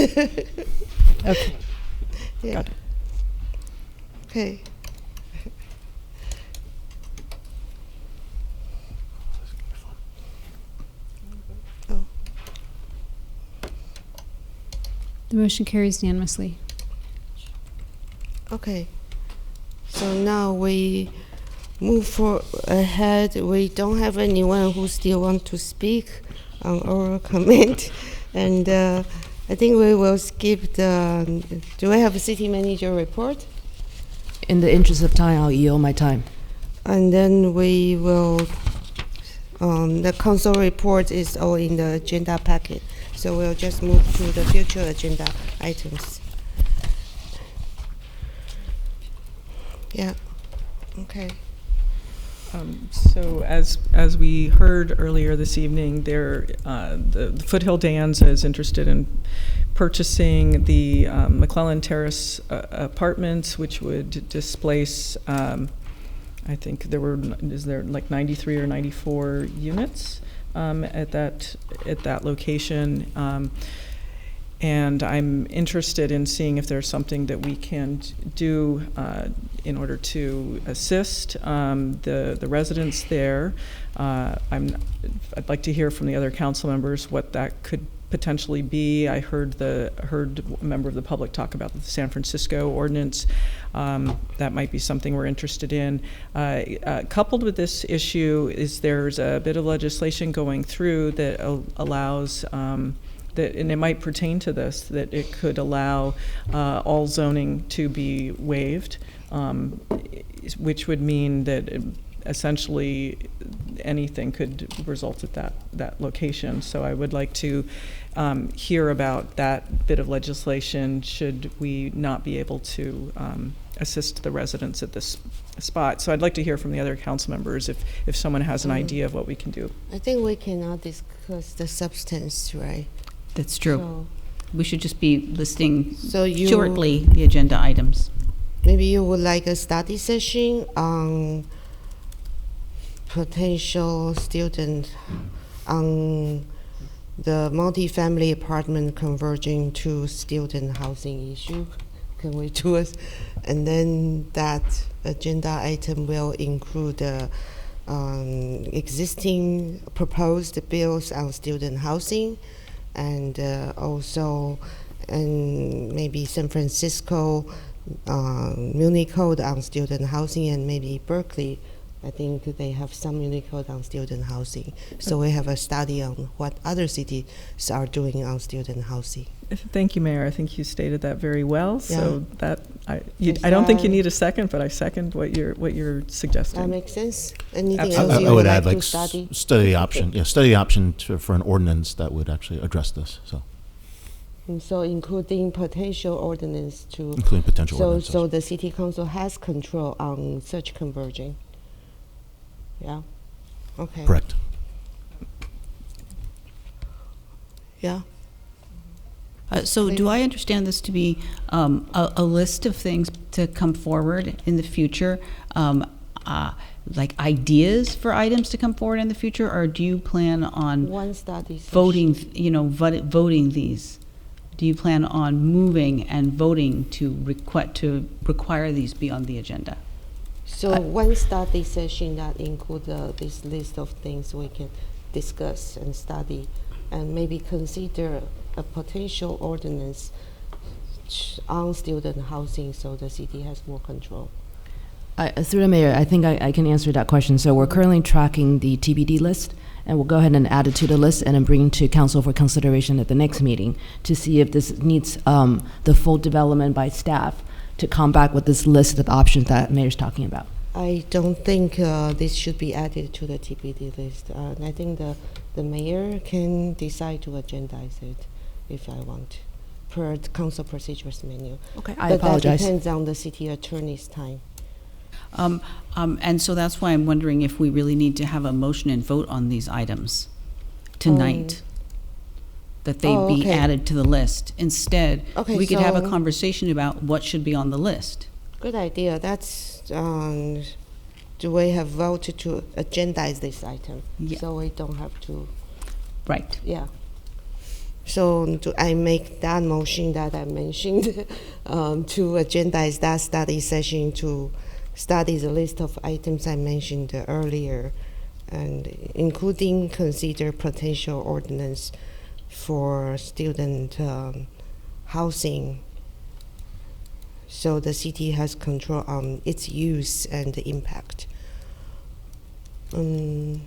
D: Okay,
A: Yeah.
D: got it.
A: Okay. Oh.
F: The motion carries unanimously.
A: Okay. So now we move ahead. We don't have anyone who still want to speak on oral comment, and I think we will skip the. Do we have a city manager report?
M: In the interest of time, I'll yield my time.
A: And then we will. The council report is all in the agenda packet, so we'll just move to the future agenda items. Yeah. Okay.
E: So as we heard earlier this evening, the Foothill Dans is interested in purchasing the McClellan Terrace apartments, which would displace, I think is there like 93 or 94 units at that location. And I'm interested in seeing if there's something that we can do in order to assist the residents there. I'd like to hear from the other council members what that could potentially be. I heard a member of the public talk about the San Francisco ordinance. That might be something we're interested in. Coupled with this issue is there's a bit of legislation going through that allows that, and it might pertain to this, that it could allow all zoning to be waived, which would mean that essentially anything could result at that location. So I would like to hear about that bit of legislation should we not be able to assist the residents at this spot. So I'd like to hear from the other council members if someone has an idea of what we can do.
A: I think we cannot discuss the substance, right?
J: That's true.
A: So
J: we should just be listing
A: you,
J: shortly the agenda items.
A: Maybe you would like a study session on potential student on the multifamily apartment converging to student housing issue. Can we do it? And then that agenda item will include the existing proposed bills on student housing, and also maybe San Francisco Muni Code on student housing, and maybe Berkeley. I think they have some Muni Code on student housing. So we have a study on what other cities are doing on student housing.
E: Thank you, Mayor. I think you stated that very well.
A: Yeah.
E: So that I don't think you need a second, but I second what you're suggesting.
A: That makes sense. Anything
E: Absolutely.
A: else you
C: I would add
A: like
C: like
A: to study?
C: study option. Yeah, study option for an ordinance that would actually address this. So.
A: And so including potential ordinance to
C: Including potential ordinances.
A: So the city council has control on such converging. Yeah. Okay.
C: Correct.
A: Yeah.
J: So do I understand this to be a list of things to come forward in the future, like ideas for items to come forward in the future, or do you plan on
A: One study
J: voting? Voting these. Do you plan on moving and voting to require these be on the agenda?
A: So one study session that include this list of things we can discuss and study, and maybe consider a potential ordinance on student housing, so the city has more control.
M: Through the mayor, I think I can answer that question. So we're currently tracking the TBD list, and we'll go ahead and add it to the list and then bring it to council for consideration at the next meeting to see if this needs the full development by staff to come back with this list of options that mayor's talking about.
A: I don't think this should be added to the TBD list. I think the mayor can decide to agendize it if I want, per the council procedures menu.
M: Okay,
A: but
M: I apologize.
A: That depends on the city attorney's time.
J: And so that's why I'm wondering if we really need to have a motion and vote on these items tonight. That they be added to the list. Instead, we could have a conversation about what should be on the list.
A: Good idea. That's, do we have voted to agendize this item?
J: Yeah.
A: So we don't have to.
J: Right.
A: Yeah. So do I make that motion that I mentioned to agendize that study session to study the list of items I mentioned earlier, and including consider potential ordinance for student housing, so the city has control on its use and the impact.
E: Through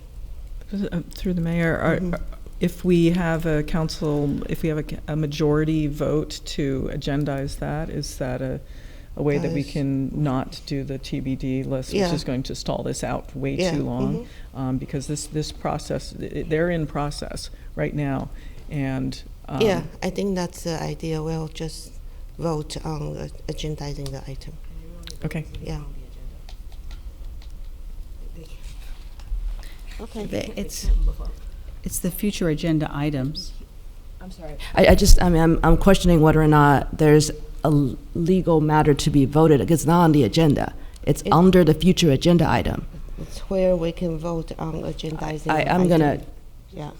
E: the mayor, if we have a council, if we have a majority vote to agendize that, is that a way that we can not do the TBD list, which is going to stall this out way too long? Because this process, they're in process right now. And
A: yeah, I think that's the idea. We'll just vote on agendizing the item.
E: Okay.
A: Yeah. Okay.
J: It's the future agenda items.
M: I'm sorry. I'm questioning whether or not there's a legal matter to be voted. It's not on the agenda. It's under the future agenda item.
A: It's where we can vote on agendizing.
M: I'm gonna
A: Yeah.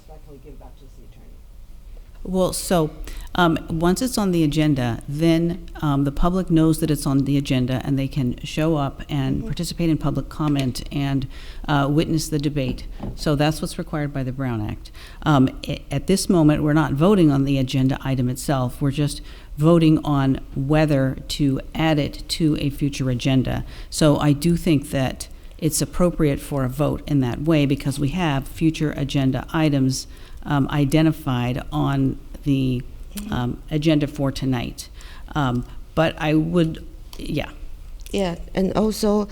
J: Well, so once it's on the agenda, then the public knows that it's on the agenda and they can show up and participate in public comment and witness the debate. So that's what's required by the Brown Act. At this moment, we're not voting on the agenda item itself. We're just voting on whether to add it to a future agenda. So I do think that it's appropriate for a vote in that way because we have future agenda items identified on the agenda for tonight. But I would, yeah.
A: Yeah, and also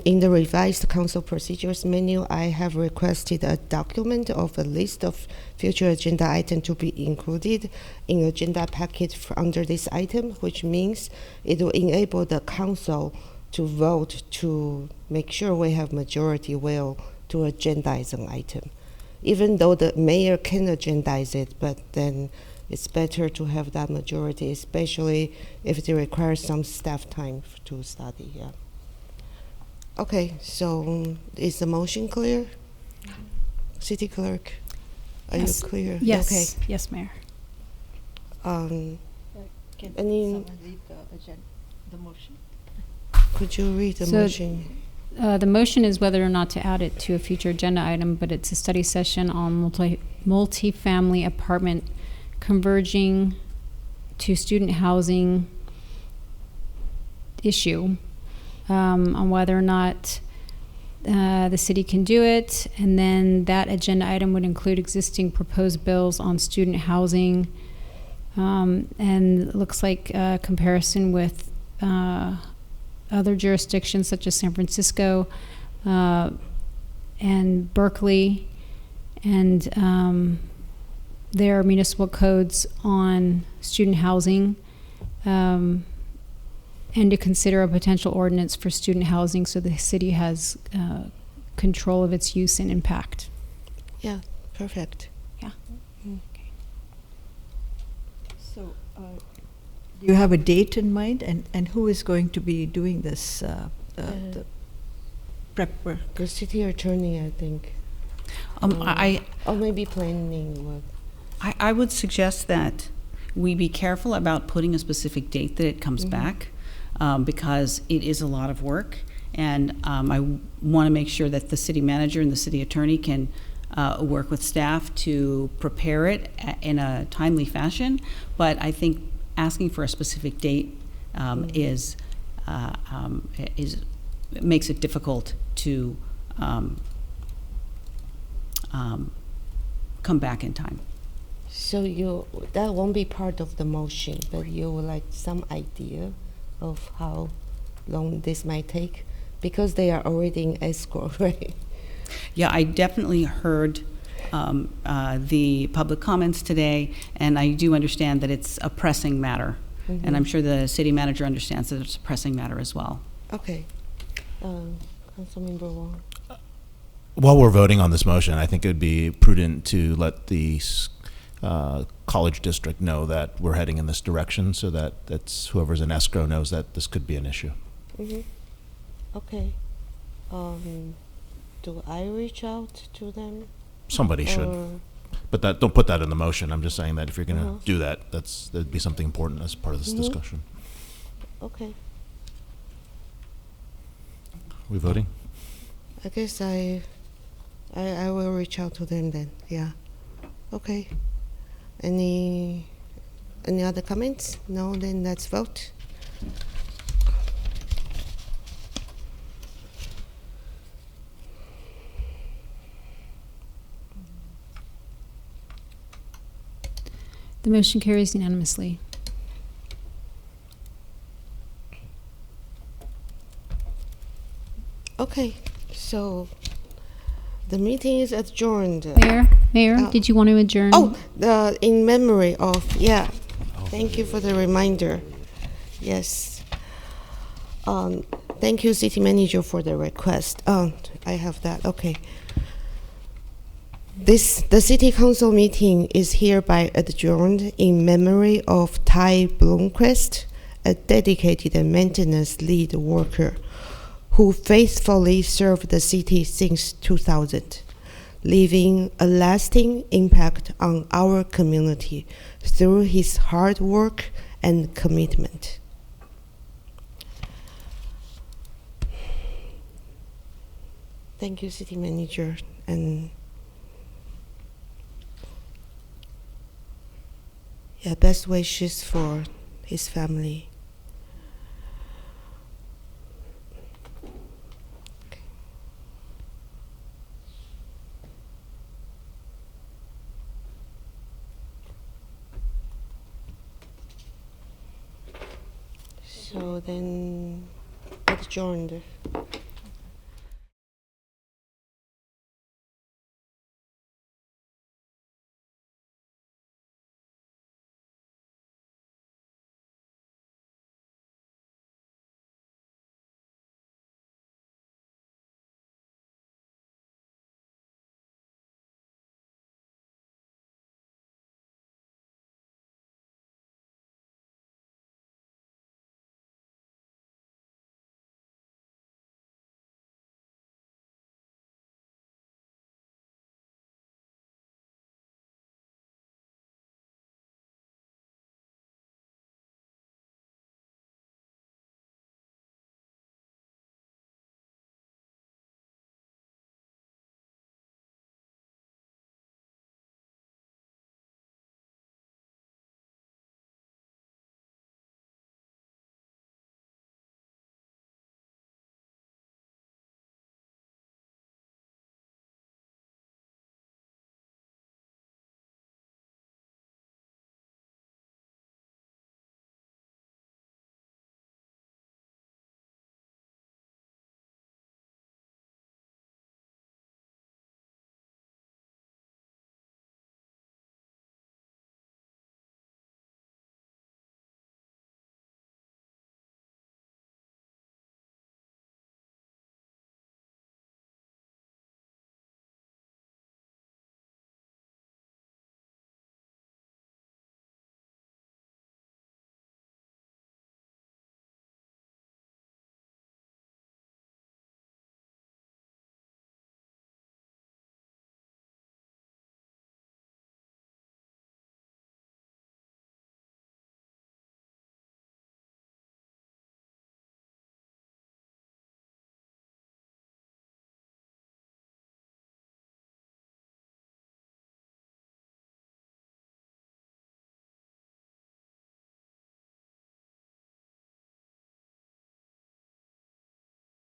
A: in the revised council procedures menu, I have requested a document of a list of future agenda items to be included in agenda packet under this item, which means it will enable the council to vote to make sure we have majority will to agendize an item. Even though the mayor can agendize it, but then it's better to have that majority, especially if it requires some staff time to study. Yeah. Okay, so is the motion clear? City Clerk, are
F: Yes.
A: you clear?
F: Yes.
A: Okay.
F: Yes, Mayor.
D: Can
A: Any-
D: someone read the motion?
A: Could you read the
F: So-
A: motion?
F: The motion is whether or not to add it to a future agenda item, but it's a study session on multifamily apartment converging to student housing issue, on whether or not the city can do it. And then that agenda item would include existing proposed bills on student housing. And it looks like a comparison with other jurisdictions such as San Francisco and Berkeley, and their municipal codes on student housing, and to consider a potential ordinance for student housing so the city has control of its use and impact.
A: Yeah, perfect.
F: Yeah.
D: So, do you have a date in mind, and who is going to be doing this, the prep work?
A: The city attorney, I think. Or maybe planning work.
J: I would suggest that we be careful about putting a specific date that it comes back, because it is a lot of work, and I want to make sure that the city manager and the city attorney can work with staff to prepare it in a timely fashion. But I think asking for a specific date makes it difficult to come back in time.
A: So that won't be part of the motion, but you would like some idea of how long this might take? Because they are already in escrow, right?
J: Yeah, I definitely heard the public comments today, and I do understand that it's a pressing matter. And I'm sure the city manager understands that it's a pressing matter as well.
A: Okay. Councilmember Wong.
C: While we're voting on this motion, I think it would be prudent to let the college district know that we're heading in this direction, so that whoever's in escrow knows that this could be an issue.
A: Okay. Do I reach out to them?
C: Somebody should. But don't put that in the motion. I'm just saying that if you're going to do that, that'd be something important as part of this discussion.
A: Okay.
C: Are we voting?
A: I guess I will reach out to them then. Yeah. Okay. Any other comments? No, then let's vote.
F: The motion carries unanimously.
A: Okay, so the meeting is adjourned.
F: Mayor, did you want to adjourn?
A: In memory of, thank you for the reminder. Yes. Thank you, city manager, for the request. I have that, okay. The city council meeting is hereby adjourned in memory of Ty Blomquist, a dedicated and maintenance lead worker who faithfully served the city since 2000. leaving a lasting impact on our community through his hard work and commitment. Thank you, City Manager, and best wishes for his family. So then adjourned.